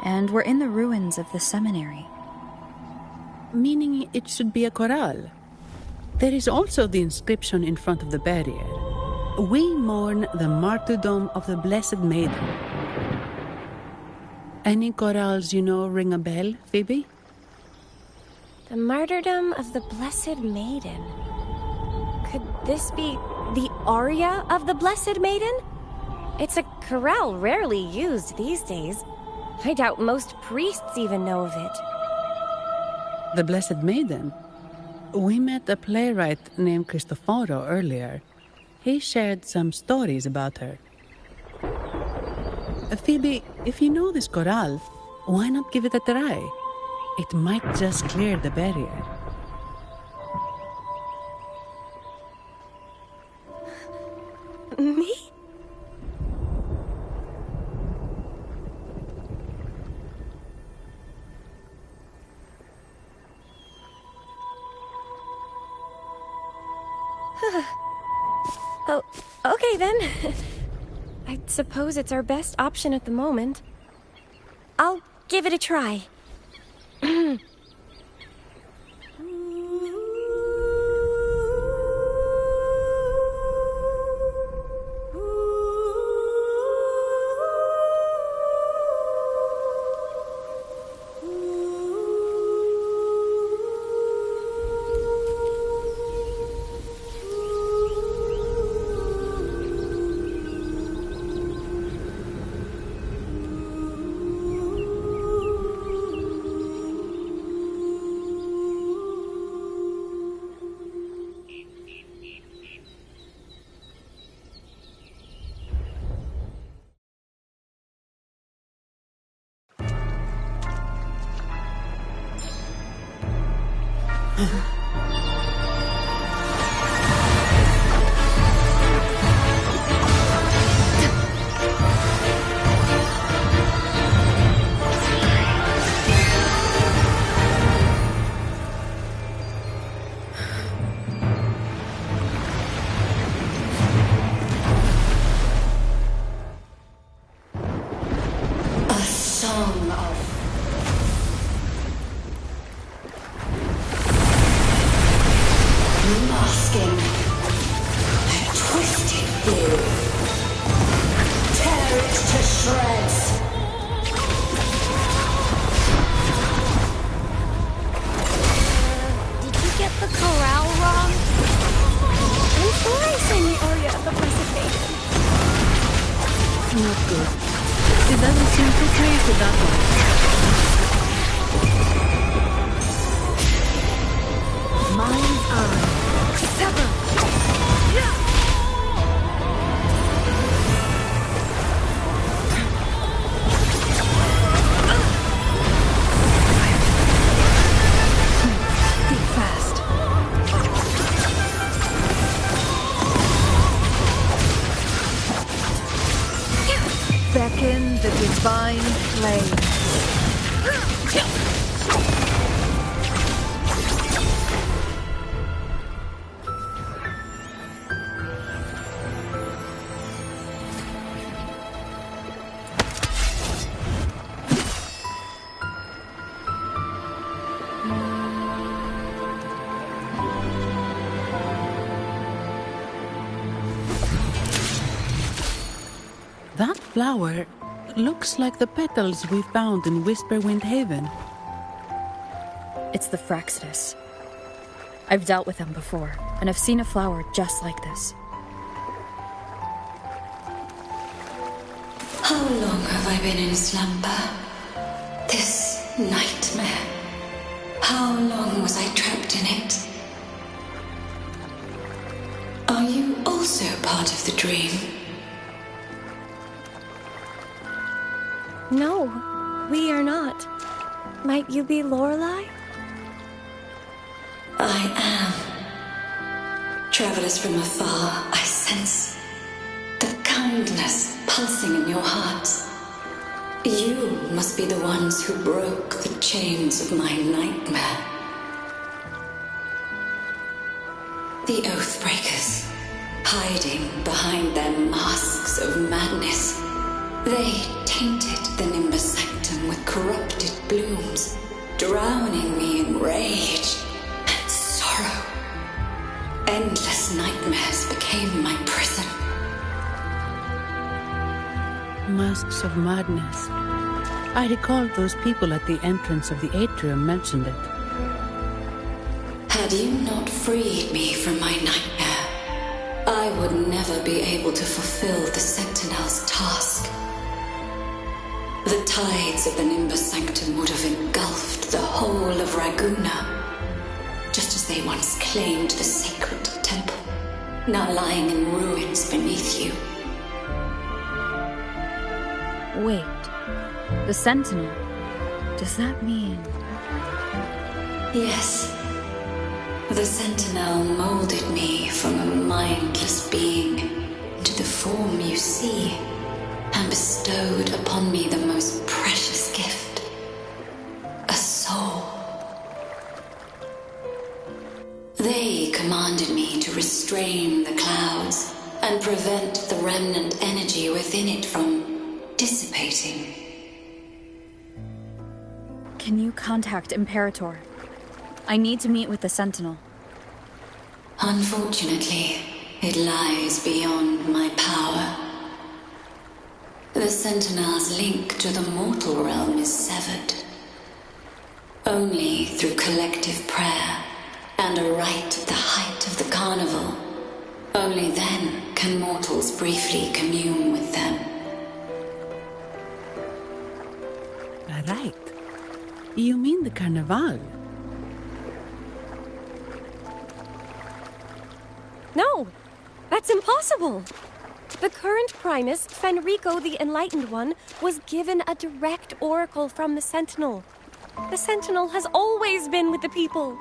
[SPEAKER 19] and we're in the ruins of the seminary.
[SPEAKER 15] Meaning it should be a chorale. There is also the inscription in front of the barrier. We mourn the martyrdom of the Blessed Maiden. Any chorales you know ring a bell, Phoebe?
[SPEAKER 14] The martyrdom of the Blessed Maiden. Could this be the aria of the Blessed Maiden? It's a chorale rarely used these days. I doubt most priests even know of it.
[SPEAKER 15] The Blessed Maiden? We met a playwright named Cristoforo earlier. He shared some stories about her. Phoebe, if you know this chorale, why not give it a try? It might just clear the barrier.
[SPEAKER 14] Me? Oh, okay then. I suppose it's our best option at the moment. I'll give it a try.
[SPEAKER 18] Beckon the divine flame.
[SPEAKER 15] That flower looks like the petals we found in Whisperwind Haven.
[SPEAKER 2] It's the Fraxidus. I've dealt with them before, and I've seen a flower just like this.
[SPEAKER 11] How long have I been in slumber? This nightmare. How long was I trapped in it? Are you also part of the dream?
[SPEAKER 14] No, we are not. Might you be Lorelei?
[SPEAKER 11] I am. Travelers from afar, I sense the kindness pulsing in your hearts. You must be the ones who broke the chains of my nightmare. The Oathbreakers, hiding behind their masks of madness. They tainted the Nimbus Sanctum with corrupted blooms, drowning me in rage and sorrow. Endless nightmares became my prison.
[SPEAKER 15] Masks of madness. I recall those people at the entrance of the atrium mentioned it.
[SPEAKER 11] Had you not freed me from my nightmare, I would never be able to fulfill the Sentinel's task. The tides of the Nimbus Sanctum would have engulfed the whole of Raguna, just as they once claimed the sacred temple, now lying in ruins beneath you.
[SPEAKER 2] Wait, the Sentinel? Does that mean...
[SPEAKER 11] Yes. The Sentinel molded me from a mindless being into the form you see, and bestowed upon me the most precious gift, a soul. They commanded me to restrain the clouds and prevent the remnant energy within it from dissipating.
[SPEAKER 2] Can you contact Imperator? I need to meet with the Sentinel.
[SPEAKER 11] Unfortunately, it lies beyond my power. The Sentinel's link to the mortal realm is severed. Only through collective prayer and a rite at the height of the carnival, only then can mortals briefly commune with them.
[SPEAKER 15] A rite? You mean the carnival?
[SPEAKER 14] No! That's impossible! The current Primus, Fenrico the Enlightened One, was given a direct oracle from the Sentinel. The Sentinel has always been with the people.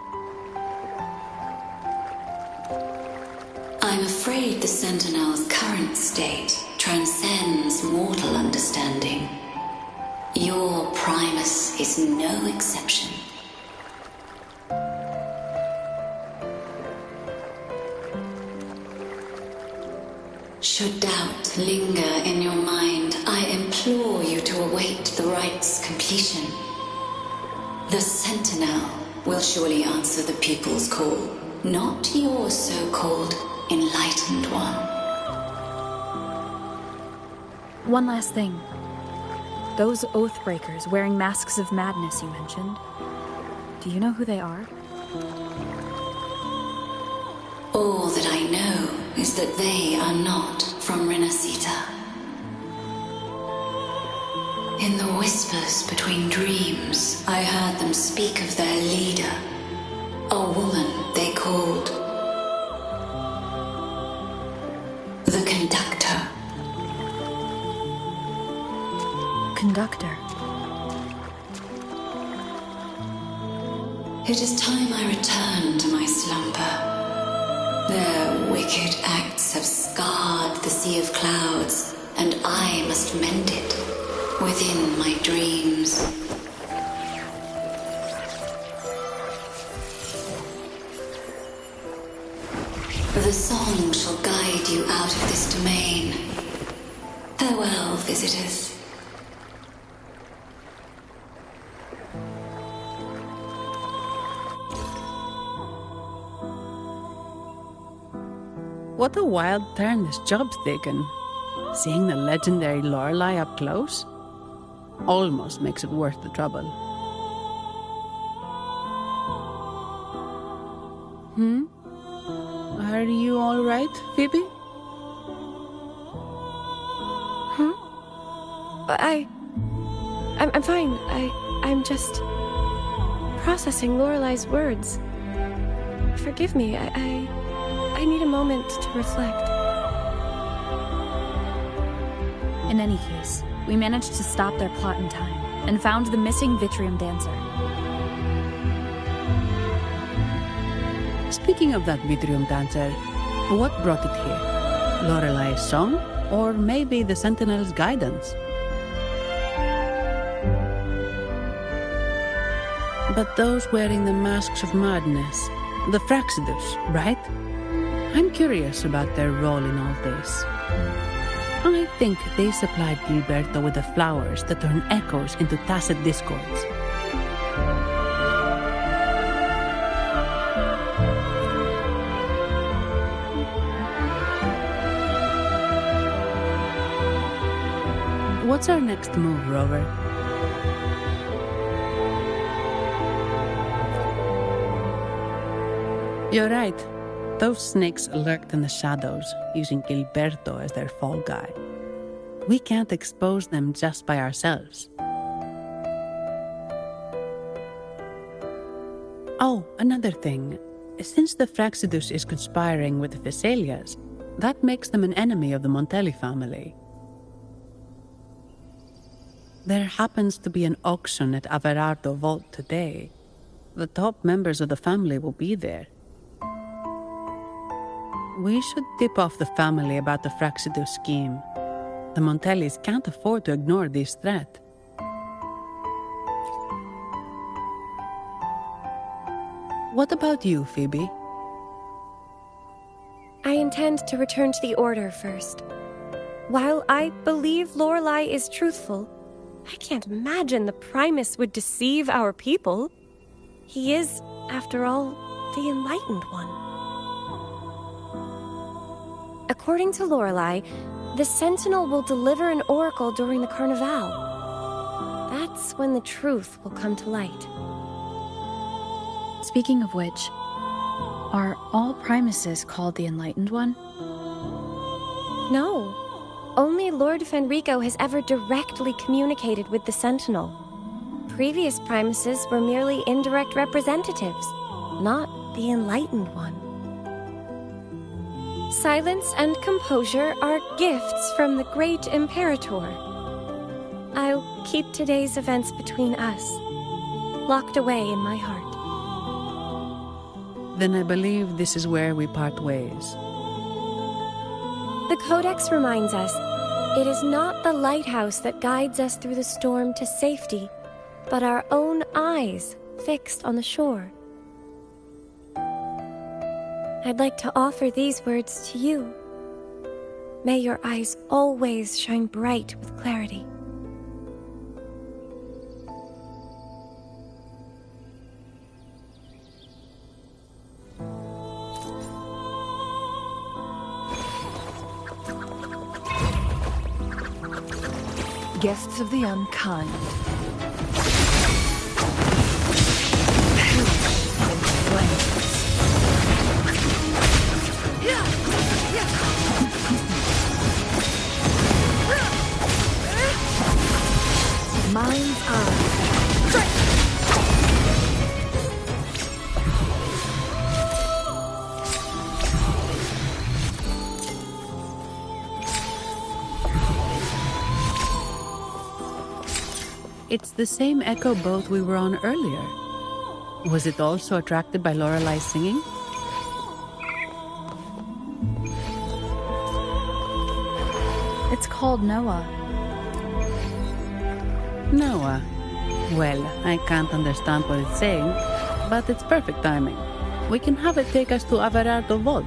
[SPEAKER 11] afraid the Sentinel's current state transcends mortal understanding. Your Primus is no exception. Should doubt linger in your mind, I implore you to await the rite's completion. The Sentinel will surely answer the people's call, not your so-called enlightened one.
[SPEAKER 19] One last thing. Those Oathbreakers wearing masks of madness you mentioned, do you know who they are?
[SPEAKER 11] All that I know is that they are not from Rinascita. In the whispers between dreams, I heard them speak of their leader, a woman they called the Conductor.
[SPEAKER 19] Conductor?
[SPEAKER 11] It is time I return to my slumber. Their wicked acts have scarred the Sea of Clouds, and I must mend it within my dreams. The song shall guide you out of this domain. Farewell, visitors.
[SPEAKER 15] What a wild turn this job's taken. Seeing the legendary Lorelei up close almost makes it worth the trouble. Are you all right, Phoebe?
[SPEAKER 14] I'm fine. I'm just processing Lorelei's words. Forgive me. I need a moment to reflect.
[SPEAKER 19] In any case, we managed to stop their plot in time and found the missing Vitrium Dancer.
[SPEAKER 15] Speaking of that Vitrium Dancer, what brought it here? Lorelei's song? Or maybe the Sentinel's guidance? But those wearing the masks of madness, the Fraxidus, right? I'm curious about their role in all this. I think they supplied Gilberto with the flowers that turn echoes into tacit discords. What's our next move, Rover? You're right. Those snakes lurked in the shadows, using Gilberto as their fall guy. We can't expose them just by ourselves. Oh, another thing. Since the Fraxidus is conspiring with the Vesalias, that makes them an enemy of the Montelli family. There happens to be an auction at Averardo Vault today. The top members of the family will be there. We should tip off the family about the Fraxidus scheme. The Montellis can't afford to ignore this threat. What about you, Phoebe?
[SPEAKER 14] I intend to return to the Order first. While I believe Lorelei is truthful, I can't imagine the Primus would deceive our people. He is, after all, the Enlightened One. According to Lorelei, the Sentinel will deliver an oracle during the Carnival. That's when the truth will come to light.
[SPEAKER 19] Speaking of which, are all Primuses called the Enlightened One?
[SPEAKER 14] No. Only Lord Fenrico has ever directly communicated with the Sentinel. Previous Primuses were merely indirect representatives, not the Enlightened One. Silence and composure are gifts from the great Imperator. I'll keep today's events between us, locked away in my heart.
[SPEAKER 15] Then I believe this is where we part ways.
[SPEAKER 14] The Codex reminds us, it is not the lighthouse that guides us through the storm to safety, but our own eyes fixed on the shore. I'd like to offer these words to you. May your eyes always shine bright with clarity.
[SPEAKER 18] Guests of the unkind. Mind's eye.
[SPEAKER 15] It's the same echo boat we were on earlier. Was it also attracted by Lorelai's singing?
[SPEAKER 17] It's called Noah.
[SPEAKER 15] Noah. Well, I can't understand what it's saying, but it's perfect timing. We can have it take us to Averardo Vault.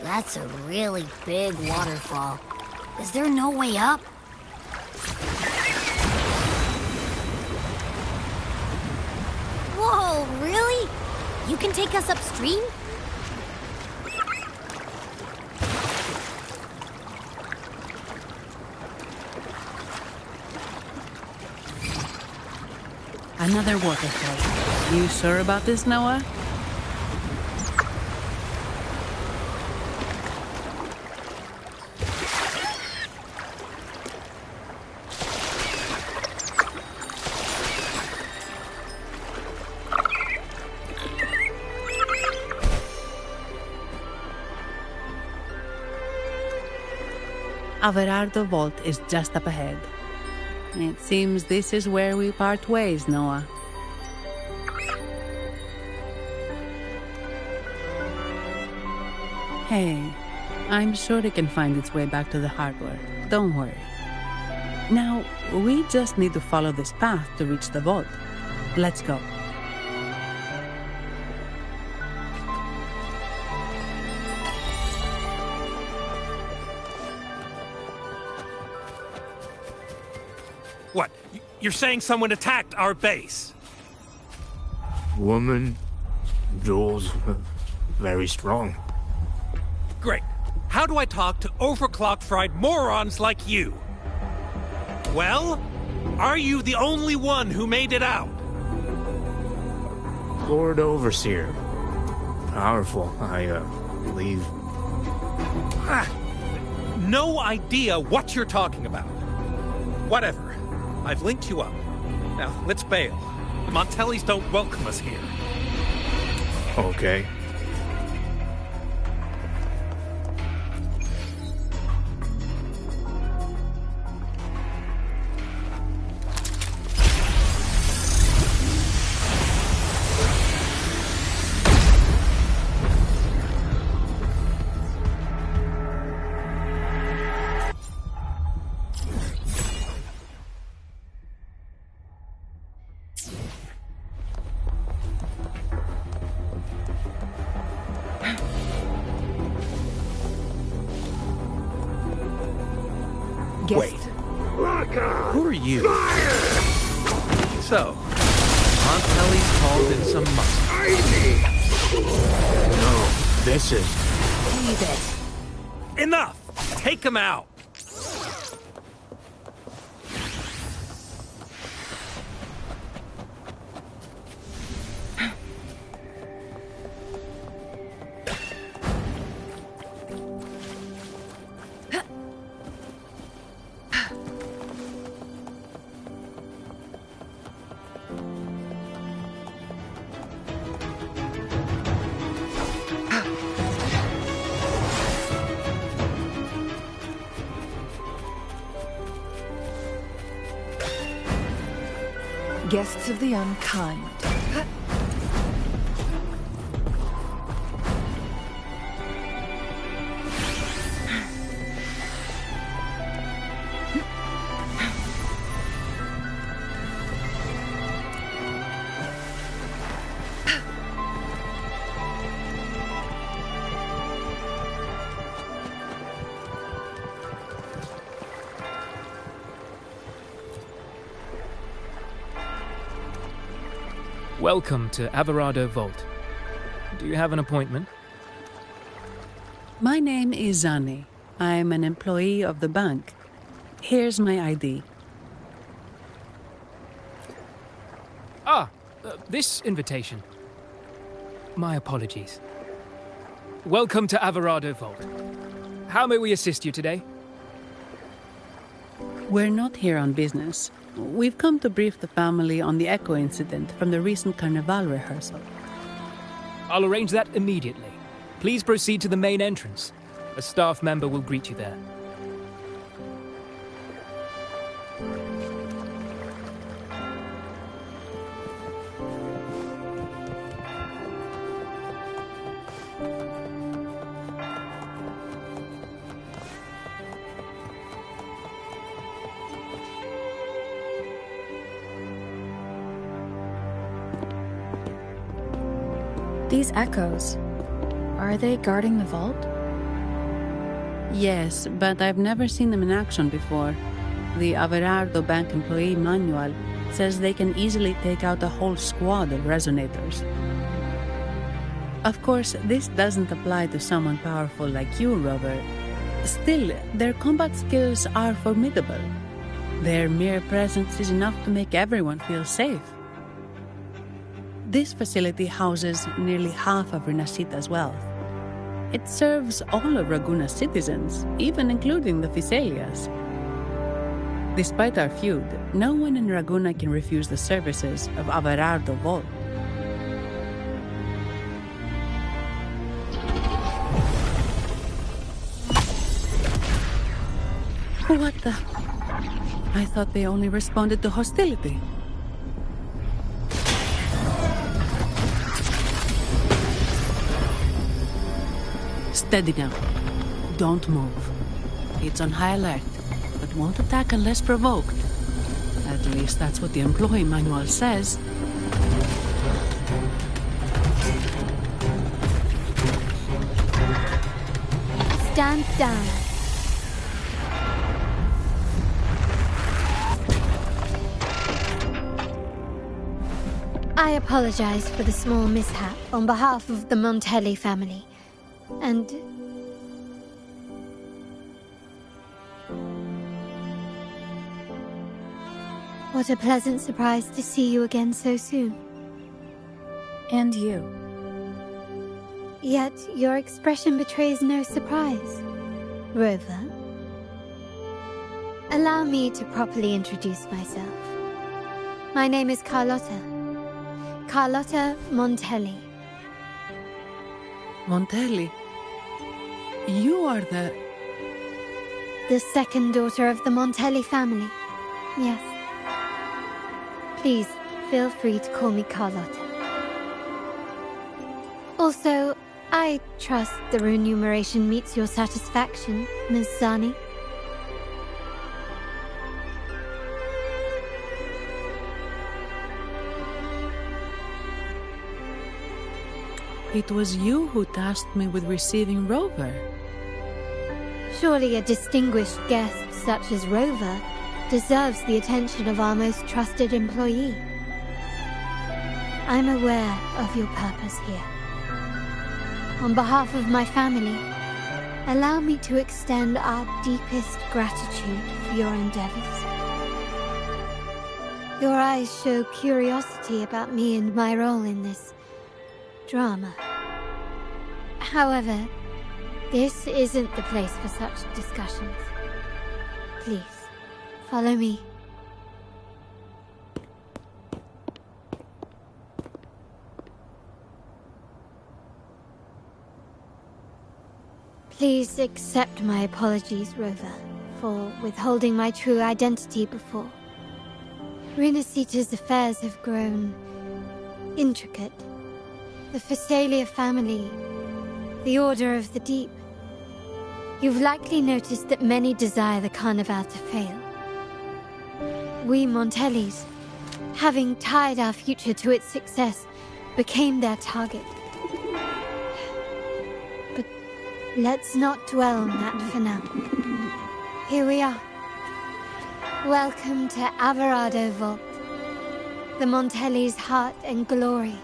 [SPEAKER 8] That's a really big waterfall. Is there no way up? Whoa, really? You can take us upstream?
[SPEAKER 15] Another waterfall. You sure about this, Noah? Averardo Vault is just up ahead. It seems this is where we part ways, Noah. Hey, I'm sure it can find its way back to the hardware. Don't worry. Now, we just need to follow this path to reach the vault. Let's go.
[SPEAKER 16] What? You're saying someone attacked our base?
[SPEAKER 22] Woman, Jules, very strong.
[SPEAKER 16] Great. How do I talk to overclock-fried morons like you? Well, are you the only one who made it out?
[SPEAKER 22] Lord Overseer. Powerful, I believe.
[SPEAKER 16] No idea what you're talking about. Whatever. I've linked you up. Now, let's bail. The Montellis don't welcome us here.
[SPEAKER 22] Okay.
[SPEAKER 13] Wait. Who are you? So, Montelli's called in some muscle.
[SPEAKER 22] No, this is...
[SPEAKER 16] Leave it. Enough! Take him out!
[SPEAKER 18] Guests of the unkind.
[SPEAKER 7] Welcome to Averado Vault. Do you have an appointment?
[SPEAKER 15] My name is Zani. I'm an employee of the bank. Here's my ID.
[SPEAKER 7] This invitation. My apologies. Welcome to Averado Vault. How may we assist you today?
[SPEAKER 15] We're not here on business. We've come to brief the family on the Echo incident from the recent Carnival rehearsal.
[SPEAKER 7] I'll arrange that immediately. Please proceed to the main entrance. A staff member will greet you there.
[SPEAKER 19] These echoes, are they guarding the vault?
[SPEAKER 15] Yes, but I've never seen them in action before. The Averardo Bank employee manual says they can easily take out a whole squad of resonators. Of course, this doesn't apply to someone powerful like you, Rover. Still, their combat skills are formidable. Their mere presence is enough to make everyone feel safe. This facility houses nearly half of Rinascita's wealth. It serves all of Raguna's citizens, even including the Thessalias. Despite our feud, no one in Raguna can refuse the services of Averardo Vault. What the? I thought they only responded to hostility. Steady now. Don't move. It's on high alert, but won't attack unless provoked. At least that's what the employee manual says.
[SPEAKER 3] Stand down. I apologize for the small mishap on behalf of the Montelli family. And... what a pleasant surprise to see you again so soon.
[SPEAKER 19] And you.
[SPEAKER 3] Yet your expression betrays no surprise. Rover, allow me to properly introduce myself. My name is Carlotta. Carlotta Montelli.
[SPEAKER 15] Montelli? You are the
[SPEAKER 3] second daughter of the Montelli family. Yes. Please, feel free to call me Carlotta. Also, I trust the remuneration meets your satisfaction, Ms. Zani.
[SPEAKER 15] It was you who tasked me with receiving Rover.
[SPEAKER 3] Surely a distinguished guest such as Rover deserves the attention of our most trusted employee. I'm aware of your purpose here. On behalf of my family, allow me to extend our deepest gratitude for your endeavors. Your eyes show curiosity about me and my role in this drama. However, this isn't the place for such discussions. Please, follow me. Please accept my apologies, Rover, for withholding my true identity before. Rinascita's affairs have grown intricate. The Phasalia family, the Order of the Deep. You've likely noticed that many desire the Carnival to fail. We Montellis, having tied our future to its success, became their target. But let's not dwell on that for now. Here we are. Welcome to Averado Vault, the Montellis' heart and glory.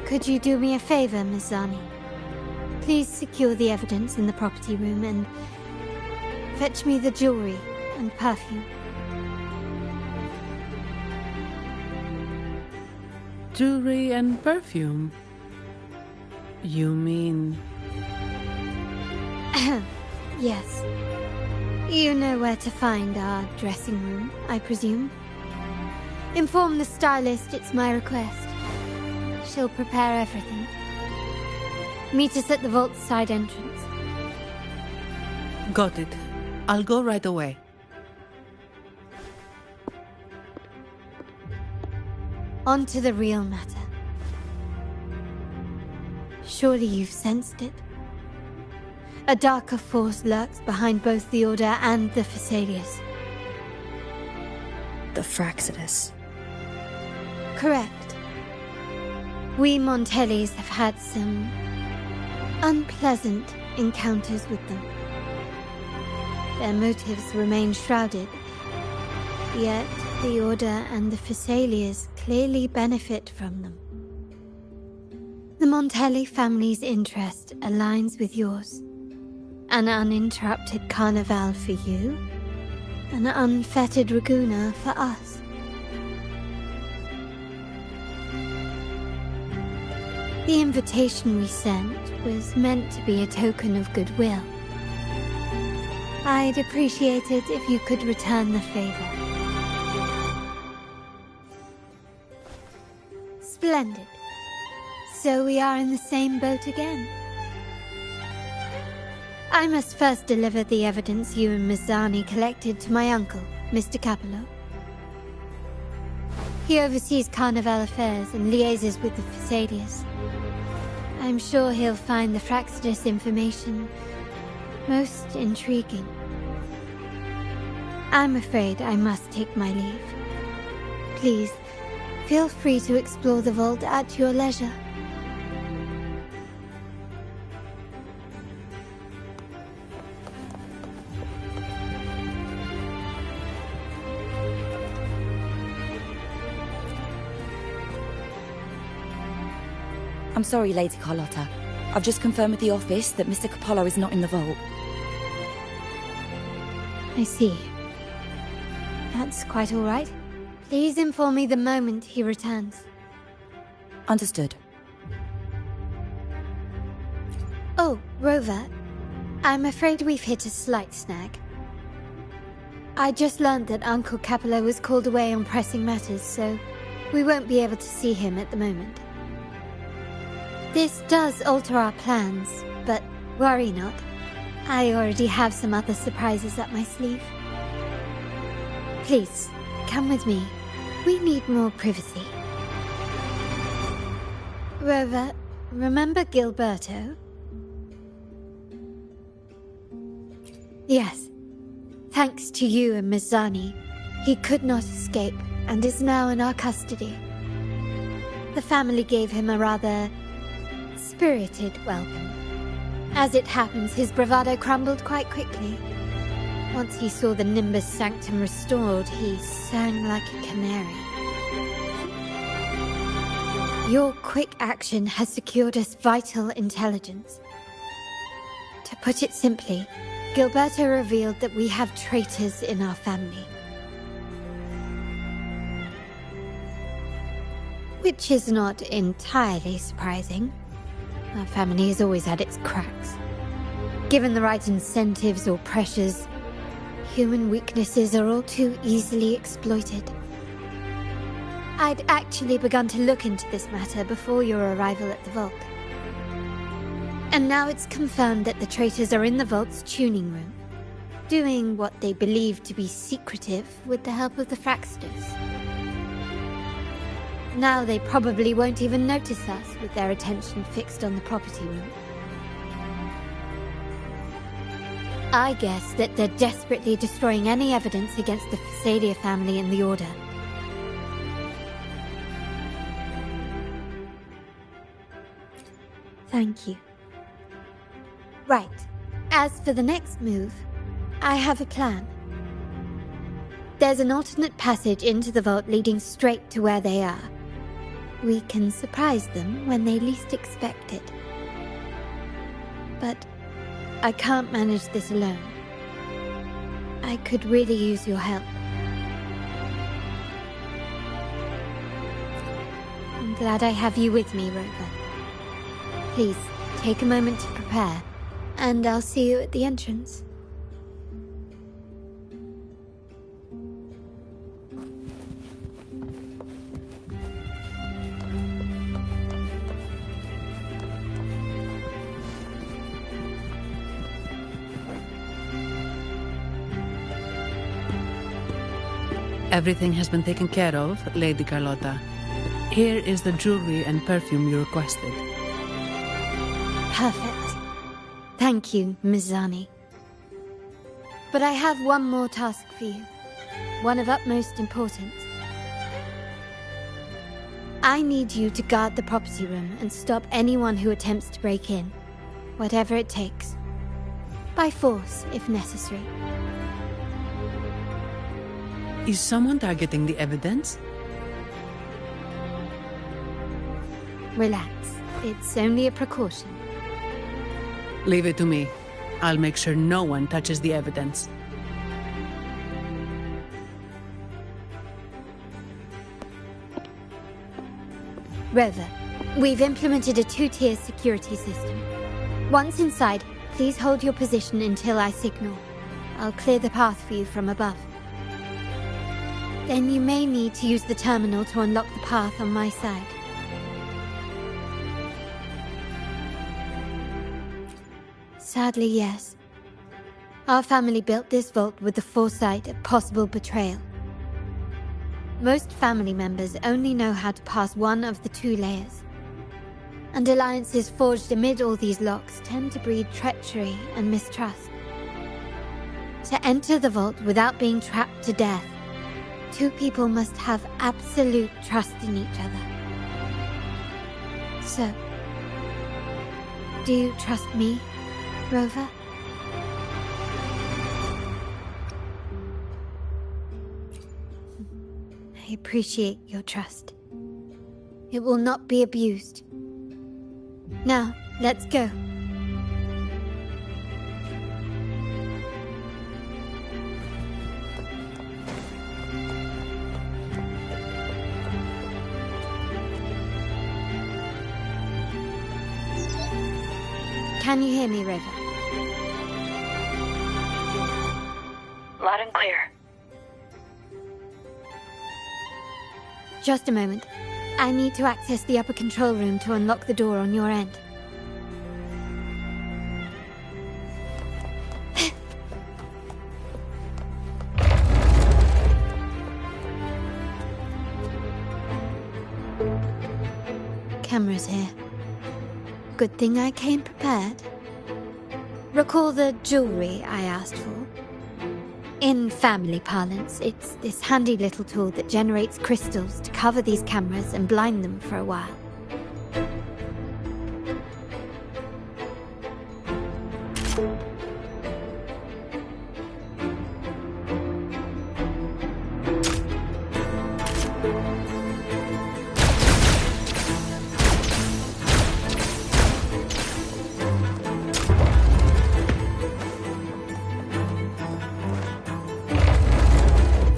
[SPEAKER 3] Could you do me a favor, Miss Zani? Please secure the evidence in the property room and fetch me the jewelry and perfume.
[SPEAKER 15] Jewelry and perfume? You mean...
[SPEAKER 3] Yes. You know where to find our dressing room, I presume? Inform the stylist it's my request. She'll prepare everything. Meet us at the vault's side entrance.
[SPEAKER 15] Got it. I'll go right away.
[SPEAKER 3] On to the real matter. Surely you've sensed it. A darker force lurks behind both the Order and the Phasalias.
[SPEAKER 19] The Rinascita.
[SPEAKER 3] Correct. We Montellis have had some unpleasant encounters with them. Their motives remain shrouded, yet the Order and the Phasalias clearly benefit from them. The Montelli family's interest aligns with yours. An uninterrupted carnival for you, an unfettered Raguna for us. The invitation we sent was meant to be a token of goodwill. I'd appreciate it if you could return the favor. Splendid. So we are in the same boat again. I must first deliver the evidence you and Miss Zani collected to my uncle, Mr. Capello. He oversees Carnival affairs and liaises with the Phasalias. I'm sure he'll find the Rinascita information most intriguing. I'm afraid I must take my leave. Please, feel free to explore the vault at your leisure.
[SPEAKER 1] I'm sorry, Lady Carlotta. I've just confirmed with the office that Mr. Capello is not in the vault.
[SPEAKER 3] I see. That's quite all right. Please inform me the moment he returns.
[SPEAKER 1] Understood.
[SPEAKER 3] Oh, Rover. I'm afraid we've hit a slight snag. I just learned that Uncle Capello was called away on pressing matters, so we won't be able to see him at the moment. This does alter our plans, but worry not. I already have some other surprises up my sleeve. Please, come with me. We need more privacy. Rover, remember Gilberto? Yes. Thanks to you and Mazzani, he could not escape and is now in our custody. The family gave him a rather spirited welcome. As it happens, his bravado crumbled quite quickly. Once he saw the Nimbus Sanctum restored, he sang like a canary. Your quick action has secured us vital intelligence. To put it simply, Gilberto revealed that we have traitors in our family. Which is not entirely surprising. Our family has always had its cracks. Given the right incentives or pressures, human weaknesses are all too easily exploited. I'd actually begun to look into this matter before your arrival at the vault. And now it's confirmed that the traitors are in the vault's tuning room, doing what they believe to be secretive with the help of the Fraxters. Now they probably won't even notice us with their attention fixed on the property room. I guess that they're desperately destroying any evidence against the Phasadia family and the Order. Thank you. Right. As for the next move, I have a plan. There's an alternate passage into the vault leading straight to where they are. We can surprise them when they least expect it. But I can't manage this alone. I could really use your help. I'm glad I have you with me, Rover. Please, take a moment to prepare, and I'll see you at the entrance.
[SPEAKER 15] Everything has been taken care of, Lady Carlotta. Here is the jewelry and perfume you requested.
[SPEAKER 3] Perfect. Thank you, Mazzani. But I have one more task for you. One of utmost importance. I need you to guard the property room and stop anyone who attempts to break in. Whatever it takes. By force, if necessary.
[SPEAKER 15] Is someone targeting the evidence?
[SPEAKER 3] Relax. It's only a precaution.
[SPEAKER 15] Leave it to me. I'll make sure no one touches the evidence.
[SPEAKER 3] Rover, we've implemented a two-tier security system. Once inside, please hold your position until I signal. I'll clear the path for you from above. Then you may need to use the terminal to unlock the path on my side. Sadly, yes. Our family built this vault with the foresight of possible betrayal. Most family members only know how to pass one of the two layers. And alliances forged amid all these locks tend to breed treachery and mistrust. To enter the vault without being trapped to death, two people must have absolute trust in each other. So, do you trust me, Rover? I appreciate your trust. It will not be abused. Now, let's go. Can you hear me, River?
[SPEAKER 5] Loud and clear.
[SPEAKER 3] Just a moment. I need to access the upper control room to unlock the door on your end. Cameras here. Good thing I came prepared. Recall the jewelry I asked for? In family parlance, it's this handy little tool that generates crystals to cover these cameras and blind them for a while.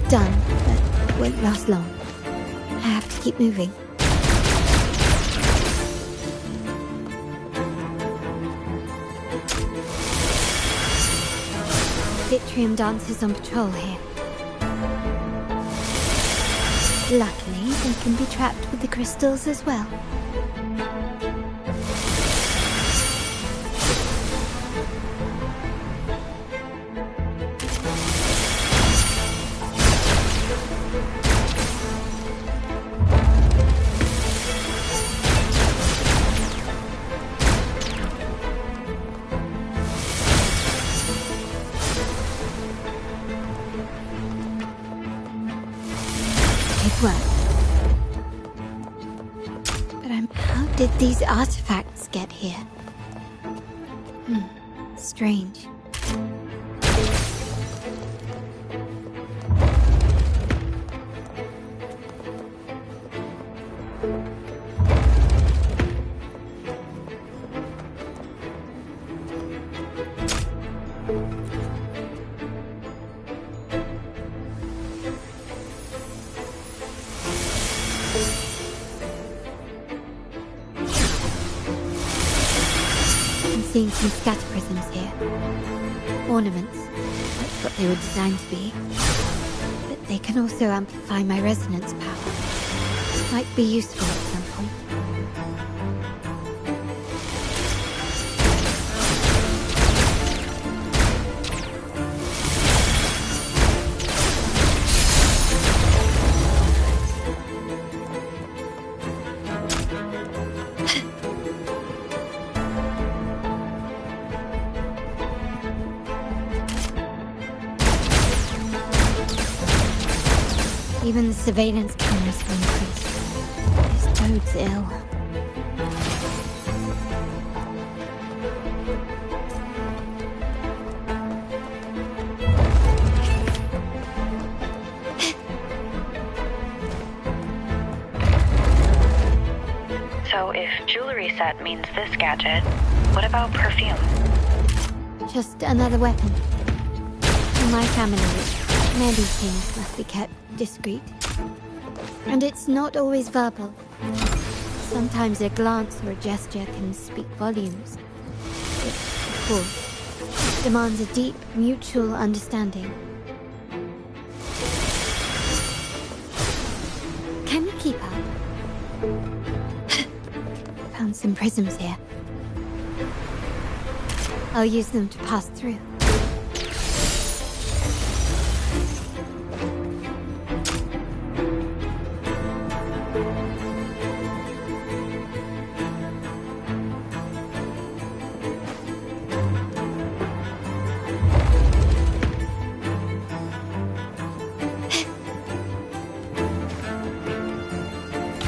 [SPEAKER 3] Done, but won't last long. I have to keep moving. Vitrium dancers on patrol here. Luckily, they can be trapped with the crystals as well. How did these artifacts get here? Strange. Seeing some scatter prisms here. Ornaments. That's what they were designed to be. But they can also amplify my resonance power. Might be useful at some point. Even the surveillance cameras have increased. This bodes ill.
[SPEAKER 5] So if jewelry set means this gadget, what about perfume?
[SPEAKER 3] Just another weapon. In my family, many things must be kept discreet. And it's not always verbal. Sometimes a glance or a gesture can speak volumes. It, of course, demands a deep mutual understanding. Can you keep up? Found some prisms here. I'll use them to pass through.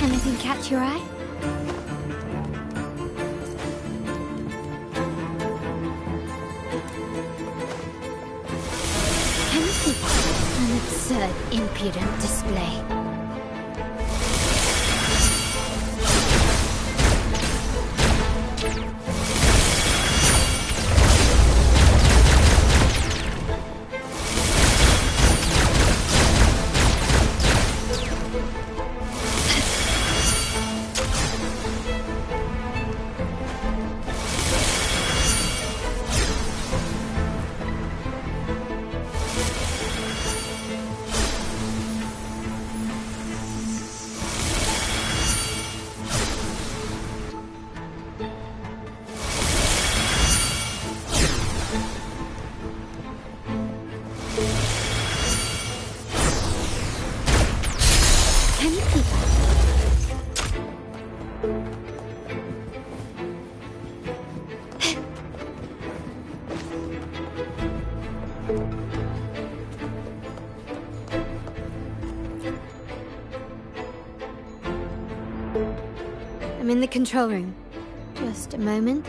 [SPEAKER 3] Anything catch your eye? Can you keep an absurd, impudent display? I'm in the control room. Just a moment.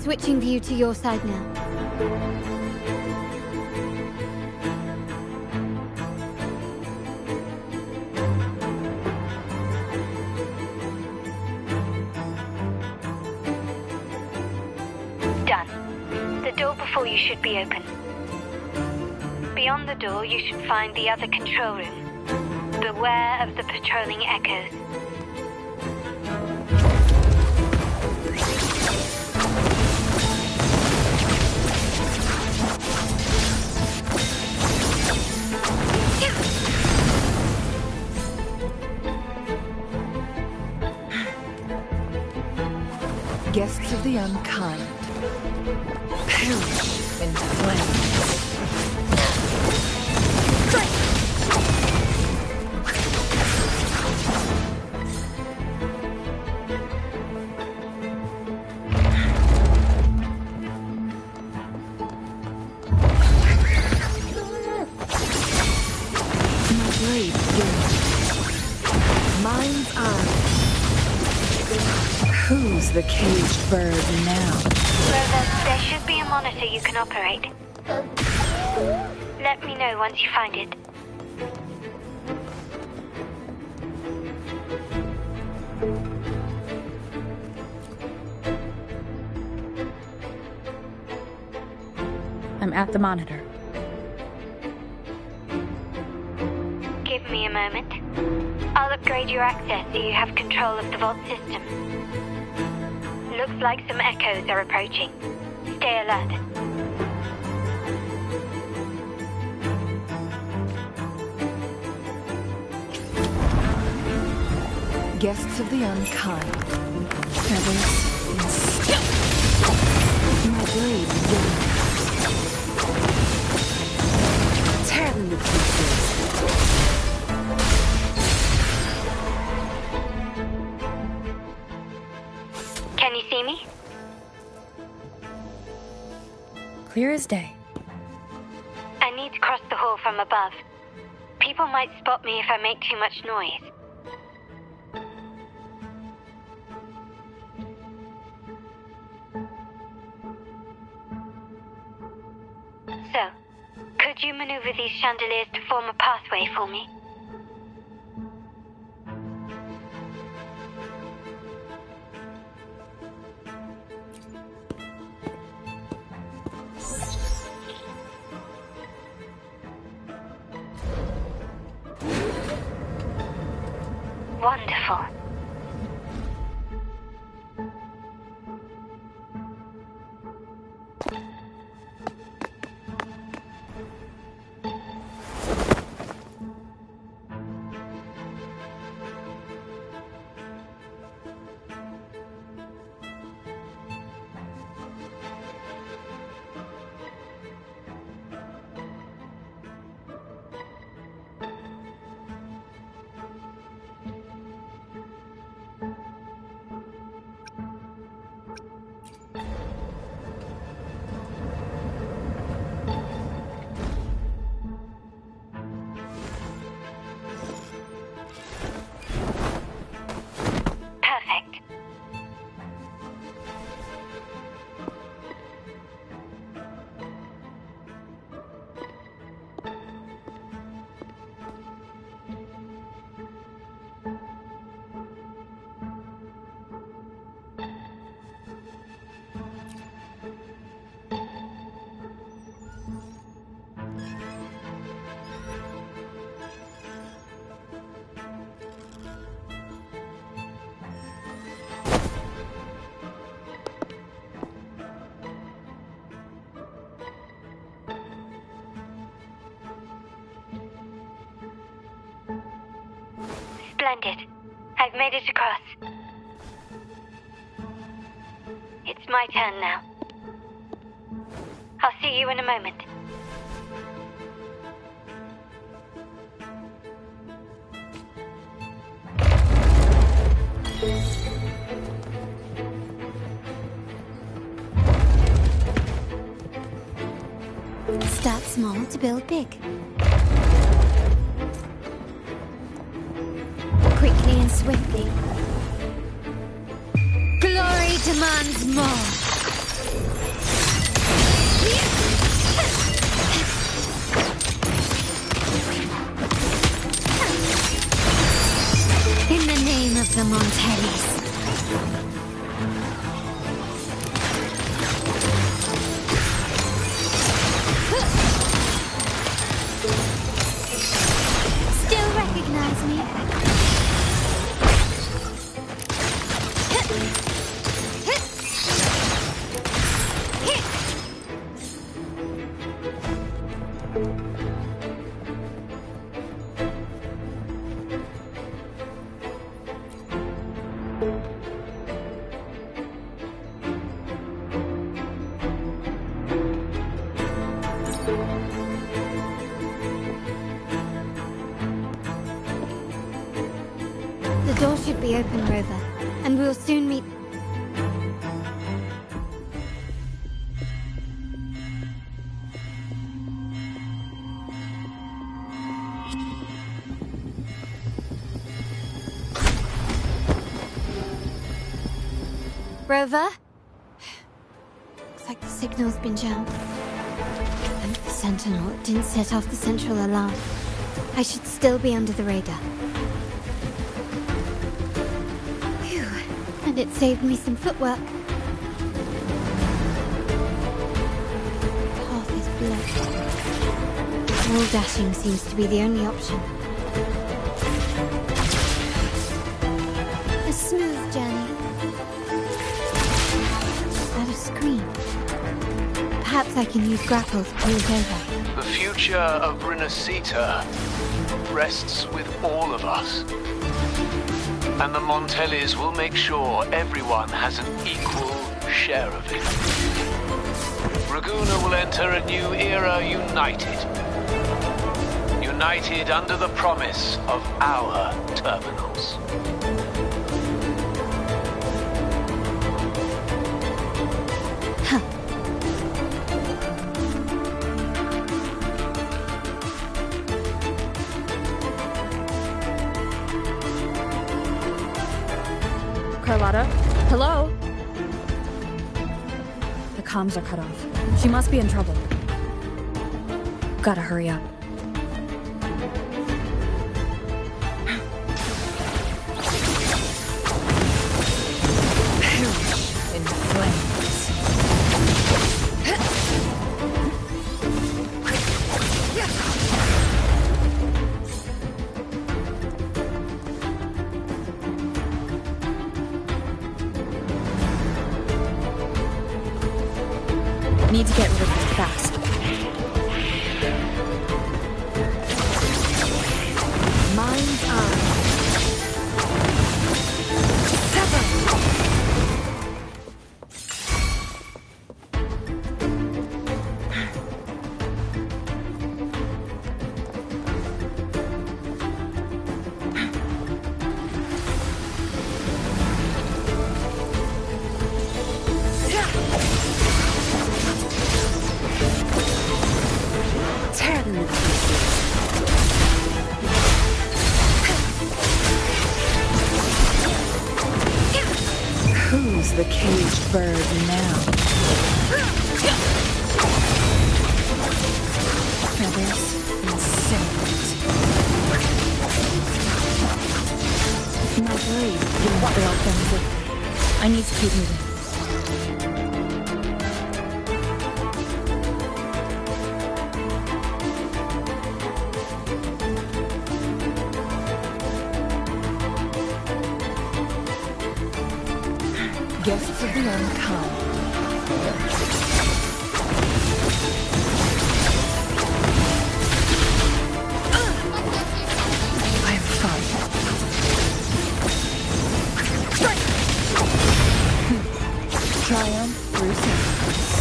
[SPEAKER 3] Switching view to your side now.
[SPEAKER 5] Done. The door before you should be open. Beyond the door, you should find the other control room. Beware of the patrolling echoes.
[SPEAKER 18] Guests of the unkind, perish in flames. My blade burns. Mind's eye. Who's the caged bird now?
[SPEAKER 5] Rover, there should be a monitor you can operate. Let me know once you find it.
[SPEAKER 17] I'm at the monitor.
[SPEAKER 5] Give me a moment. I'll upgrade your access so you have control of the vault system. Looks like some echoes are approaching. Stay alert.
[SPEAKER 18] Guests of the unkind, feathers in steel. My blade yearns. Tear them to pieces.
[SPEAKER 5] Can you see me?
[SPEAKER 17] Clear as day.
[SPEAKER 5] I need to cross the hall from above. People might spot me if I make too much noise. So, could you maneuver these chandeliers to form a pathway for me? Wonderful. Splendid. I've made it across. It's my turn now. I'll see you in a moment.
[SPEAKER 3] Start small to build big. Quickly and swiftly. Glory demands more. In the name of the Montellis. Still recognize me? The door should be open, Rover, and we'll soon meet... Rover? Looks like the signal's been jammed. And the Sentinel didn't set off the central alarm. I should still be under the radar. Phew, and it saved me some footwork. The path is blocked. Wall dashing seems to be the only option. A smooth journey. Screen. Perhaps I can use grapple to pull it over.
[SPEAKER 10] The future of Rinascita rests with all of us. And the Montellis will make sure everyone has an equal share of it. Raguna will enter a new era united. United under the promise of our terminals.
[SPEAKER 17] Carlotta? Hello? The comms are cut off. She must be in trouble. Gotta hurry up. Perish in flames. Need to get rid of this fast. Mind's eye. Who's the caged bird now? Feathers and sails. My blade didn't block them with. I need to keep moving. Guests of the unkind. I am fine. Triumph through sacrifice.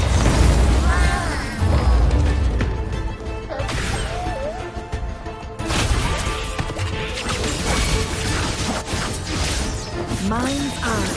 [SPEAKER 17] Mind's eye.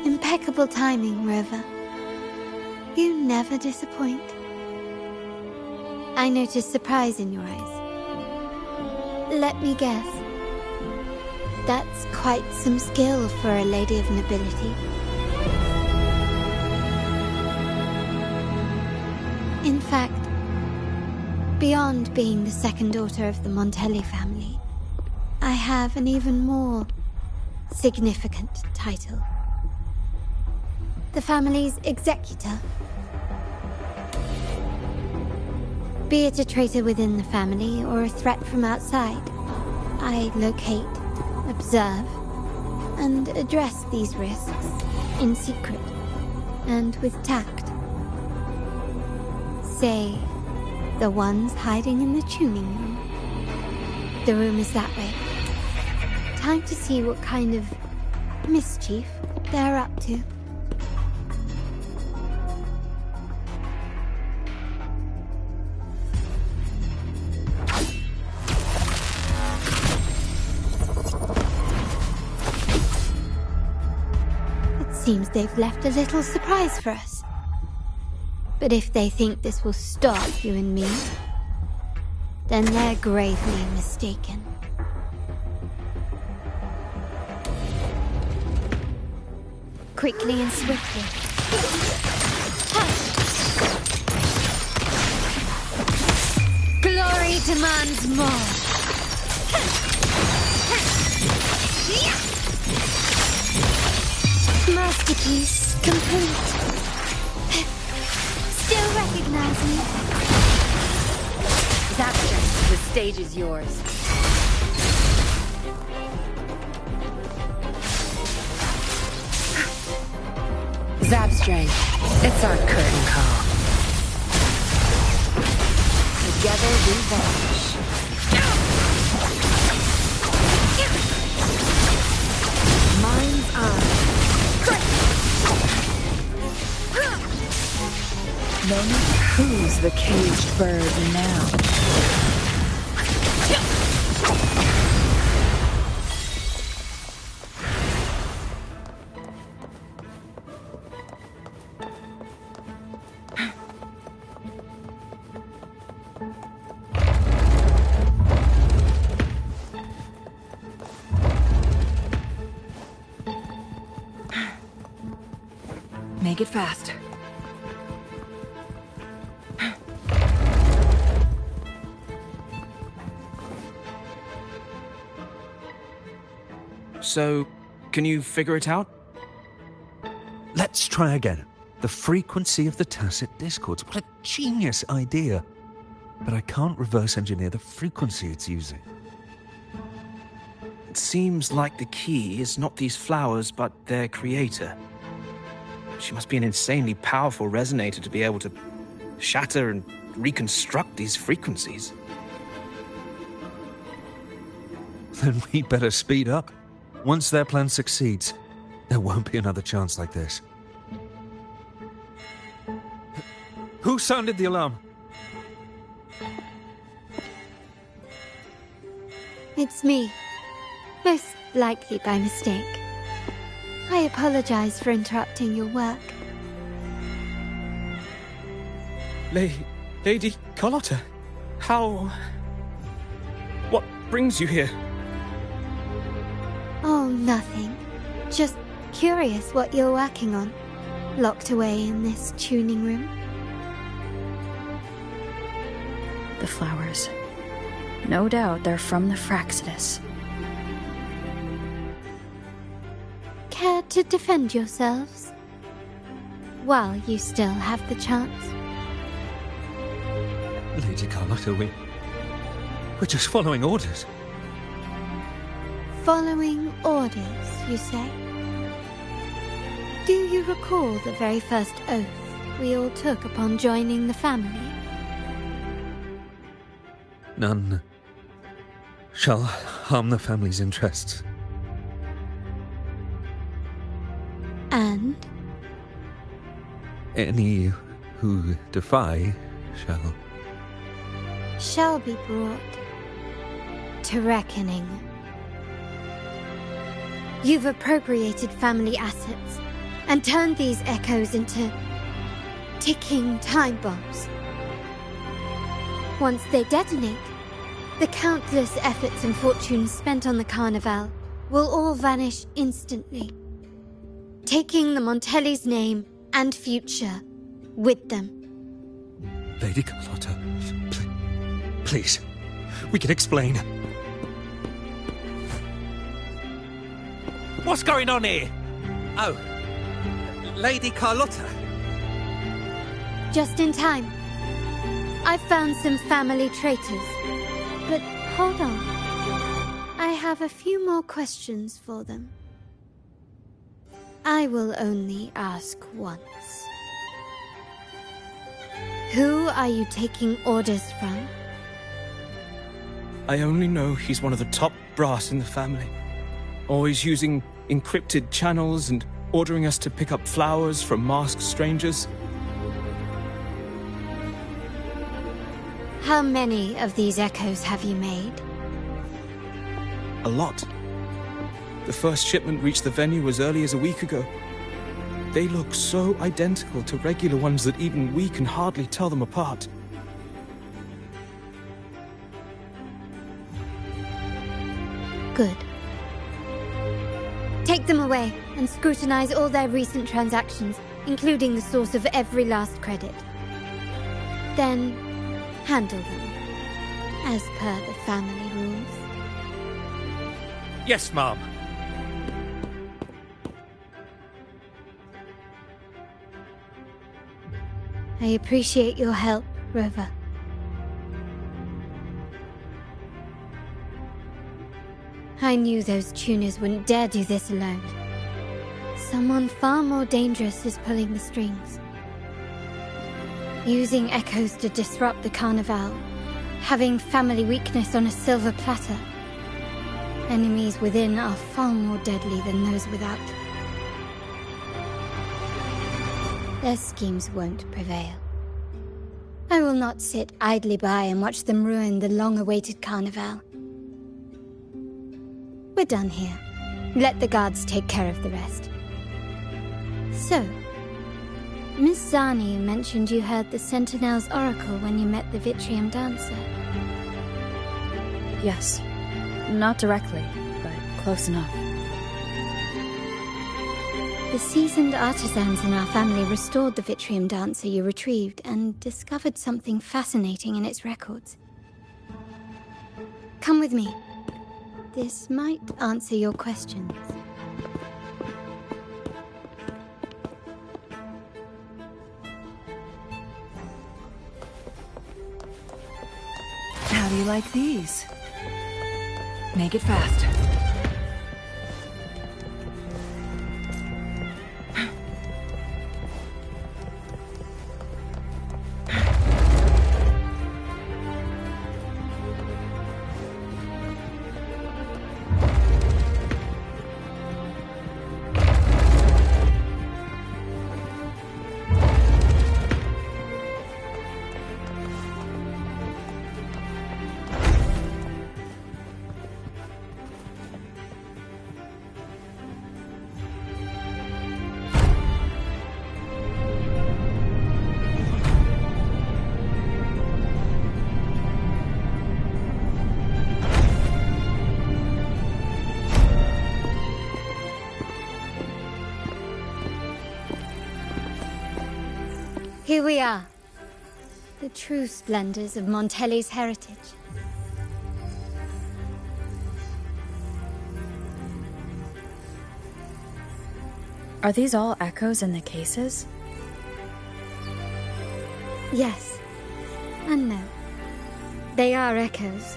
[SPEAKER 3] Impeccable timing, Rover. You never disappoint. I noticed surprise in your eyes. Let me guess. That's quite some skill for a lady of nobility. In fact, beyond being the second daughter of the Montelli family, I have an even more significant title. The family's executor. Be it a traitor within the family or a threat from outside, I locate, observe, and address these risks in secret and with tact. Say, the ones hiding in the tuning room. The room is that way. Time to see what kind of mischief they're up to. It seems they've left a little surprise for us. But if they think this will stop you and me, then they're gravely mistaken. Quickly and swiftly. Glory demands more. Masterpiece complete. Still recognize me?
[SPEAKER 18] Zapster, the stage is yours. Zapstring, it's our curtain call. Together we vanish. Mind's eye. No matter who's the caged bird now. Make it fast.
[SPEAKER 20] So, can you figure it out?
[SPEAKER 13] Let's try again. The frequency of the tacit discords. What a genius idea. But I can't reverse engineer the frequency it's using.
[SPEAKER 20] It seems like the key is not these flowers, but their creator. She must be an insanely powerful resonator to be able to shatter and reconstruct these frequencies.
[SPEAKER 13] Then we better speed up. Once their plan succeeds, there won't be another chance like this. Who sounded the alarm?
[SPEAKER 3] It's me. Most likely by mistake. I apologize for interrupting your work.
[SPEAKER 20] Lady Carlotta, how... What brings you here?
[SPEAKER 3] Oh, nothing. Just curious what you're working on. Locked away in this tuning room.
[SPEAKER 19] The flowers. No doubt they're from the Fraxidus.
[SPEAKER 3] Care to defend yourselves? While you still have the chance.
[SPEAKER 13] Lady Carlotta, we're just following orders.
[SPEAKER 3] Following orders, you say? Do you recall the very first oath we all took upon joining the family?
[SPEAKER 13] None shall harm the family's interests.
[SPEAKER 3] And?
[SPEAKER 13] Any who defy
[SPEAKER 3] shall be brought to reckoning. You've appropriated family assets, and turned these echoes into ticking time bombs. Once they detonate, the countless efforts and fortunes spent on the Carnival will all vanish instantly, taking the Montelli's name and future with them.
[SPEAKER 13] Lady Carlotta, please, we can explain.
[SPEAKER 16] What's going on here?
[SPEAKER 6] Oh, Lady Carlotta.
[SPEAKER 3] Just in time. I've found some family traitors. But hold on. I have a few more questions for them. I will only ask once. Who are you taking orders from?
[SPEAKER 10] I only know he's one of the top brass in the family. Always using encrypted channels and ordering us to pick up flowers from masked strangers.
[SPEAKER 3] How many of these echoes have you made?
[SPEAKER 10] A lot. The first shipment reached the venue as early as a week ago. They look so identical to regular ones that even we can hardly tell them apart.
[SPEAKER 3] Good. Take them away and scrutinize all their recent transactions, including the source of every last credit. Then, handle them, as per the family rules.
[SPEAKER 16] Yes, Mom.
[SPEAKER 3] I appreciate your help, Rover. I knew those tuners wouldn't dare do this alone. Someone far more dangerous is pulling the strings. Using echoes to disrupt the Carnival. Having family weakness on a silver platter. Enemies within are far more deadly than those without. Their schemes won't prevail. I will not sit idly by and watch them ruin the long-awaited Carnival. We're done here. Let the guards take care of the rest. So, Miss Zani mentioned you heard the Sentinel's oracle when you met the Vitrium dancer.
[SPEAKER 1] Yes. Not directly, but close enough.
[SPEAKER 3] The seasoned artisans in our family restored the Vitrium dancer you retrieved and discovered something fascinating in its records. Come with me. This might answer your questions.
[SPEAKER 18] How do you like these? Make it fast.
[SPEAKER 3] Here we are. The true splendors of Montelli's heritage.
[SPEAKER 19] Are these all echoes in the cases?
[SPEAKER 3] Yes. And no. They are echoes,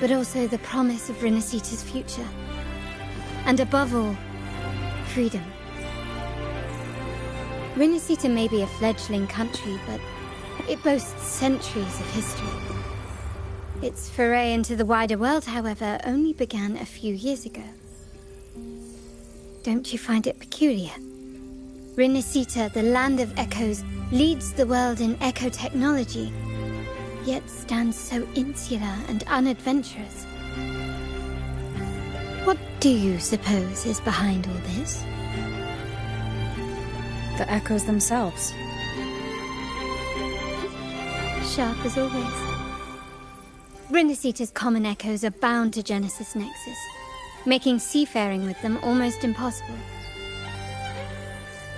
[SPEAKER 3] but also the promise of Rinascita's future. And above all, freedom. Rinascita may be a fledgling country, but it boasts centuries of history. Its foray into the wider world, however, only began a few years ago. Don't you find it peculiar? Rinascita, the land of echoes, leads the world in echo technology, yet stands so insular and unadventurous. What do you suppose is behind all this?
[SPEAKER 19] The echoes themselves.
[SPEAKER 3] Sharp as always. Rinascita's common echoes are bound to Genesis Nexus, making seafaring with them almost impossible.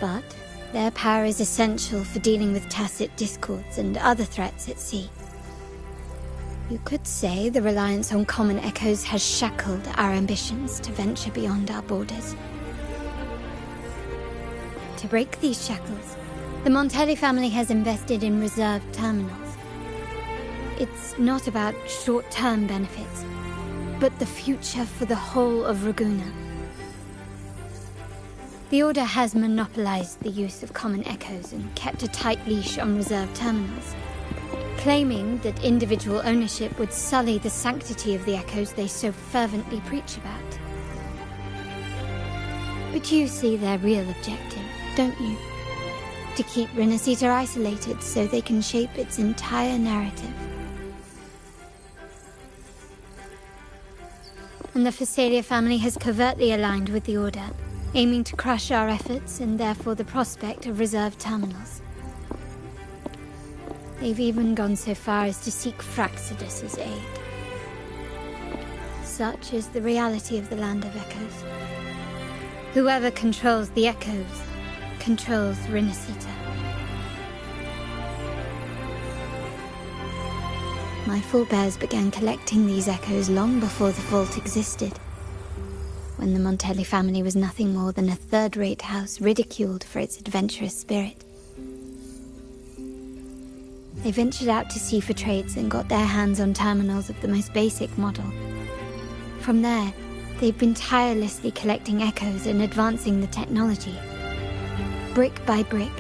[SPEAKER 3] But their power is essential for dealing with tacit discords and other threats at sea. You could say the reliance on common echoes has shackled our ambitions to venture beyond our borders. To break these shackles, the Montelli family has invested in reserved terminals. It's not about short-term benefits, but the future for the whole of Ragusa. The Order has monopolized the use of common echoes and kept a tight leash on reserved terminals, claiming that individual ownership would sully the sanctity of the echoes they so fervently preach about. But you see their real objective, don't you? To keep Rinascita isolated so they can shape its entire narrative. And the Phasalia family has covertly aligned with the Order, aiming to crush our efforts and therefore the prospect of reserved terminals. They've even gone so far as to seek Fraxidus's aid. Such is the reality of the Land of Echoes. Whoever controls the Echoes controls Rinascita. My forebears began collecting these echoes long before the vault existed, when the Montelli family was nothing more than a third-rate house ridiculed for its adventurous spirit. They ventured out to sea for trades and got their hands on terminals of the most basic model. From there, they've been tirelessly collecting echoes and advancing the technology. Brick by brick,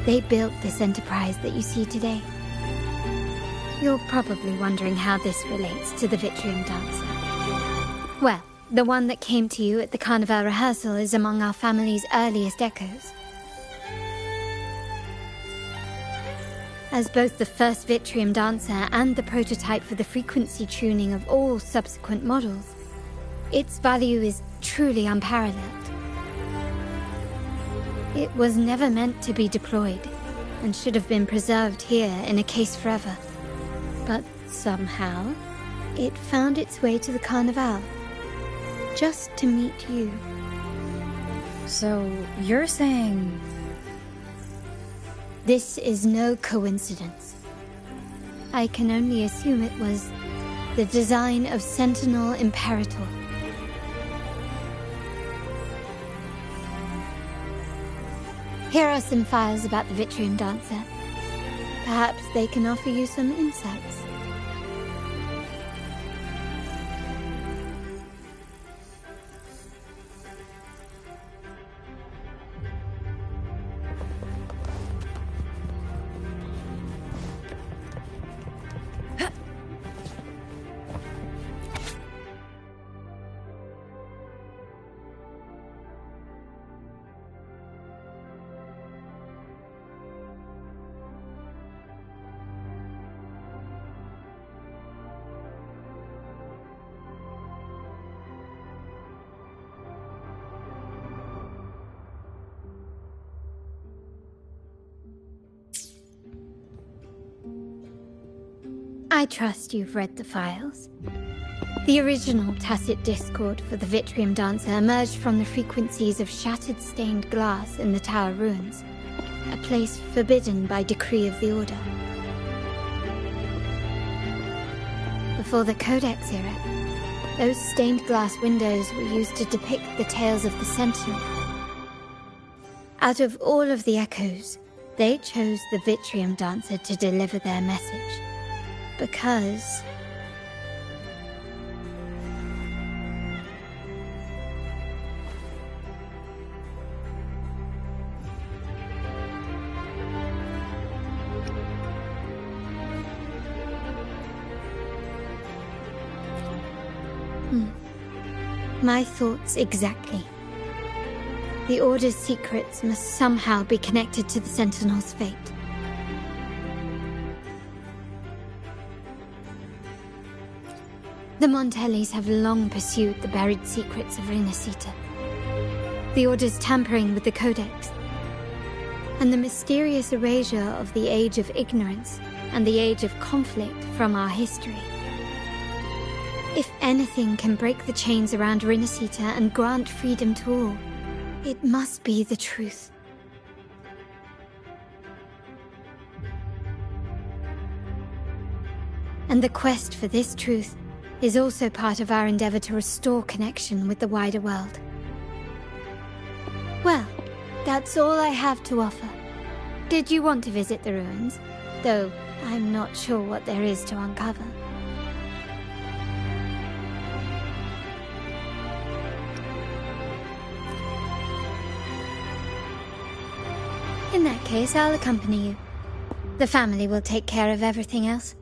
[SPEAKER 3] they built this enterprise that you see today. You're probably wondering how this relates to the Vitrium Dancer. Well, the one that came to you at the Carnival rehearsal is among our family's earliest echoes. As both the first Vitrium Dancer and the prototype for the frequency tuning of all subsequent models, its value is truly unparalleled. It was never meant to be deployed, and should have been preserved here in a case forever. But somehow, it found its way to the Carnival, just to meet you.
[SPEAKER 19] So, you're saying...
[SPEAKER 3] This is no coincidence. I can only assume it was the design of Sentinel Imperator. Here are some files about the Vitrium Dancer. Perhaps they can offer you some insights. I trust you've read the files. The original tacit discord for the Vitrium Dancer emerged from the frequencies of shattered stained glass in the tower ruins, a place forbidden by decree of the Order. Before the Codex era, those stained glass windows were used to depict the tales of the Sentinel. Out of all of the echoes, they chose the Vitrium Dancer to deliver their message. Because... My thoughts exactly. The Order's secrets must somehow be connected to the Sentinel's fate. The Montellis have long pursued the buried secrets of Rinascita. The Order's tampering with the Codex. and the mysterious erasure of the Age of Ignorance and the Age of Conflict from our history. If anything can break the chains around Rinascita and grant freedom to all, it must be the truth. And the quest for this truth is also part of our endeavor to restore connection with the wider world. Well, that's all I have to offer. Did you want to visit the ruins? Though I'm not sure what there is to uncover. In that case, I'll accompany you. The family will take care of everything else.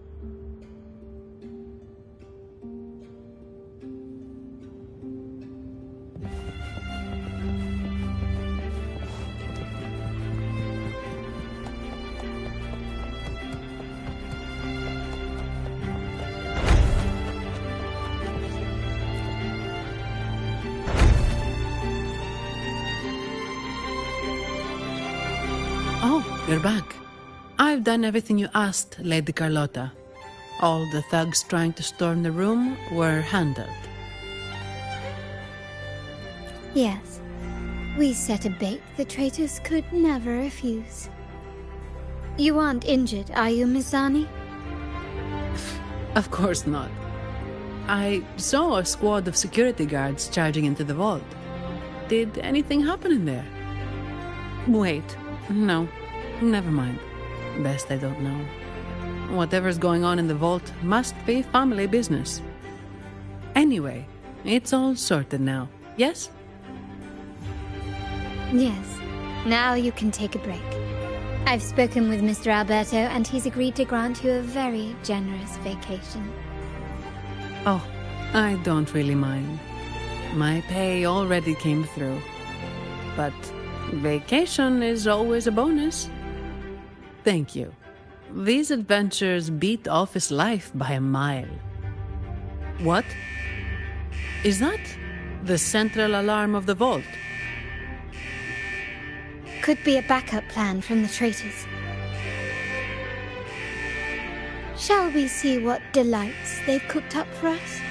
[SPEAKER 15] You're back. I've done everything you asked, Lady Carlotta. All the thugs trying to storm the room were handled.
[SPEAKER 3] Yes. We set a bait the traitors could never refuse. You aren't injured, are you, Mizani?
[SPEAKER 15] Of course not. I saw a squad of security guards charging into the vault. Did anything happen in there? Wait, no. Never mind. Best I don't know. Whatever's going on in the vault must be family business. Anyway, it's all sorted now, yes?
[SPEAKER 3] Yes. Now you can take a break. I've spoken with Mr. Alberto, and he's agreed to grant you a very generous vacation.
[SPEAKER 15] Oh, I don't really mind. My pay already came through. But vacation is always a bonus. Thank you. These adventures beat office life by a mile. What? Is that the central alarm of the vault?
[SPEAKER 3] Could be a backup plan from the traitors. Shall we see what delights they've cooked up for us?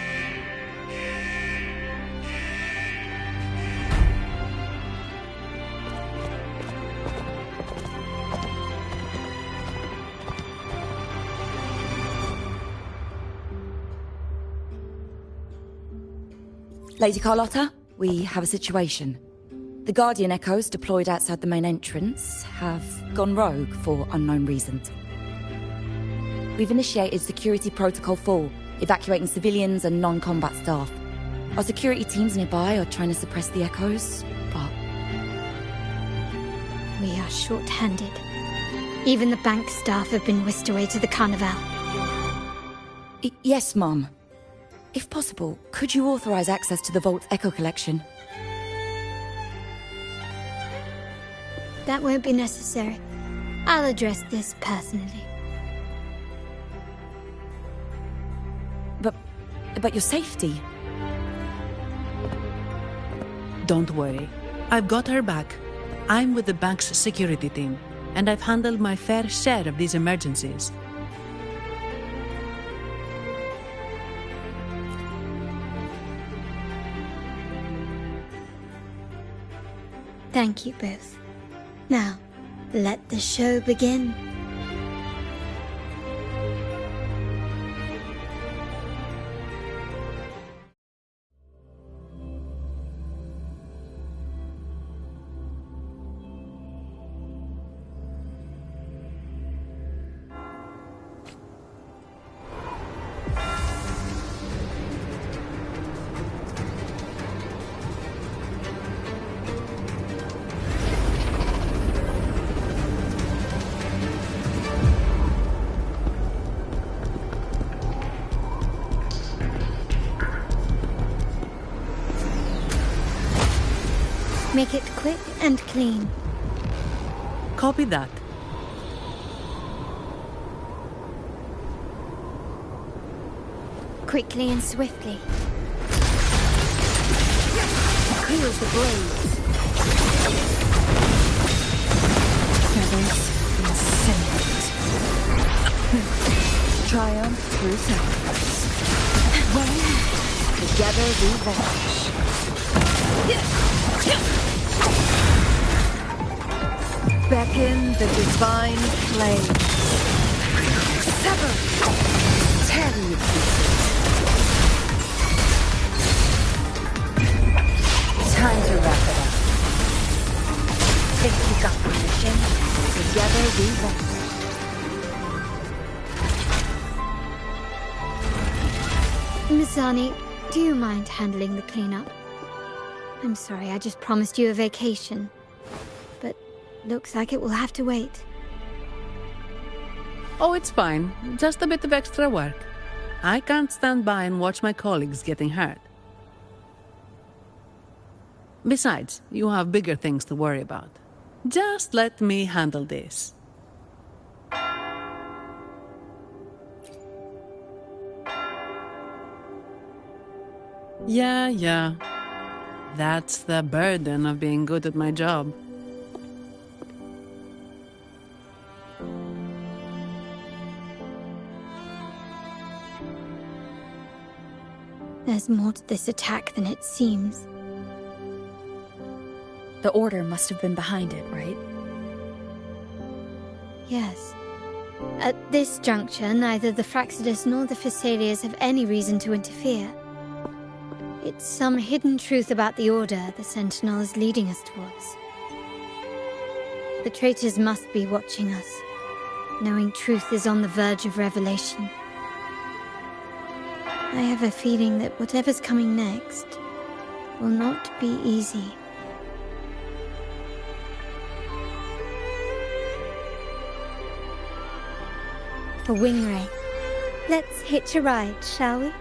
[SPEAKER 1] Lady Carlotta, we have a situation. The Guardian Echoes deployed outside the main entrance have gone rogue for unknown reasons. We've initiated Security Protocol 4, evacuating civilians and non-combat staff. Our security teams nearby are trying to suppress the Echoes, but...
[SPEAKER 3] We are short-handed. Even the bank staff have been whisked away to the Carnival.
[SPEAKER 1] Yes, Mum. If possible, could you authorize access to the Vault's Echo collection?
[SPEAKER 3] That won't be necessary. I'll address this personally.
[SPEAKER 1] But your safety?
[SPEAKER 15] Don't worry. I've got her back. I'm with the bank's security team, and I've handled my fair share of these emergencies.
[SPEAKER 3] Thank you both. Now, let the show begin. Make it quick and clean.
[SPEAKER 15] Copy that.
[SPEAKER 3] Quickly and swiftly.
[SPEAKER 18] Clears the blaze. through sacrifice. Together we vanish. Beckon the divine flame. Sever! Tear you pieces. Time to wrap it up. Think you got permission? Together we vanish.
[SPEAKER 3] Mizani, do you mind handling the cleanup? I'm sorry, I just promised you a vacation. But looks like it will have to wait.
[SPEAKER 15] Oh, it's fine. Just a bit of extra work. I can't stand by and watch my colleagues getting hurt. Besides, you have bigger things to worry about. Just let me handle this. Yeah. That's the burden of being good at my job.
[SPEAKER 3] There's more to this attack than it seems.
[SPEAKER 1] The Order must have been behind it, right?
[SPEAKER 3] Yes. At this juncture, neither the Fraxidus nor the Phassalias have any reason to interfere. It's some hidden truth about the Order the Sentinel is leading us towards. The traitors must be watching us, knowing truth is on the verge of revelation. I have a feeling that whatever's coming next will not be easy. For Wingray, let's hitch a ride, shall we?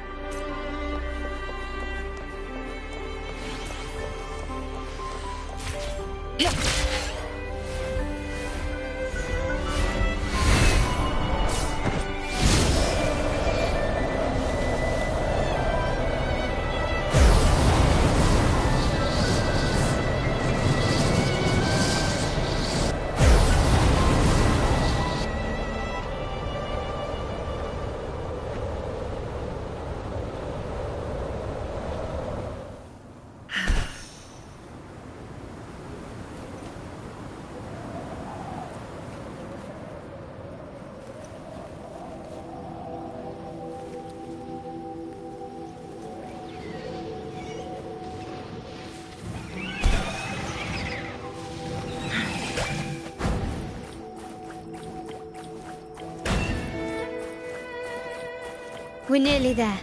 [SPEAKER 3] We're nearly there.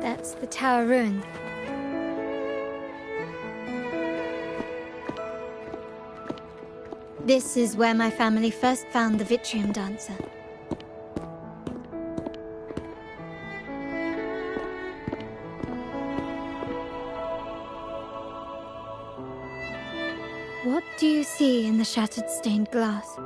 [SPEAKER 3] That's the tower ruin. This is where my family first found the Vitrium Dancer. What do you see in the shattered stained glass?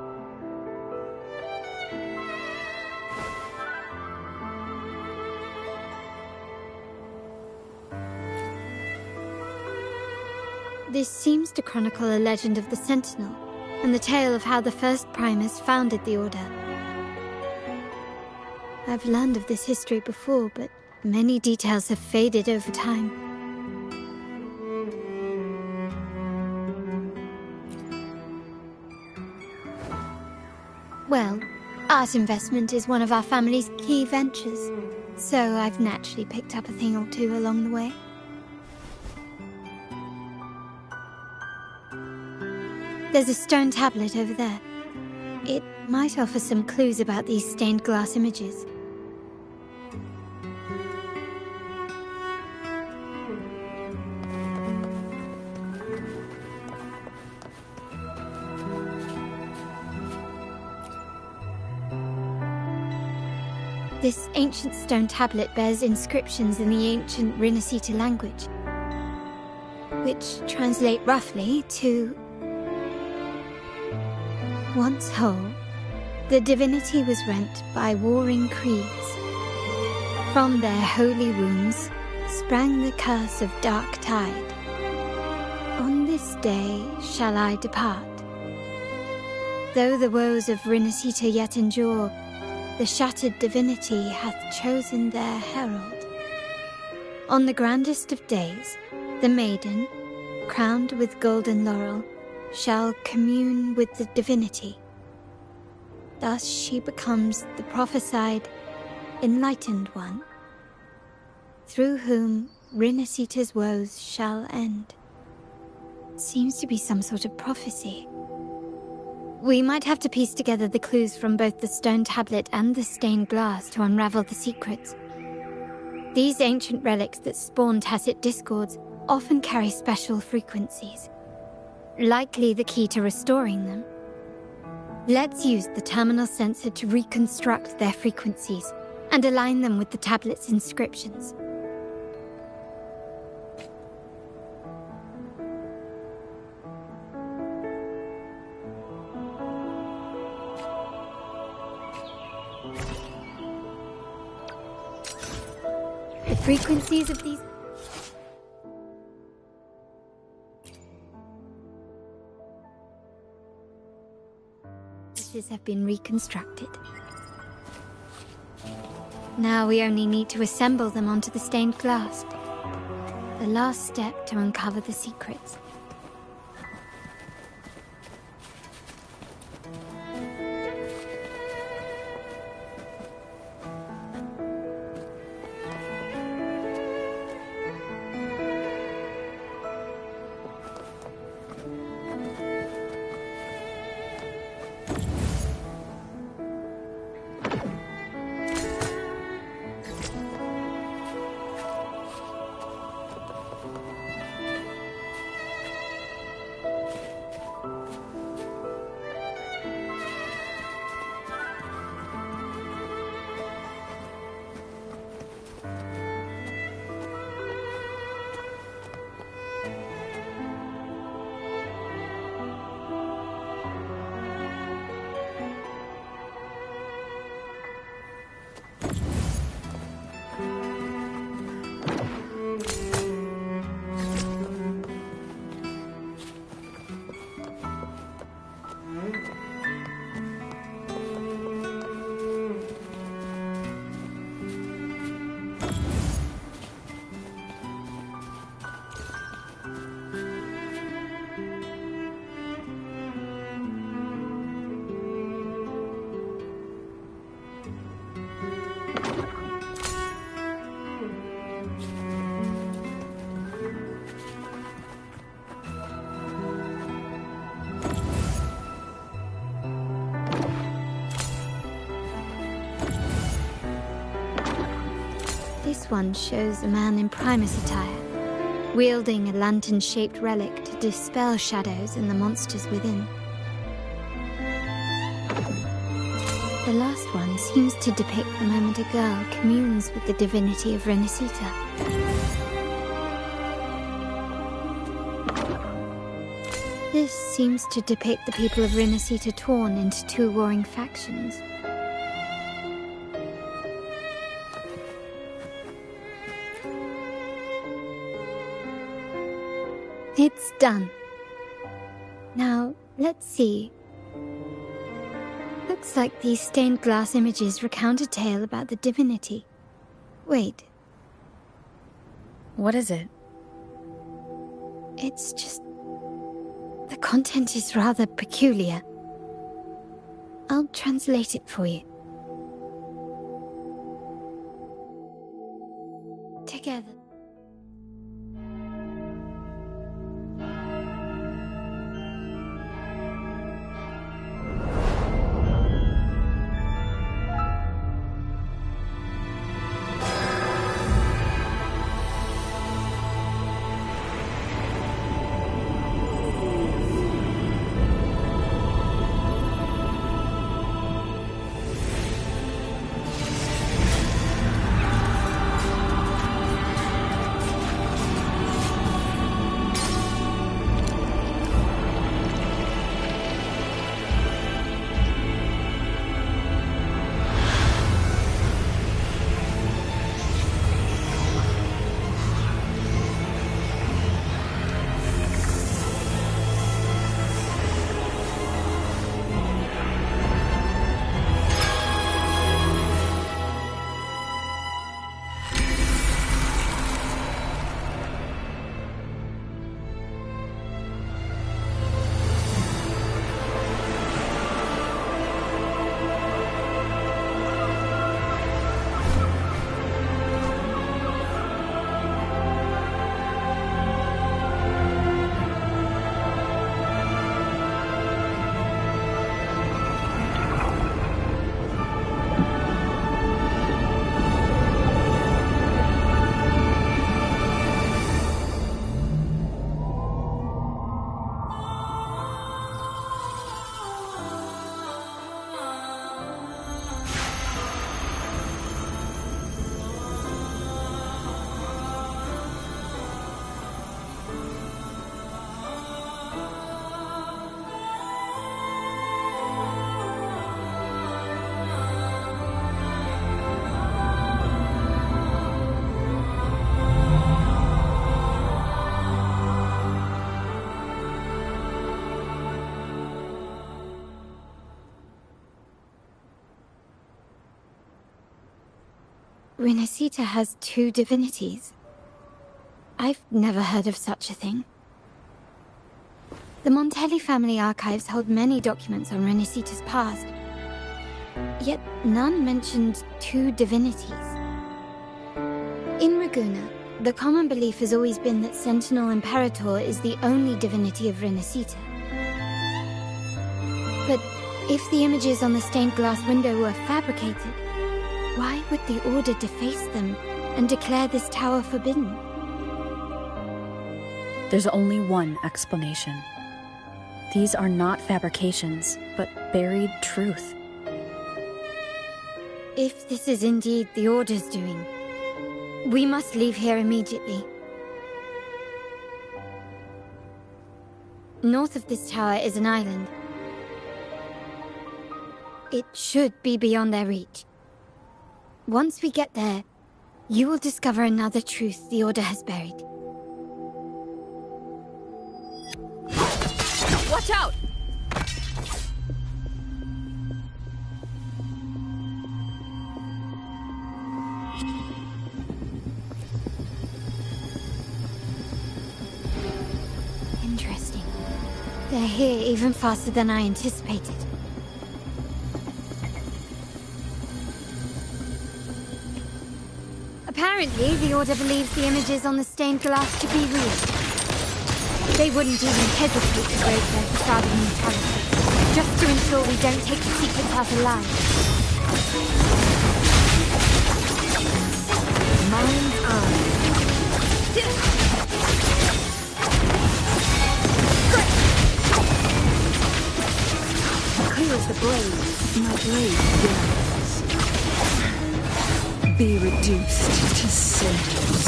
[SPEAKER 3] This seems to chronicle a legend of the Sentinel, and the tale of how the first Primus founded the Order. I've learned of this history before, but many details have faded over time. Well, art investment is one of our family's key ventures, so I've naturally picked up a thing or two along the way. There's a stone tablet over there. It might offer some clues about these stained glass images. This ancient stone tablet bears inscriptions in the ancient Rinascita language, which translate roughly to... Once whole, the divinity was rent by warring creeds. From their holy wounds sprang the curse of dark tide. On this day shall I depart. Though the woes of Rinascita yet endure, the shattered divinity hath chosen their herald. On the grandest of days, the maiden, crowned with golden laurel, shall commune with the divinity. Thus she becomes the prophesied, enlightened one, through whom Rinascita's woes shall end. Seems to be some sort of prophecy. We might have to piece together the clues from both the stone tablet and the stained glass to unravel the secrets. These ancient relics that spawn tacit discords often carry special frequencies, likely the key to restoring them. Let's use the terminal sensor to reconstruct their frequencies and align them with the tablet's inscriptions. The frequencies of these have been reconstructed. Now we only need to assemble them onto the stained glass. The last step to uncover the secrets. This one shows a man in Primus attire, wielding a lantern-shaped relic to dispel shadows and the monsters within. The last one seems to depict the moment a girl communes with the divinity of Rinascita. This seems to depict the people of Rinascita torn into two warring factions. It's done. Now, let's see. Looks like these stained glass images recount a tale about the divinity. Wait.
[SPEAKER 17] What is it?
[SPEAKER 3] It's just... the content is rather peculiar. I'll translate it for you. Together. Rinascita has 2 divinities. I've never heard of such a thing. The Montelli family archives hold many documents on Rinascita's past, yet none mentioned 2 divinities. In Ragusa, the common belief has always been that Sentinel Imperator is the only divinity of Rinascita. But if the images on the stained glass window were fabricated, why would the Order deface them and declare this tower forbidden?
[SPEAKER 19] There's only one explanation. These are not fabrications, but buried truth.
[SPEAKER 3] If this is indeed the Order's doing, we must leave here immediately. North of this tower is an island. It should be beyond their reach. Once we get there, you will discover another truth the Order has buried.
[SPEAKER 17] Watch out!
[SPEAKER 3] Interesting. They're here even faster than I anticipated. Apparently, the Order believes the images on the stained glass to be real. They wouldn't even hesitate to break their facade of neutrality, just to ensure we don't take the secrets out alive. Mind's eye.
[SPEAKER 17] Clear as the blade, my blade burns. Be reduced to cinders.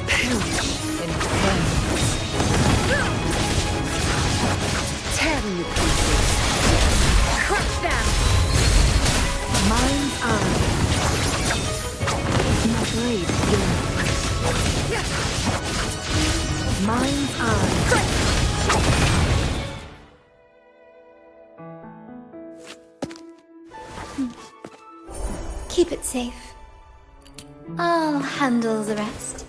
[SPEAKER 17] Perish in flames. Tear them to pieces. Crush them! Mind's eye. My blade burns. Mind's eye.
[SPEAKER 3] Keep it safe. I'll handle the rest.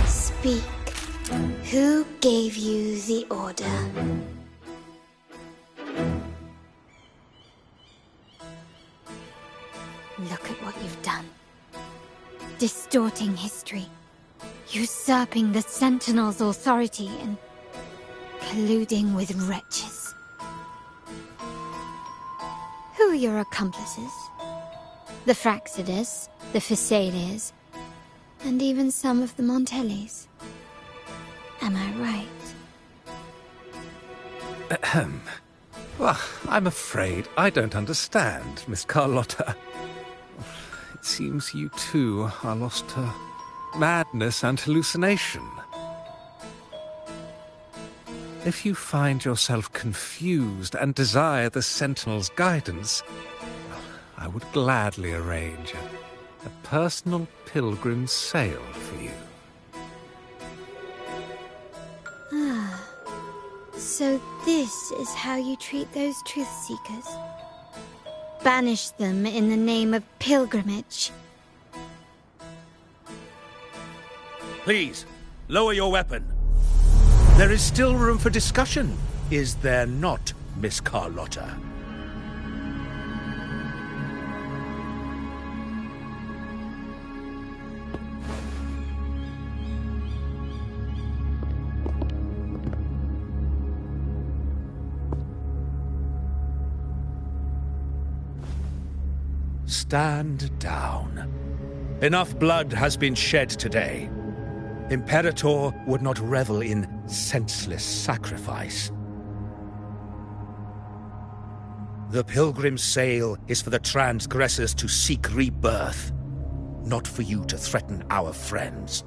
[SPEAKER 3] Speak. Who gave you the order? Look at what you've done. Distorting history. Usurping the Sentinel's authority and colluding with wretches. Who are your accomplices? The Fraxidus, the Phisalias, and even some of the Montellis. Am I right?
[SPEAKER 13] Ahem. Well, I'm afraid I don't understand, Miss Carlotta. It seems you too are lost to madness and hallucination. If you find yourself confused and desire the Sentinel's guidance, I would gladly arrange a personal pilgrim sail for you.
[SPEAKER 3] Ah, so this is how you treat those truth seekers? Banish them in the name of pilgrimage.
[SPEAKER 16] Please, lower your weapon. There is still room for discussion, is there not, Miss Carlotta?
[SPEAKER 13] Stand down. Enough blood has been shed today. Imperator would not revel in senseless sacrifice. The pilgrim's sail is for the transgressors to seek rebirth, not for you to threaten our friends.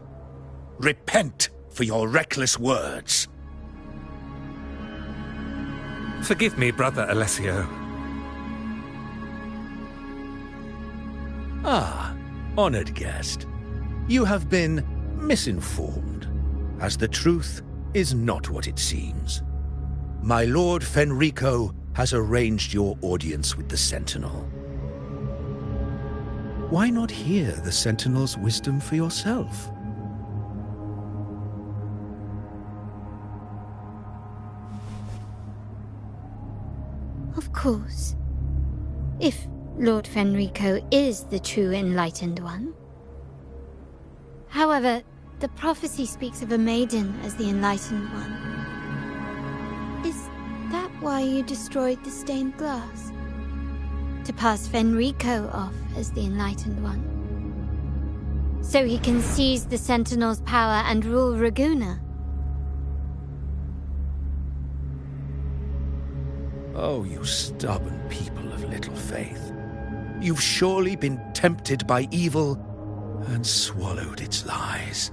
[SPEAKER 13] Repent for your reckless words.
[SPEAKER 6] Forgive me, Brother Alessio.
[SPEAKER 13] Ah, honored guest. You have been misinformed, as the truth is not what it seems. My Lord Fenrico has arranged your audience with the Sentinel. Why not hear the Sentinel's wisdom for yourself?
[SPEAKER 3] Of course. If Lord Fenrico is the true Enlightened One. However, the prophecy speaks of a maiden as the Enlightened One. Is that why you destroyed the stained glass? To pass Fenrico off as the Enlightened One? So he can seize the Sentinel's power and rule Raguna?
[SPEAKER 13] Oh, you stubborn people of little faith. You've surely been tempted by evil and swallowed its lies.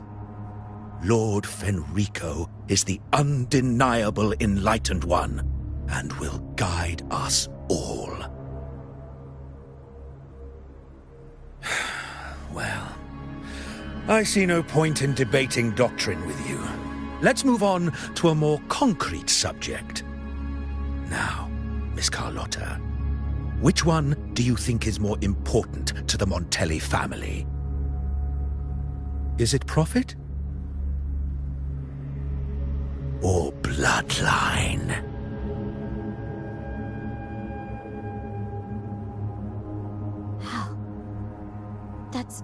[SPEAKER 13] Lord Fenrico is the undeniable Enlightened One and will guide us all. Well, I see no point in debating doctrine with you. Let's move on to a more concrete subject. Now, Miss Carlotta, which one do you think is more important to the Montelli family? Is it profit? Or bloodline?
[SPEAKER 3] How? That's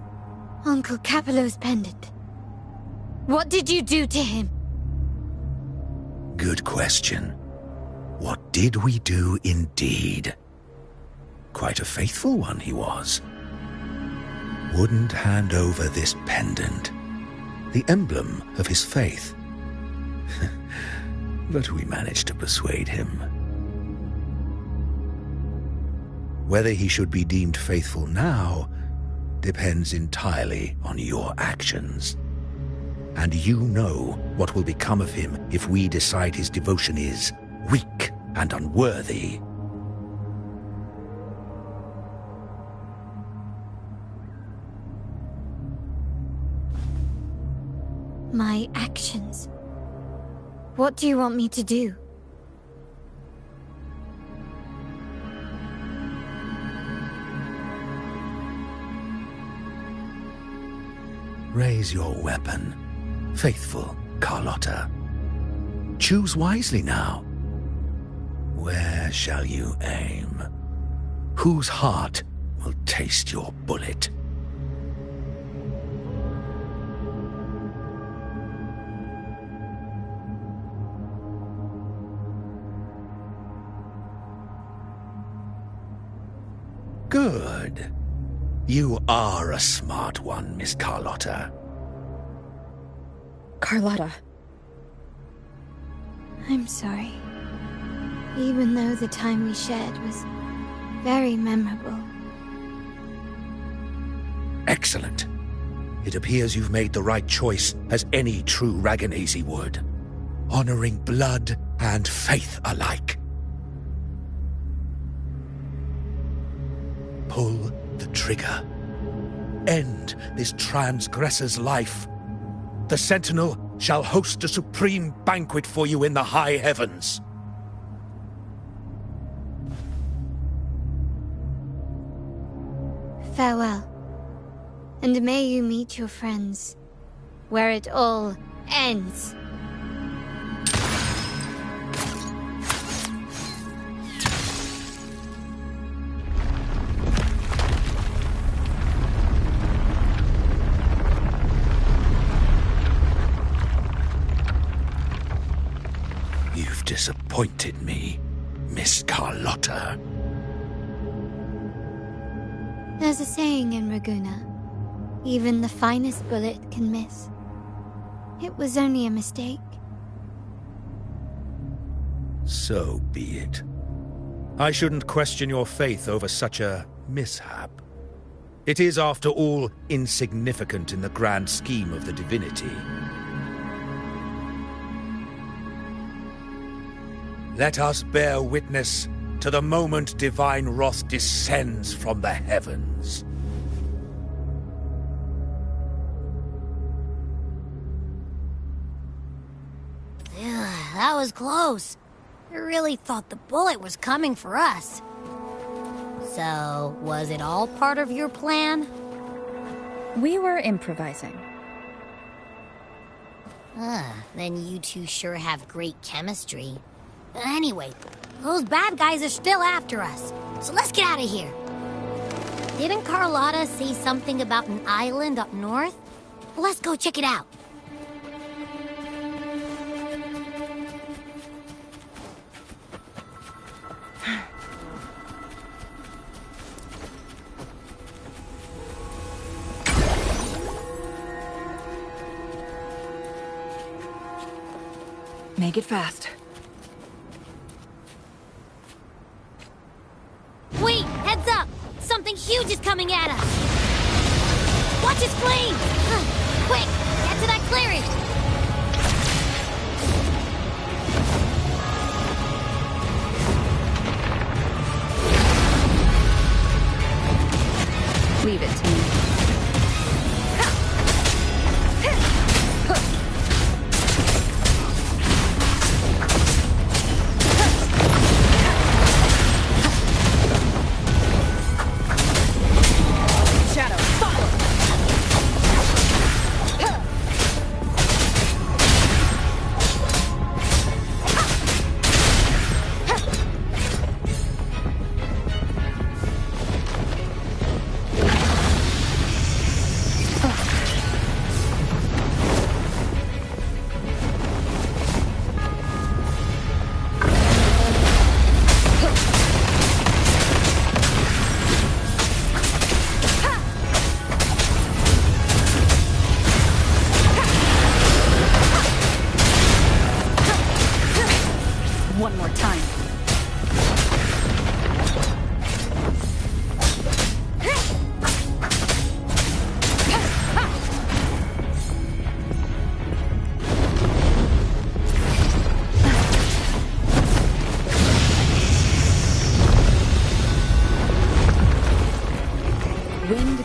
[SPEAKER 3] Uncle Capello's pendant. What did you do to him?
[SPEAKER 13] Good question. What did we do indeed? Quite a faithful one he was. Wouldn't hand over this pendant, the emblem of his faith. But we managed to persuade him. Whether he should be deemed faithful now depends entirely on your actions. And you know what will become of him if we decide his devotion is weak and unworthy.
[SPEAKER 3] My actions. What do you want me to do?
[SPEAKER 13] Raise your weapon, faithful Carlotta. Choose wisely now. Where shall you aim? Whose heart will taste your bullet? Good. You are a smart one, Miss Carlotta.
[SPEAKER 1] Carlotta.
[SPEAKER 3] I'm sorry. Even though the time we shared was very memorable.
[SPEAKER 13] Excellent. It appears you've made the right choice, as any true Raganese would. Honoring blood and faith alike. Pull the trigger. End this transgressor's life. The Sentinel shall host a supreme banquet for you in the high heavens.
[SPEAKER 3] Farewell. And may you meet your friends, where it all ends.
[SPEAKER 13] You've disappointed me, Miss Carlotta.
[SPEAKER 3] There's a saying in Raguna, even the finest bullet can miss. It was only a mistake.
[SPEAKER 9] So be it. I shouldn't question your faith over such a mishap. It is, after all, insignificant in the grand scheme of the divinity. Let us bear witness to the moment divine wrath descends from the heavens.
[SPEAKER 8] That was close. I really thought the bullet was coming for us. So, was it all part of your plan?
[SPEAKER 17] We were improvising.
[SPEAKER 8] Then you two sure have great chemistry. Anyway, those bad guys are still after us, so let's get out of here. Didn't Carlotta say something about an island up north? Let's go check it out.
[SPEAKER 1] Make it fast.
[SPEAKER 8] Wait, heads up! Something huge is coming at us! Watch its flames! Quick, get to that clearing!
[SPEAKER 17] Leave it to me.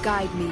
[SPEAKER 1] Guide me.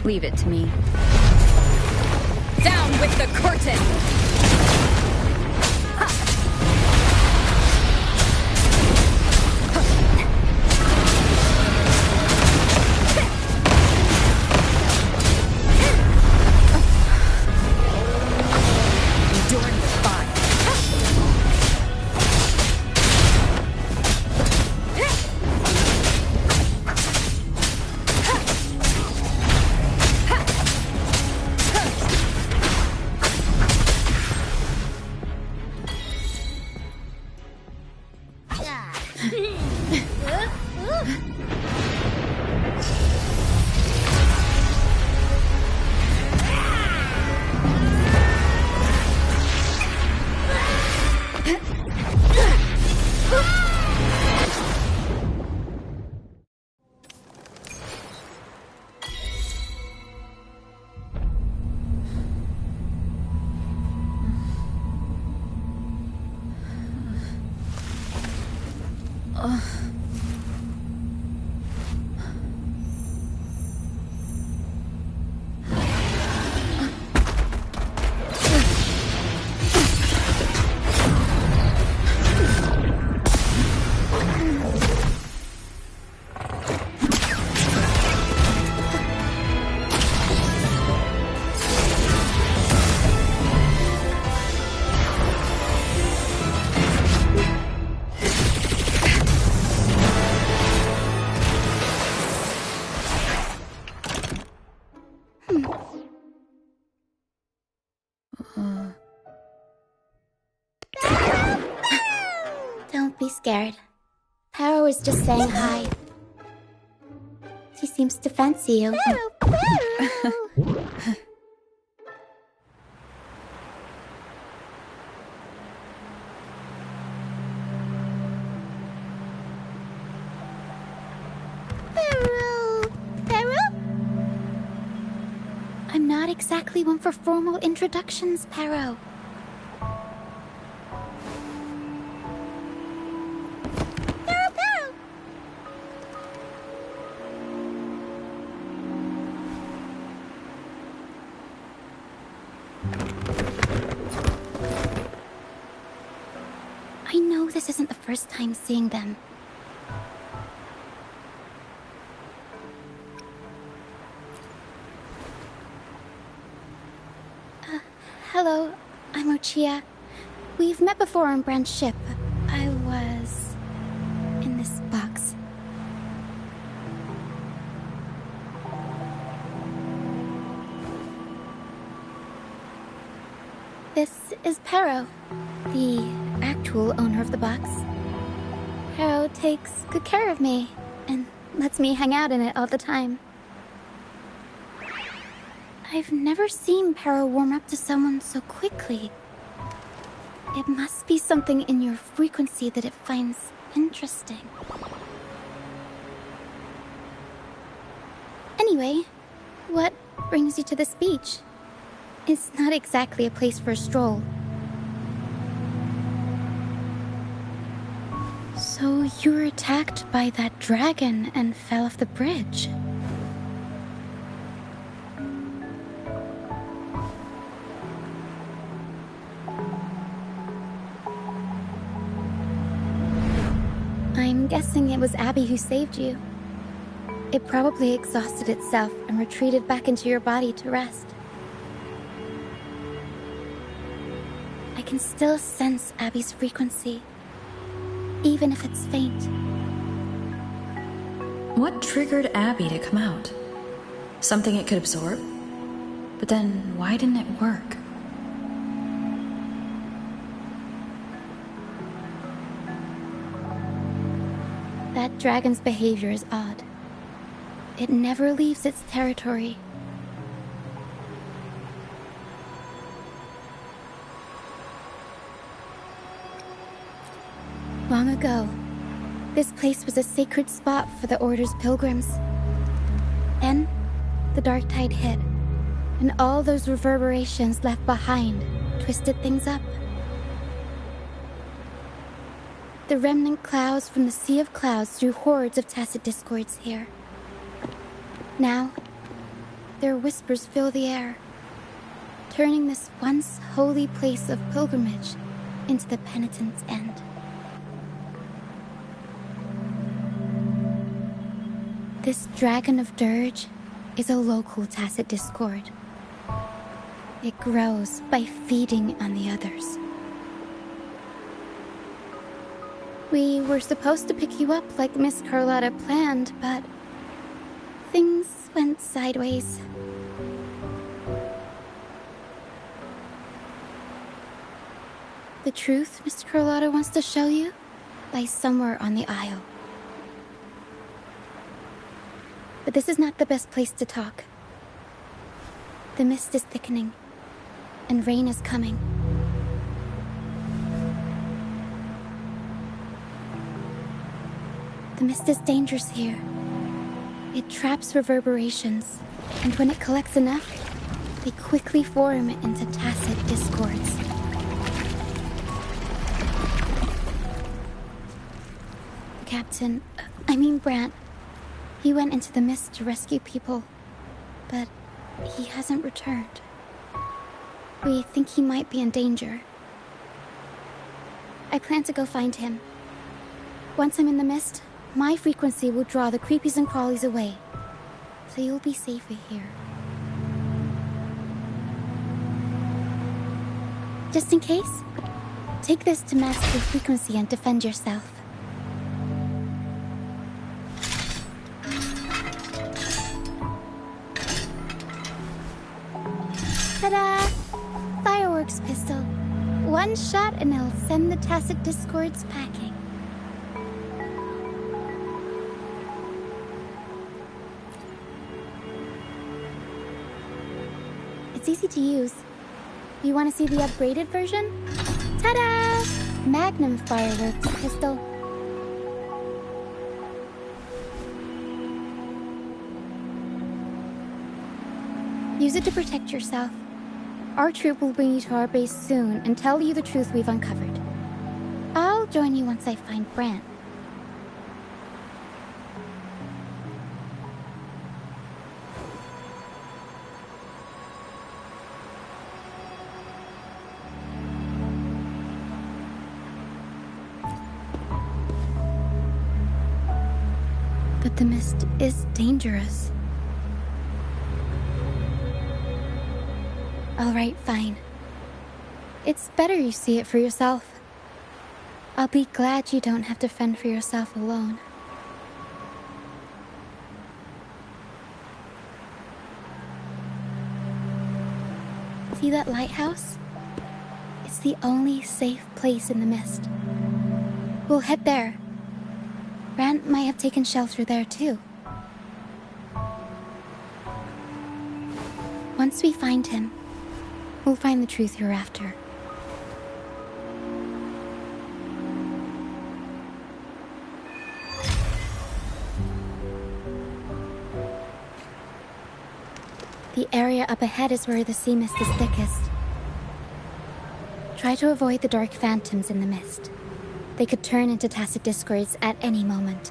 [SPEAKER 17] Leave it to me. Down with the curtain!
[SPEAKER 3] Don't be scared. Paro is just saying hi. She seems to fancy you. I'm not exactly one for formal introductions, Paro. I know this isn't the first time seeing them. Hello, I'm Ochia. We've met before on Brand's ship. I was in this box. This is Paro, the actual owner of the box. Paro takes good care of me and lets me hang out in it all the time. I've never seen Paro warm up to someone so quickly. It must be something in your frequency that it finds interesting. Anyway, what brings you to this beach? It's not exactly a place for a stroll. So you were attacked by that dragon and fell off the bridge. I'm guessing it was Abby who saved you. It probably exhausted itself and retreated back into your body to rest. I can still sense Abby's frequency, even if it's faint.
[SPEAKER 19] What triggered Abby to come out? Something it could absorb? But then, why didn't it work?
[SPEAKER 3] That dragon's behavior is odd. It never leaves its territory. Long ago, this place was a sacred spot for the Order's pilgrims. Then, the dark tide hit, and all those reverberations left behind twisted things up. The remnant clouds from the Sea of Clouds drew hordes of tacit discords here. Now, their whispers fill the air, turning this once holy place of pilgrimage into the penitent's end. This Dragon of Dirge is a local tacit discord. It grows by feeding on the others. We were supposed to pick you up like Miss Carlotta planned, but things went sideways. The truth Miss Carlotta wants to show you lies somewhere on the Isle. But this is not the best place to talk. The mist is thickening, and rain is coming. The mist is dangerous here. It traps reverberations, and when it collects enough, they quickly form into tacit discords. Brant. He went into the mist to rescue people, but he hasn't returned. We think he might be in danger. I plan to go find him. Once I'm in the mist, my frequency will draw the creepies and crawlies away, so you'll be safer here. Just in case, take this to mask your frequency and defend yourself. Ta-da! fireworks pistol. One shot and it'll send the Tacit Discords packing. It's easy to use. You want to see the upgraded version? Ta-da! Magnum fireworks pistol. Use it to protect yourself. Our troop will bring you to our base soon and tell you the truth we've uncovered. I'll join you once I find Brant. But the mist is dangerous. All right, fine. It's better you see it for yourself. I'll be glad you don't have to fend for yourself alone. See that lighthouse? It's the only safe place in the mist. We'll head there. Brant might have taken shelter there too. Once we find him, we'll find the truth you're after. The area up ahead is where the sea mist is thickest. Try to avoid the dark phantoms in the mist. They could turn into Tacit Discords at any moment.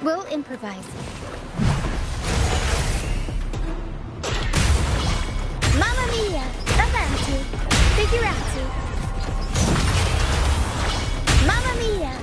[SPEAKER 3] We'll improvise. Mamma mia! Avanti! Figurati! Mamma mia!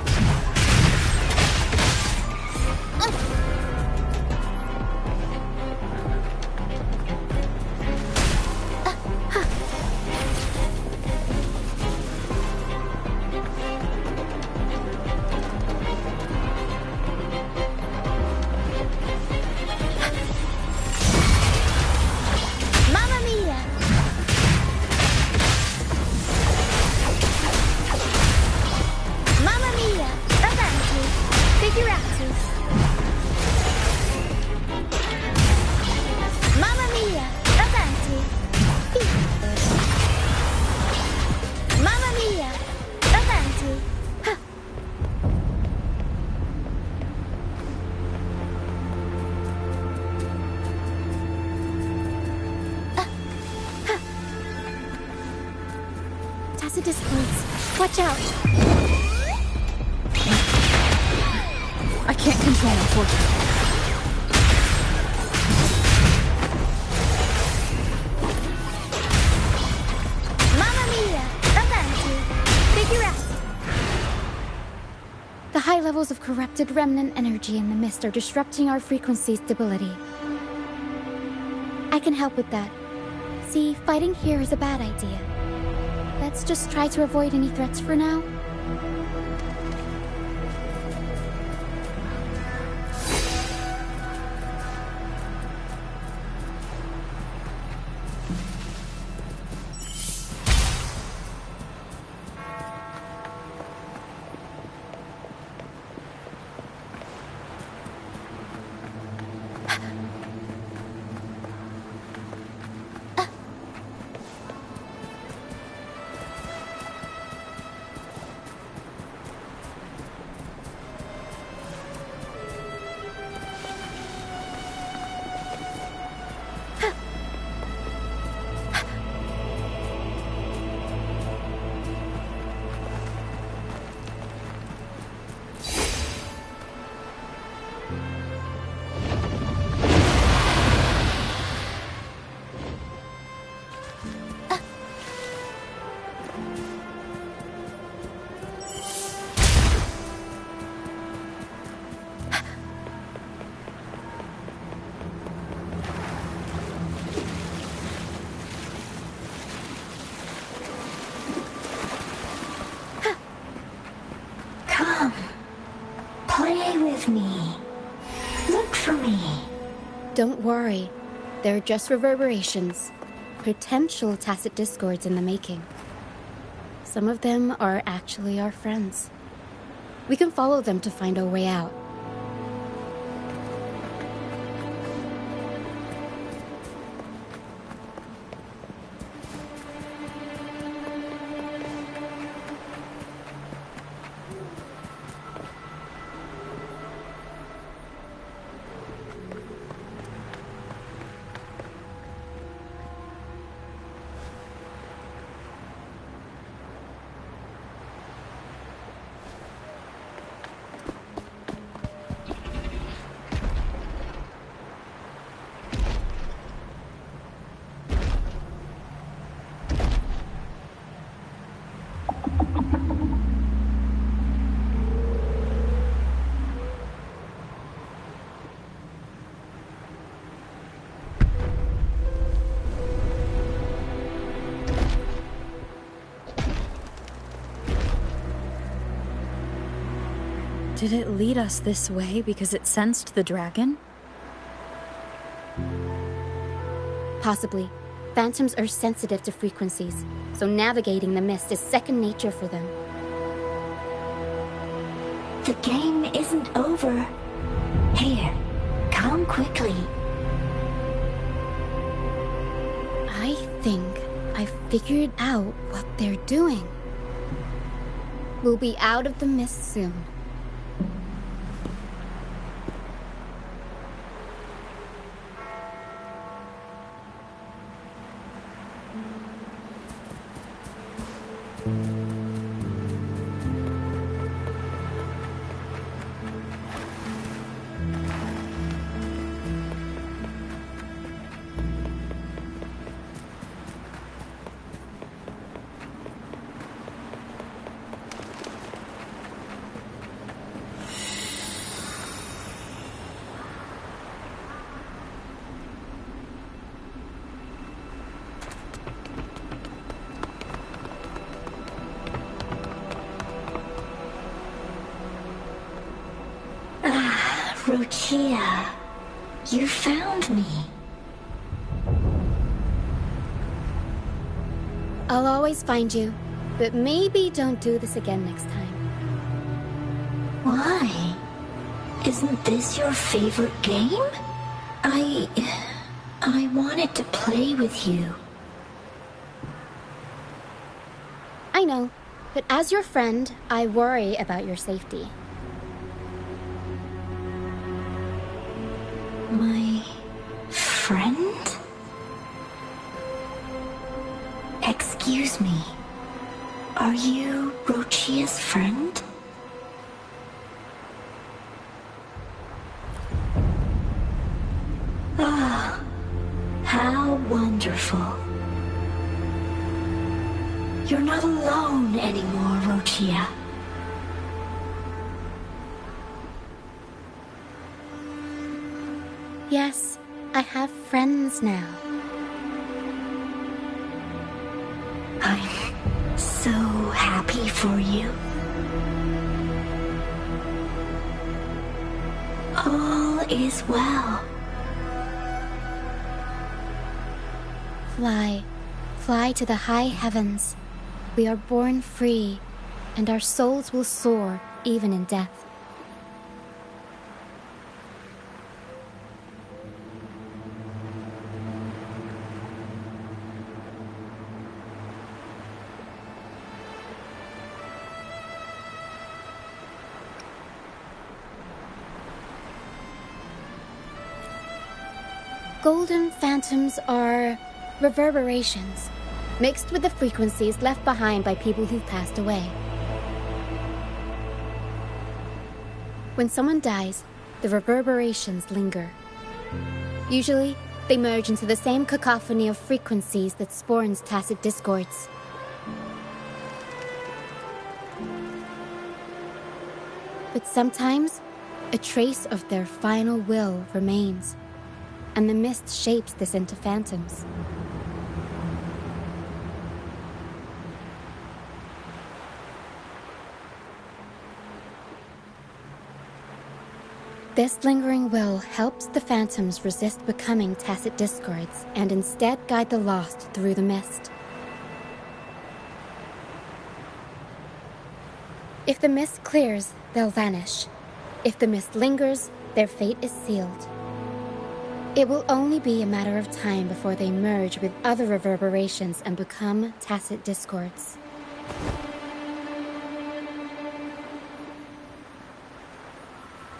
[SPEAKER 3] Tacit discords. Watch out!
[SPEAKER 17] I can't control my fortune.
[SPEAKER 3] Mamma mia! Avanti! Figure out! The high levels of corrupted remnant energy in the mist are disrupting our frequency stability. I can help with that. See, fighting here is a bad idea. Let's just try to avoid any threats for now. Don't worry. They're just reverberations. Potential tacit discords in the making. Some of them are actually our friends. We can follow them to find our way out.
[SPEAKER 17] Did it lead us this way because it sensed the dragon?
[SPEAKER 3] Possibly. Phantoms are sensitive to frequencies, so navigating the mist is second nature for them.
[SPEAKER 12] The game isn't over. Here, come quickly.
[SPEAKER 3] I think I figured out what they're doing. We'll be out of the mist soon.
[SPEAKER 12] Lucia, you found me.
[SPEAKER 3] I'll always find you, but maybe don't do this again next time.
[SPEAKER 12] Why? Isn't this your favorite game? I wanted to play with you.
[SPEAKER 3] I know, but as your friend, I worry about your safety.
[SPEAKER 12] My friend? Excuse me. Are you Rochia's friend? Ah, how wonderful. You're not alone anymore, Rochia.
[SPEAKER 3] Yes, I have friends now.
[SPEAKER 12] I'm so happy for you. All is well.
[SPEAKER 3] Fly to the high heavens. We are born free, and our souls will soar even in death. Golden phantoms are reverberations, mixed with the frequencies left behind by people who've passed away. When someone dies, the reverberations linger. Usually, they merge into the same cacophony of frequencies that spawns tacit discords. But sometimes, a trace of their final will remains, and the mist shapes this into phantoms. This lingering will helps the phantoms resist becoming tacit discords and instead guide the lost through the mist. If the mist clears, they'll vanish. If the mist lingers, their fate is sealed. It will only be a matter of time before they merge with other reverberations and become tacit discords.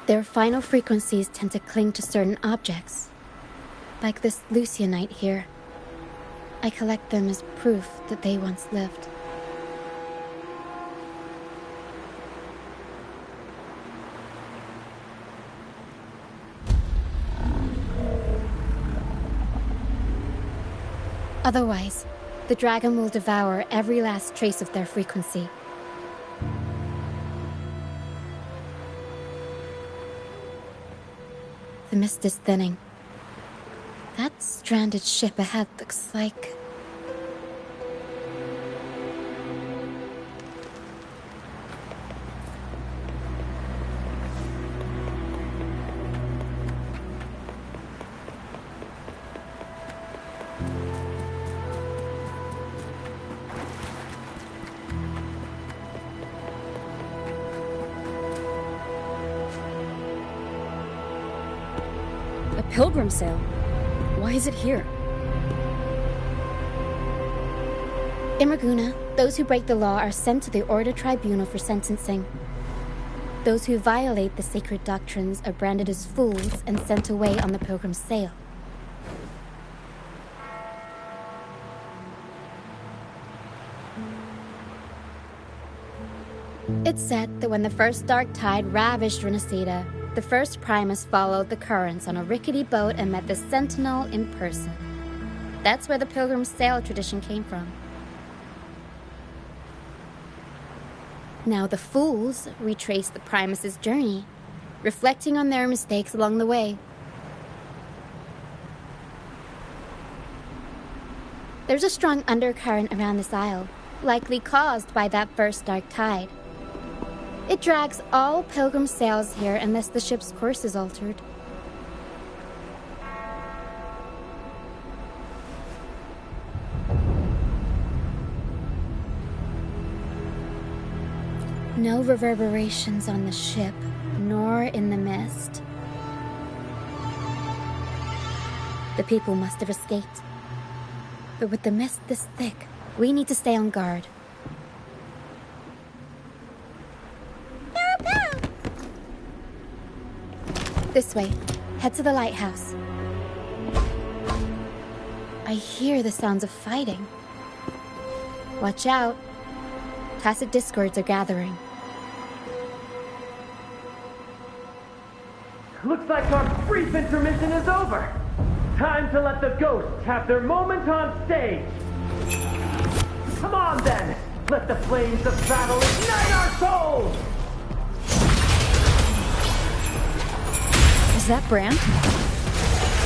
[SPEAKER 3] Their final frequencies tend to cling to certain objects, like this Lucianite here. I collect them as proof that they once lived. Otherwise, the dragon will devour every last trace of their frequency. The mist is thinning. That stranded ship ahead looks like...
[SPEAKER 14] Pilgrim sale? Why is it here?
[SPEAKER 3] In Raguna, those who break the law are sent to the Order Tribunal for sentencing. Those who violate the sacred doctrines are branded as fools and sent away on the pilgrim sale. It's said that when the first dark tide ravaged Rinascita, the first Primus followed the currents on a rickety boat and met the Sentinel in person. That's where the pilgrim sail tradition came from. Now the fools retrace the Primus's journey, reflecting on their mistakes along the way. There's a strong undercurrent around this isle, likely caused by that first dark tide. It drags all pilgrim sails here unless the ship's course is altered. No reverberations on the ship, nor in the mist. The people must have escaped. But with the mist this thick, we need to stay on guard. This way. Head to the lighthouse. I hear the sounds of fighting. Watch out. Tacit discords are gathering.
[SPEAKER 4] Looks like our brief intermission is over. Time to let the ghosts have their moment on stage. Come on then! Let the flames of battle ignite our souls!
[SPEAKER 17] Is that Brant?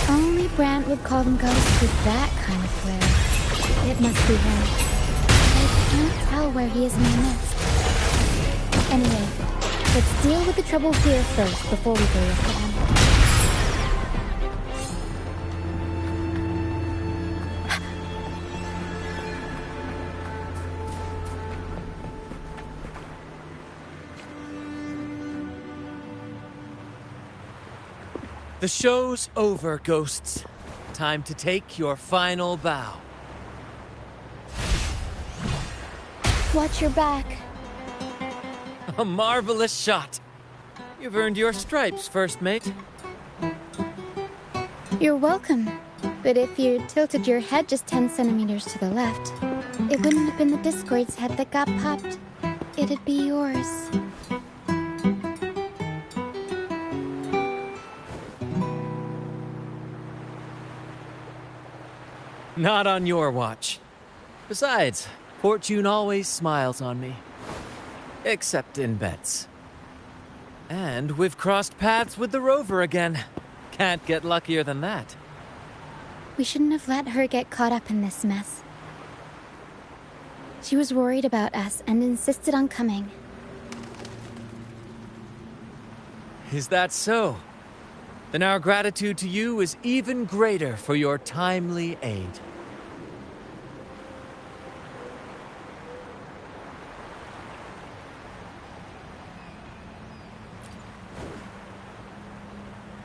[SPEAKER 3] Only Brant would call them ghosts with that kind of flair. It must be him. I can't tell where he is in the mist. Anyway, let's deal with the trouble here first before we go after him.
[SPEAKER 7] The show's over, ghosts. Time to take your final bow.
[SPEAKER 3] Watch your back.
[SPEAKER 7] A marvelous shot. You've earned your stripes, first mate.
[SPEAKER 3] You're welcome. But if you tilted your head just 10 centimeters to the left, it wouldn't have been the Discord's head that got popped. It'd be yours.
[SPEAKER 7] Not on your watch. Besides, fortune always smiles on me. Except in bets. And we've crossed paths with the rover again. Can't get luckier than that.
[SPEAKER 3] We shouldn't have let her get caught up in this mess. She was worried about us and insisted on coming.
[SPEAKER 7] Is that so? Then our gratitude to you is even greater for your timely aid.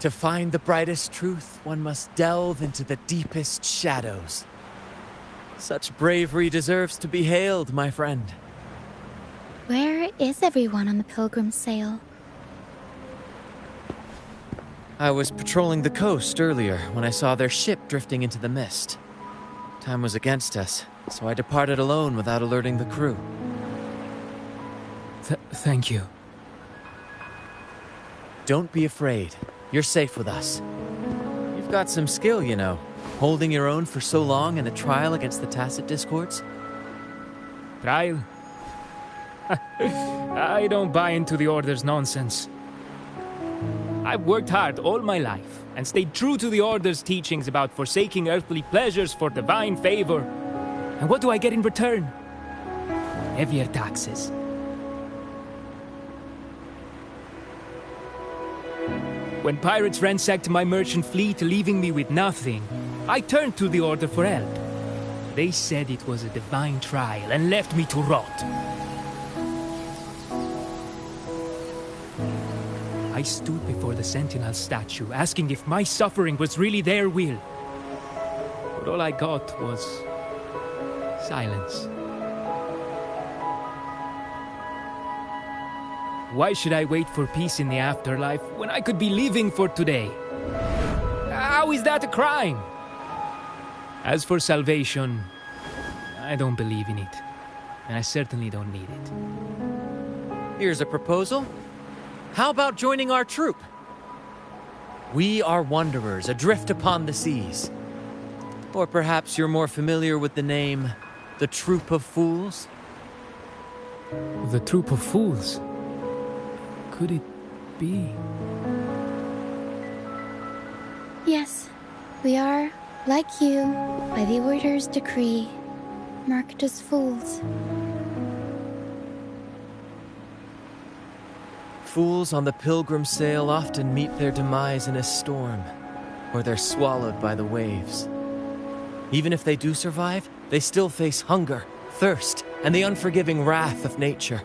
[SPEAKER 7] To find the brightest truth, one must delve into the deepest shadows. Such bravery deserves to be hailed, my friend.
[SPEAKER 3] Where is everyone on the Pilgrim sail?
[SPEAKER 7] I was patrolling the coast earlier when I saw their ship drifting into the mist. Time was against us, so I departed alone without alerting the crew.
[SPEAKER 21] Thank you.
[SPEAKER 7] Don't be afraid. You're safe with us. You've got some skill, you know, holding your own for so long in a trial against the Tacit Discords.
[SPEAKER 21] Trial? I don't buy into the Order's nonsense. I've worked hard all my life and stayed true to the Order's teachings about forsaking earthly pleasures for divine favor. And what do I get in return? Heavier taxes. When pirates ransacked my merchant fleet, leaving me with nothing, I turned to the Order for help. They said it was a divine trial and left me to rot. I stood before the Sentinel statue, asking if my suffering was really their will. But all I got was silence. Why should I wait for peace in the afterlife when I could be living for today? How is that a crime? As for salvation, I don't believe in it. And I certainly don't need it.
[SPEAKER 7] Here's a proposal. How about joining our troop? We are wanderers adrift upon the seas. Or perhaps you're more familiar with the name, the Troop of Fools?
[SPEAKER 21] The Troop of Fools? Could it be?
[SPEAKER 3] Yes, we are, like you, by the Order's decree, marked as fools.
[SPEAKER 7] Fools on the Pilgrim sail often meet their demise in a storm, or they're swallowed by the waves. Even if they do survive, they still face hunger, thirst, and the unforgiving wrath of nature.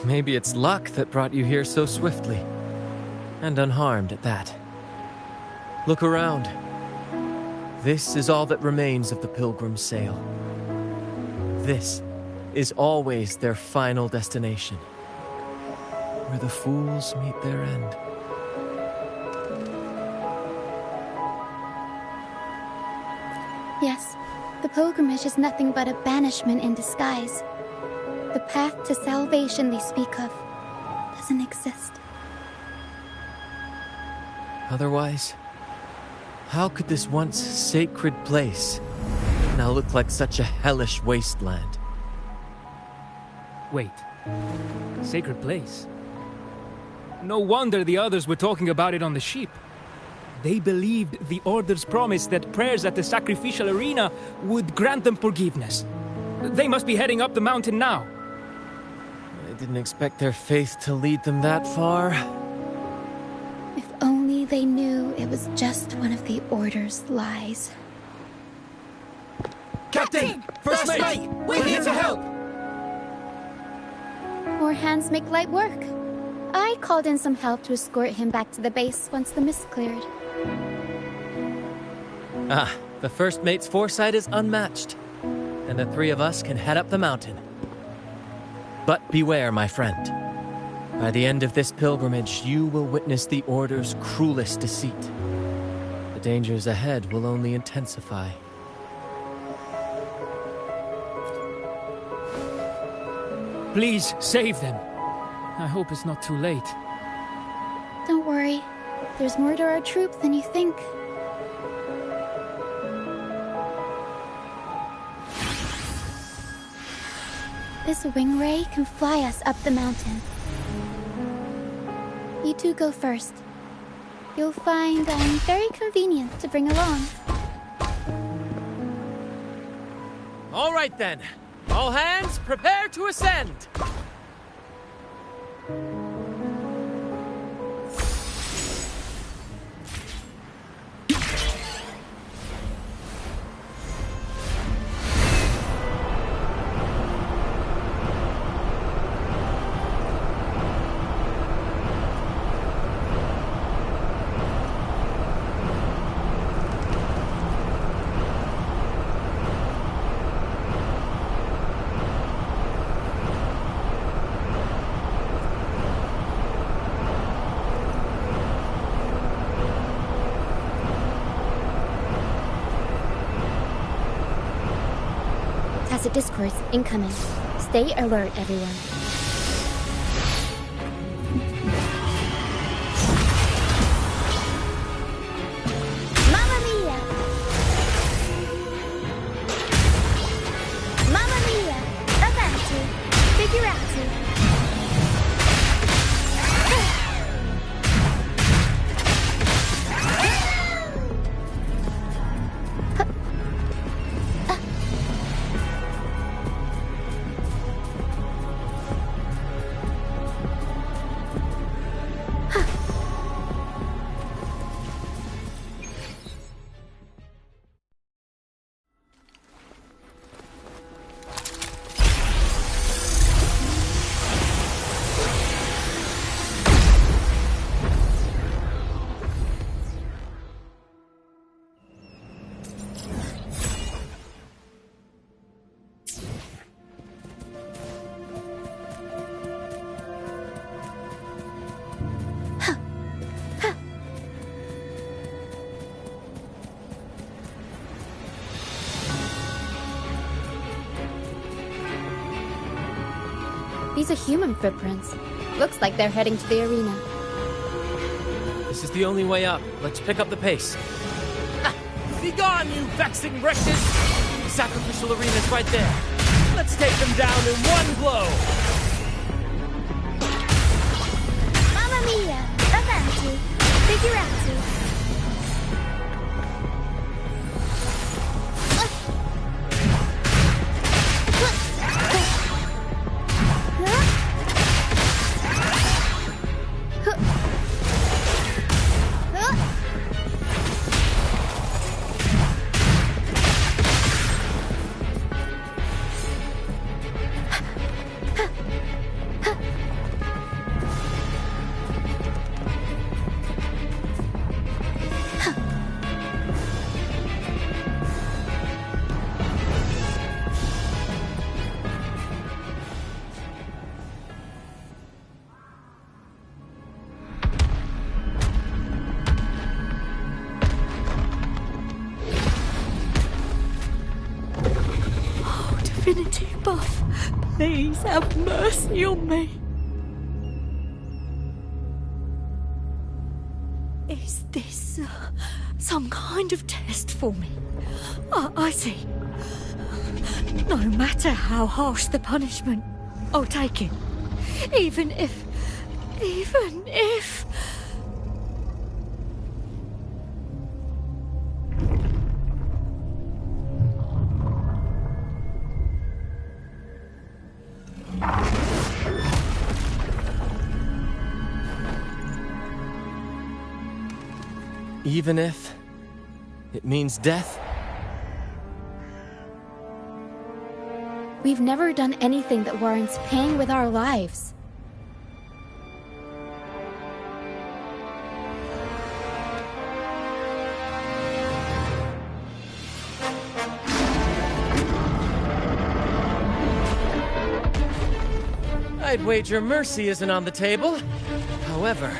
[SPEAKER 7] Maybe it's luck that brought you here so swiftly, and unharmed at that. Look around. This is all that remains of the Pilgrim's sail. This is always their final destination, where the fools meet their end.
[SPEAKER 3] Yes, the pilgrimage is nothing but a banishment in disguise. the path to salvation they speak of doesn't exist.
[SPEAKER 7] Otherwise, how could this once sacred place now look like such a hellish wasteland?
[SPEAKER 21] Wait. Sacred place? No wonder the others were talking about it on the ship. They believed the Order's promise that prayers at the sacrificial arena would grant them forgiveness. They must be heading up the mountain now.
[SPEAKER 7] I didn't expect their faith to lead them that far.
[SPEAKER 3] If only they knew it was just one of the Order's lies.
[SPEAKER 2] Captain! First mate! We're here to help!
[SPEAKER 3] More hands make light work. I called in some help to escort him back to the base once the mist cleared.
[SPEAKER 7] Ah, the first mate's foresight is unmatched. And the three of us can head up the mountain. But beware, my friend. By the end of this pilgrimage, you will witness the Order's cruelest deceit. The dangers ahead will only intensify.
[SPEAKER 21] Please, save them. I hope it's not too late.
[SPEAKER 3] Don't worry. There's more to our troop than you think. This wing ray can fly us up the mountain. You two go first. You'll find I'm very convenient to bring along.
[SPEAKER 7] All right then. All hands, prepare to ascend!
[SPEAKER 3] Tacit discourse incoming. Stay alert, everyone. Mamma mia! Mamma mia! Avanti! Figurati! These are human footprints. Looks like they're heading to the arena.
[SPEAKER 7] This is the only way up. Let's pick up the pace. Ah, be gone, you vexing wretches! The sacrificial arena's right there. Let's take them down in one blow!
[SPEAKER 3] Mamma mia! Avanti! Figurati!
[SPEAKER 17] Divinity above, Please have mercy on me. Is this some kind of test for me? I see. No matter how harsh the punishment, I'll take it. Even if...
[SPEAKER 7] Even if it means death?
[SPEAKER 3] We've never done anything that warrants paying with our lives.
[SPEAKER 7] I'd wager mercy isn't on the table. However,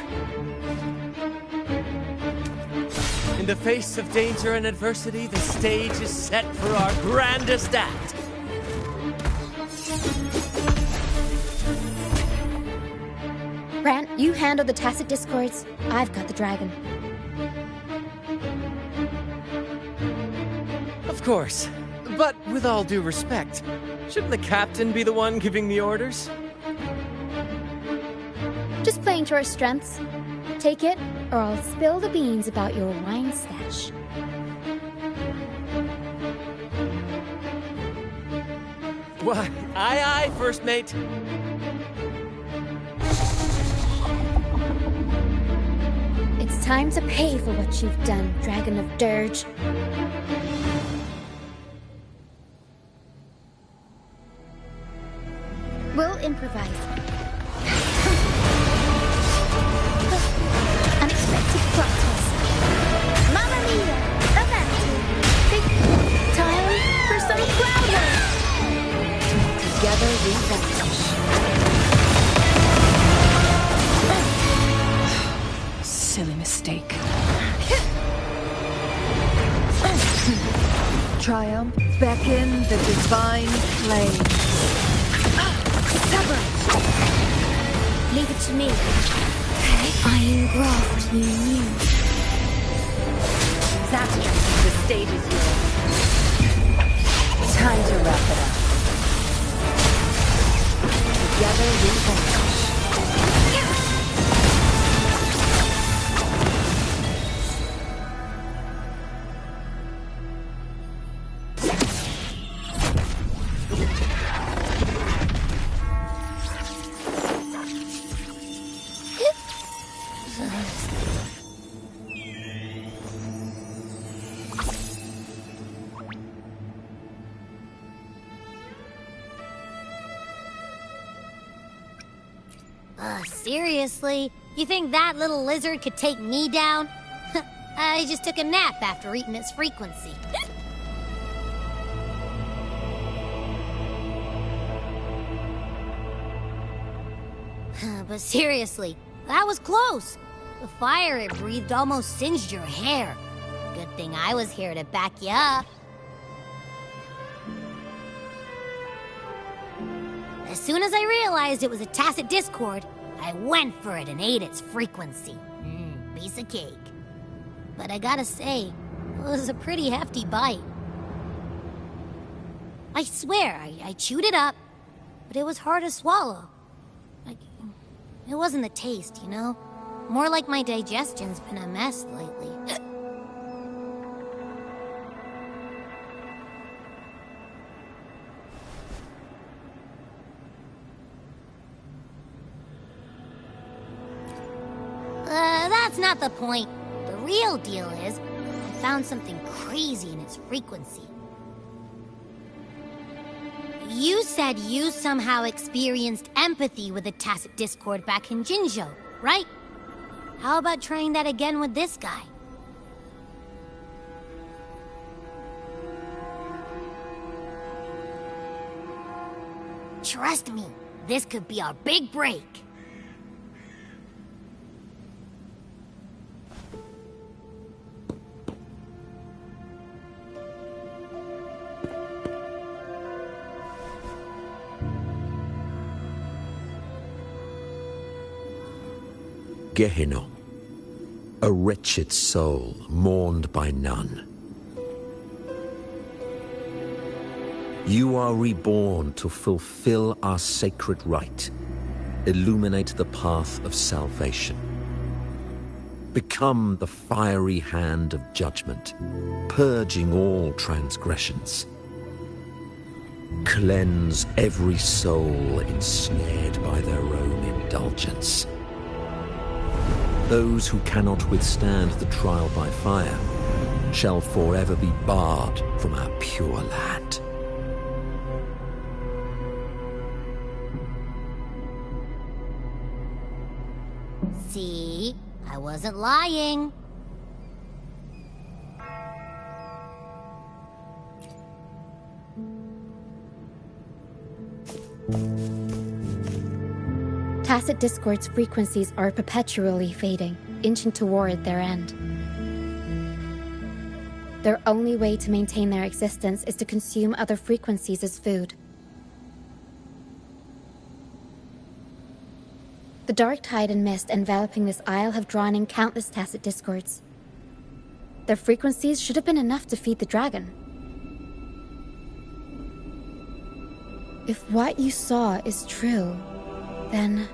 [SPEAKER 7] in the face of danger and adversity, the stage is set for our grandest act.
[SPEAKER 3] Grant, you handle the tacit discords. I've got the dragon.
[SPEAKER 7] Of course. But with all due respect, shouldn't the captain be the one giving the orders?
[SPEAKER 3] Just playing to our strengths. Take it, or I'll spill the beans about your wine stash.
[SPEAKER 7] Why, aye, first mate.
[SPEAKER 3] It's time to pay for what you've done, Dragon of Dirge. We'll improvise. Unexpected plot twist. Mamma mia! Event! Time for some cloud work! Together we vanish.
[SPEAKER 17] Silly mistake. Triumph, beckon the divine flame.
[SPEAKER 3] Sever! Leave it to me. I engraft you new.
[SPEAKER 18] Zastrix, the stage is yours. Time to wrap it up. Together we vanish.
[SPEAKER 8] Seriously? You think that little lizard could take me down? I just took a nap after eating its frequency. But seriously, that was close. The fire it breathed almost singed your hair. Good thing I was here to back you up. As soon as I realized it was a tacit discord, I went for it and ate its frequency. Piece of cake. But I gotta say, it was a pretty hefty bite. I swear, I chewed it up, but it was hard to swallow. It wasn't the taste, you know? More like my digestion's been a mess lately. That's not the point. The real deal is, I found something crazy in its frequency. You said you somehow experienced empathy with the tacit discord back in Jinzhou, right? How about trying that again with this guy? Trust me, this could be our big break.
[SPEAKER 11] Gehenna, a wretched soul mourned by none. You are reborn to fulfill our sacred rite, illuminate the path of salvation. Become the fiery hand of judgment, purging all transgressions. Cleanse every soul ensnared by their own indulgence. Those who cannot withstand the trial by fire shall forever be barred from our pure land.
[SPEAKER 8] See? I wasn't lying.
[SPEAKER 22] Tacit Discord's frequencies are perpetually fading, inching toward their end. Their only way to maintain their existence is to consume other frequencies as food. The dark tide and mist enveloping this isle have drawn in countless Tacit Discords. Their frequencies should have been enough to feed the dragon. If what you saw is true, then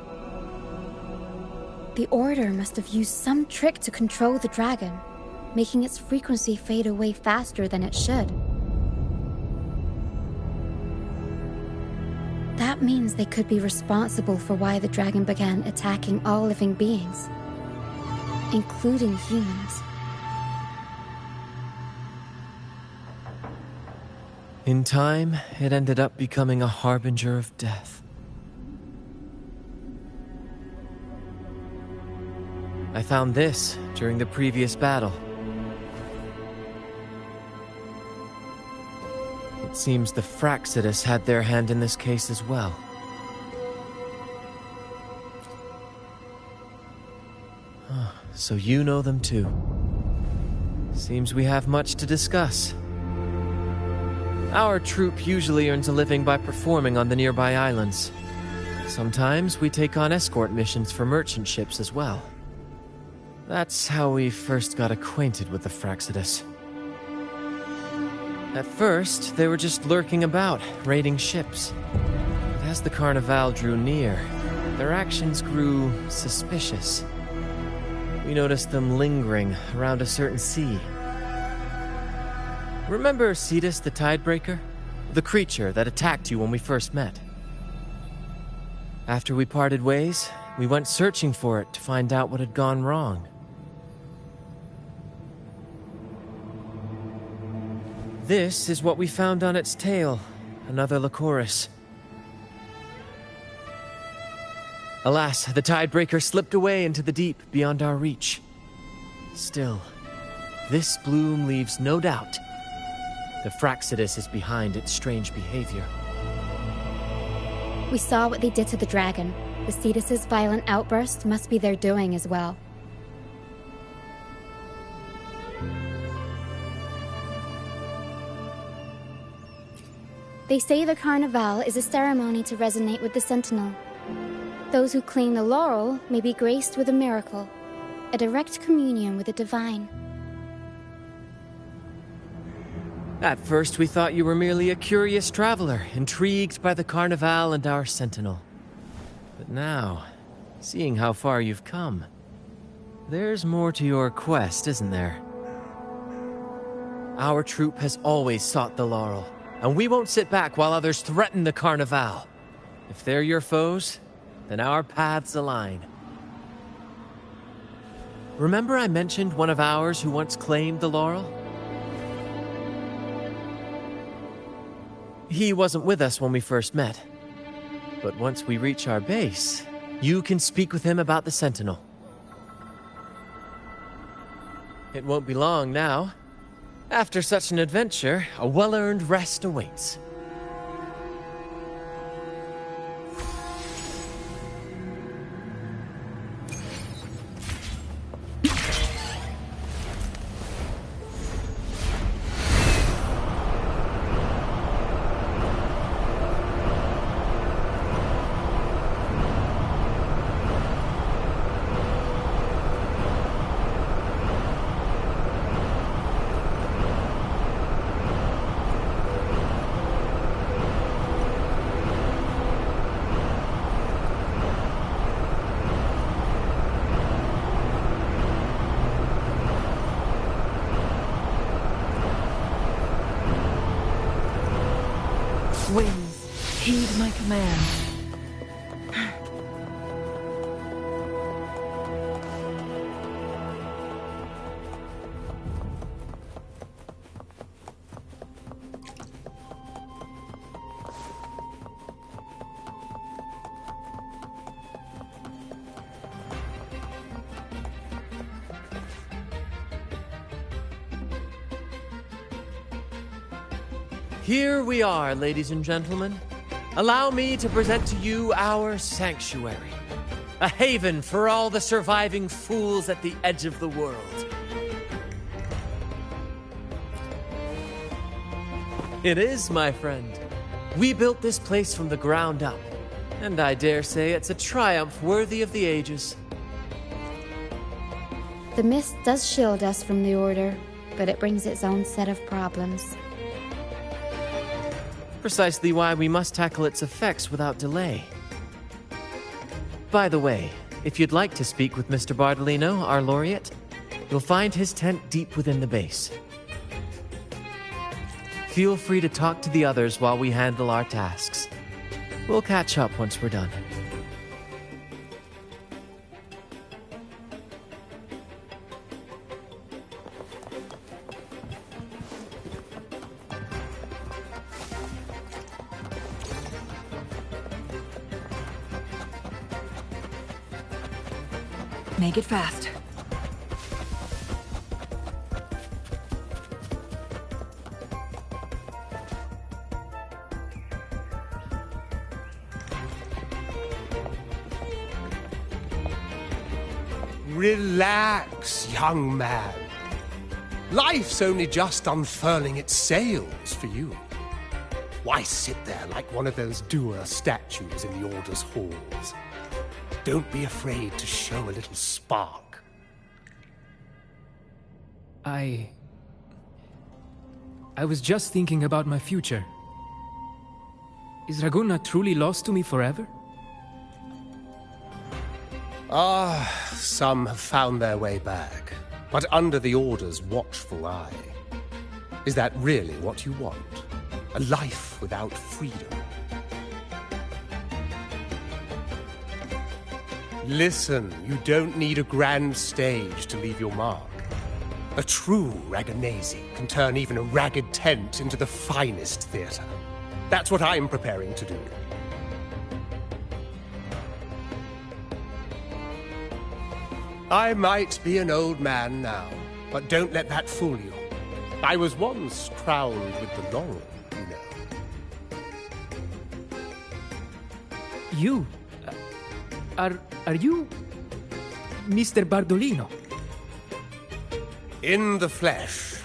[SPEAKER 22] the Order must have used some trick to control the dragon, making its frequency fade away faster than it should. That means they could be responsible for why the dragon began attacking all living beings, including humans.
[SPEAKER 7] In time, it ended up becoming a harbinger of death. I found this during the previous battle. It seems the Fraxidus had their hand in this case as well. So you know them too. Seems we have much to discuss. Our troop usually earns a living by performing on the nearby islands. Sometimes we take on escort missions for merchant ships as well. That's how we first got acquainted with the Fraxidus. At first, they were just lurking about, raiding ships. But as the Carnival drew near, their actions grew suspicious. We noticed them lingering around a certain sea. Remember Cetus the Tidebreaker? The creature that attacked you when we first met? After we parted ways, we went searching for it to find out what had gone wrong. This is what we found on its tail, another Lycoris. Alas, the Tidebreaker slipped away into the deep beyond our reach. Still, this bloom leaves no doubt. The Fraxidus is behind its strange behavior.
[SPEAKER 22] We saw what they did to the dragon. The Cetus's violent outburst must be their doing as well. They say the Carnival is a ceremony to resonate with the Sentinel. Those who claim the laurel may be graced with a miracle, a direct communion with the divine.
[SPEAKER 7] At first we thought you were merely a curious traveler, intrigued by the Carnival and our Sentinel. But now, seeing how far you've come, there's more to your quest, isn't there? Our troop has always sought the laurel, and we won't sit back while others threaten the Carnival. If they're your foes, then our paths align. Remember I mentioned one of ours who once claimed the laurel? He wasn't with us when we first met. But once we reach our base, you can speak with him about the Sentinel. It won't be long now. After such an adventure, a well-earned rest awaits.
[SPEAKER 17] winds, heed my command.
[SPEAKER 7] Here we are, ladies and gentlemen. Allow me to present to you our sanctuary, a haven for all the surviving fools at the edge of the world. It is, my friend. We built this place from the ground up, and I dare say it's a triumph worthy of the ages.
[SPEAKER 22] The mist does shield us from the Order, but it brings its own set of problems.
[SPEAKER 7] Precisely why we must tackle its effects without delay. By the way, if you'd like to speak with Mr. Bardolino, our laureate, you'll find his tent deep within the base. Feel free to talk to the others while we handle our tasks. We'll catch up once we're done.
[SPEAKER 17] Make it fast.
[SPEAKER 5] Relax, young man. Life's only just unfurling its sails for you. Why sit there like one of those dour statues in the Order's halls? Don't be afraid to show a little spark.
[SPEAKER 21] I was just thinking about my future. Is Raguna truly lost to me forever?
[SPEAKER 5] Some have found their way back, but under the Order's watchful eye. Is that really what you want? A life without freedom? Listen, you don't need a grand stage to leave your mark. A true Raganese can turn even a ragged tent into the finest theater. That's what I'm preparing to do. I might be an old man now, but don't let that fool you. I was once crowned with the laurel, you know.
[SPEAKER 21] You? Are you Mr. Bardolino?
[SPEAKER 5] In the flesh.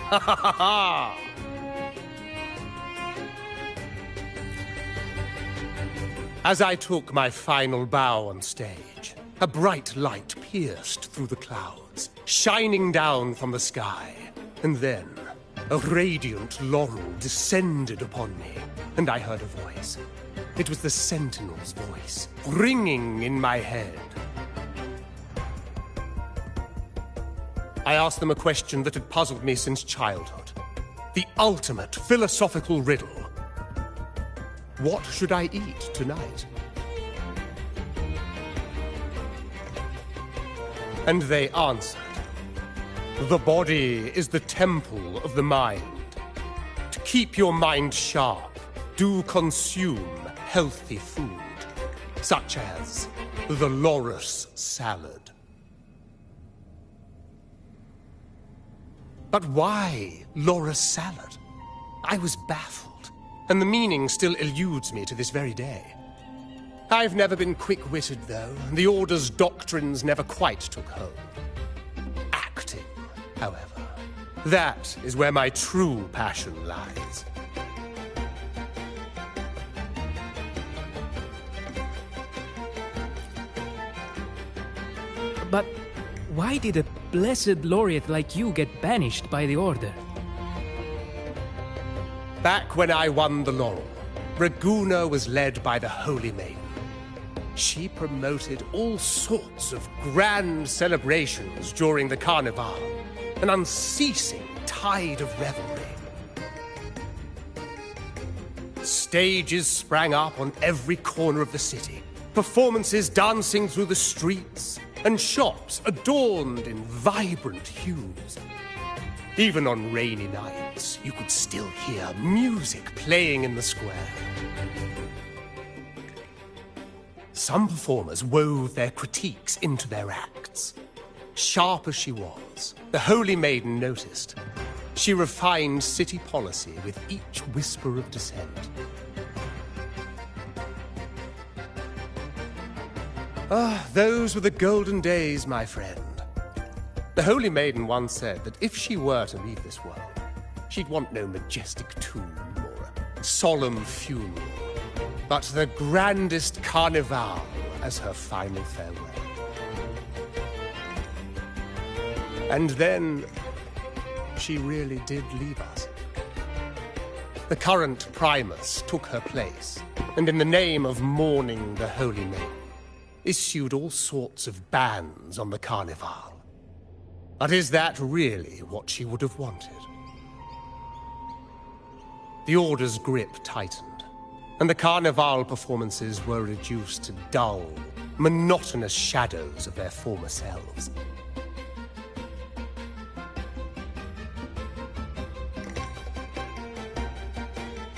[SPEAKER 5] Ha ha ha ha! As I took my final bow on stage, a bright light pierced through the clouds, shining down from the sky. And then, a radiant laurel descended upon me, and I heard a voice. It was the Sentinel's voice, ringing in my head. I asked them a question that had puzzled me since childhood. The ultimate philosophical riddle. What should I eat tonight? And they answered. The body is the temple of the mind. To keep your mind sharp, do consume healthy food, such as the Loris salad. But why Loris salad? I was baffled, and the meaning still eludes me to this very day. I've never been quick-witted, though, and the Order's doctrines never quite took hold. Acting, however, that is where my true passion lies.
[SPEAKER 21] But why did a blessed laureate like you get banished by the Order?
[SPEAKER 5] Back when I won the laurel, Raguna was led by the Holy Maiden. She promoted all sorts of grand celebrations during the Carnival, an unceasing tide of revelry. Stages sprang up on every corner of the city, performances dancing through the streets, and shops adorned in vibrant hues. Even on rainy nights, you could still hear music playing in the square. Some performers wove their critiques into their acts. Sharp as she was, the Holy Maiden noticed. She refined city policy with each whisper of dissent. Ah, those were the golden days, my friend. The Holy Maiden once said that if she were to leave this world, she'd want no majestic tomb or a solemn funeral, but the grandest carnival as her final farewell. And then, she really did leave us. The current Primus took her place, and in the name of mourning the Holy Maiden, issued all sorts of bans on the carnival. But is that really what she would have wanted? The Order's grip tightened, and the carnival performances were reduced to dull, monotonous shadows of their former selves.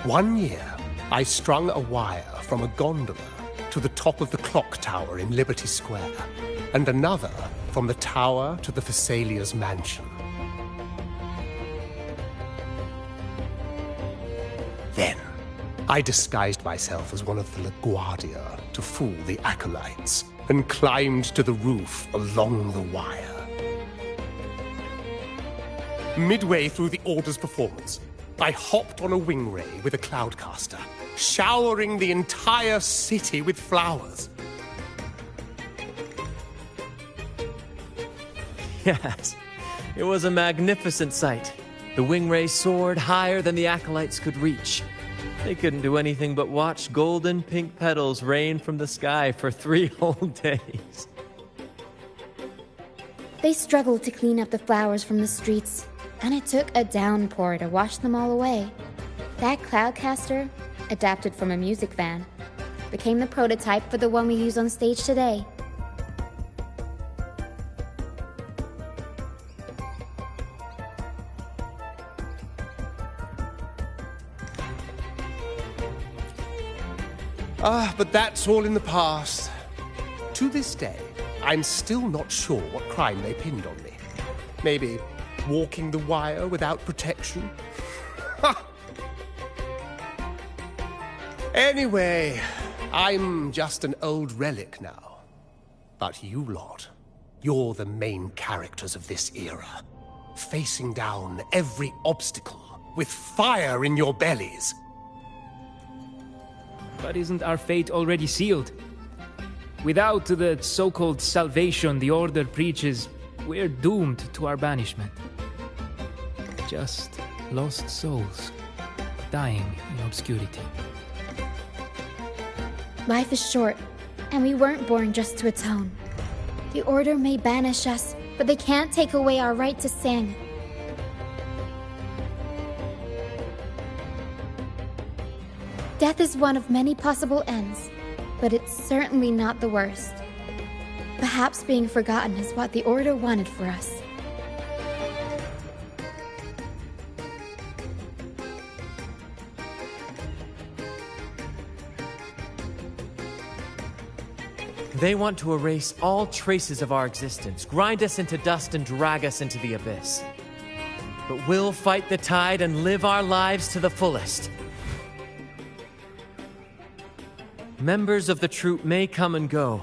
[SPEAKER 5] One year, I strung a wire from a gondola to the top of the clock tower in Liberty Square, and another from the tower to the Thessalia's mansion. Then, I disguised myself as one of the LaGuardia to fool the acolytes, and climbed to the roof along the wire. Midway through the Order's performance, I hopped on a wing ray with a cloudcaster, showering the entire city with flowers.
[SPEAKER 7] Yes, it was a magnificent sight. The wing ray soared higher than the acolytes could reach. They couldn't do anything but watch golden pink petals rain from the sky for 3 whole days.
[SPEAKER 22] They struggled to clean up the flowers from the streets, and it took a downpour to wash them all away. That cloudcaster, adapted from a music van, became the prototype for the one we use on stage today.
[SPEAKER 5] But that's all in the past. To this day, I'm still not sure what crime they pinned on me. Maybe walking the wire without protection? Anyway, I'm just an old relic now. But you lot, you're the main characters of this era, facing down every obstacle with fire in your bellies.
[SPEAKER 21] But isn't our fate already sealed? Without the so-called salvation the Order preaches, we're doomed to our banishment. Just lost souls, dying in obscurity.
[SPEAKER 22] Life is short, and we weren't born just to atone. The Order may banish us, but they can't take away our right to sing. Death is one of many possible ends, but it's certainly not the worst. Perhaps being forgotten is what the Order wanted for us.
[SPEAKER 7] They want to erase all traces of our existence, grind us into dust and drag us into the abyss. But we'll fight the tide and live our lives to the fullest. Members of the troupe may come and go,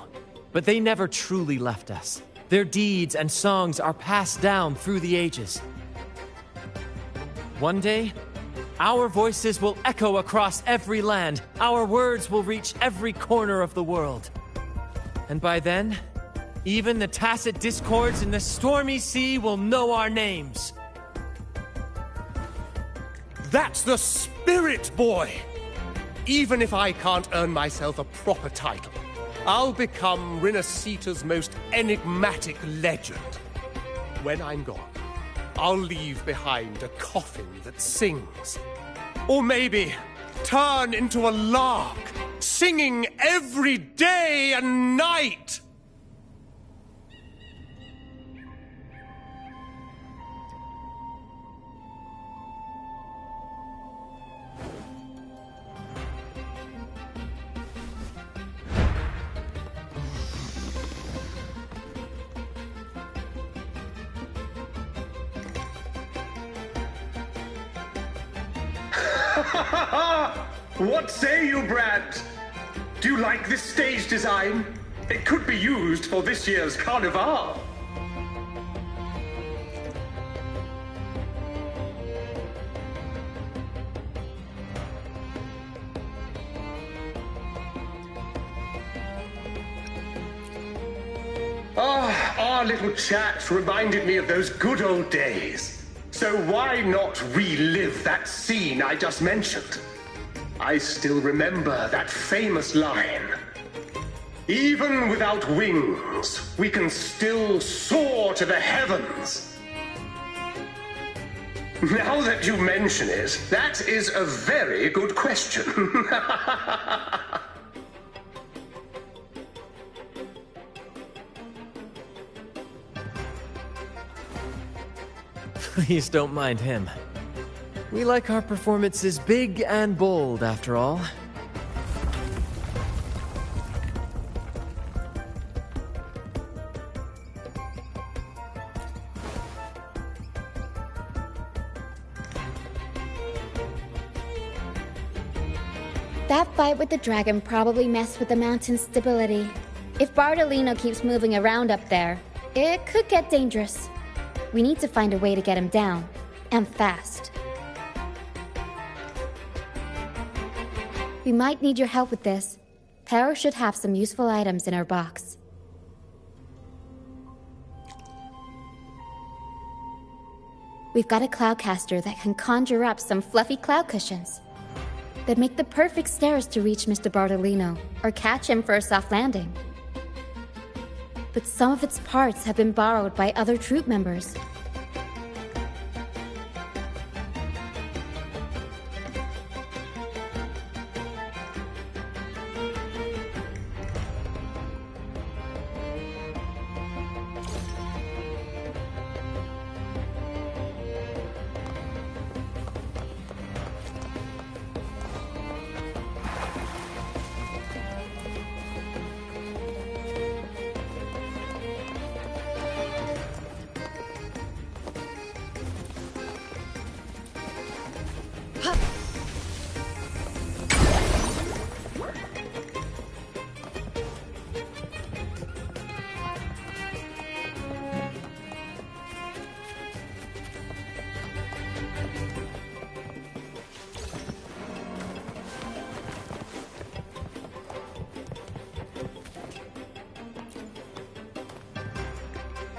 [SPEAKER 7] but they never truly left us. Their deeds and songs are passed down through the ages. One day, our voices will echo across every land. Our words will reach every corner of the world. And by then, even the tacit discords in the stormy sea will know our names.
[SPEAKER 5] That's the spirit, boy! Even if I can't earn myself a proper title, I'll become Rinascita's most enigmatic legend. When I'm gone, I'll leave behind a coffin that sings. Or maybe turn into a lark, singing every day and night.
[SPEAKER 10] What say you, Brad? Do you like this stage design? It could be used for this year's carnival. Our little chat reminded me of those good old days. So why not relive that scene I just mentioned? I still remember that famous line. Even without wings, we can still soar to the heavens. Now that you mention it, that is a very good question.
[SPEAKER 7] Please don't mind him. We like our performances big and bold, after all.
[SPEAKER 22] That fight with the dragon probably messed with the mountain's stability. If Bardolino keeps moving around up there, it could get dangerous. We need to find a way to get him down, and fast. We might need your help with this. Taro should have some useful items in her box. We've got a cloudcaster that can conjure up some fluffy cloud cushions. They'd make the perfect stairs to reach Mr. Bardolino, or catch him for a soft landing. But some of its parts have been borrowed by other troop members.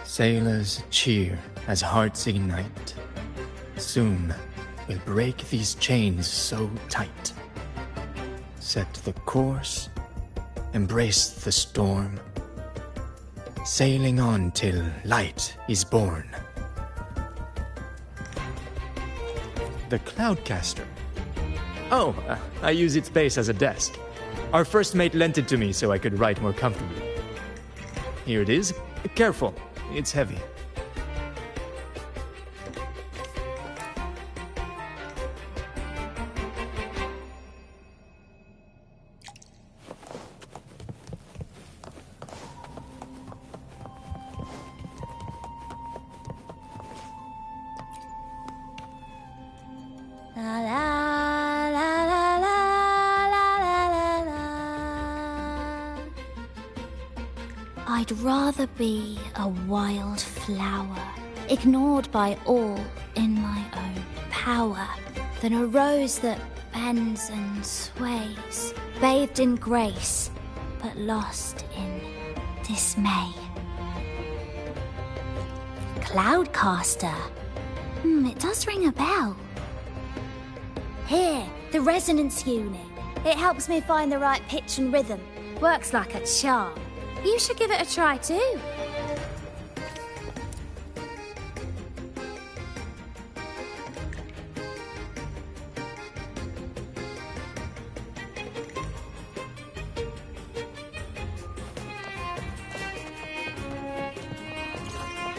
[SPEAKER 20] Sailors cheer as hearts ignite. Soon we'll break these chains so tight. Set the course, embrace the storm, sailing on till light is born.
[SPEAKER 7] The Cloudcaster. Oh, I use its base as a desk. Our first mate lent it to me so I could write more comfortably. Here it is. Careful, it's heavy.
[SPEAKER 8] I'd rather be a wild flower, ignored by all in my own power, than a rose that bends and sways, bathed in grace, but lost in dismay. Cloudcaster. It does ring a bell. Here, the resonance unit. It helps me find the right pitch and rhythm. Works like a charm. You should give it a try too.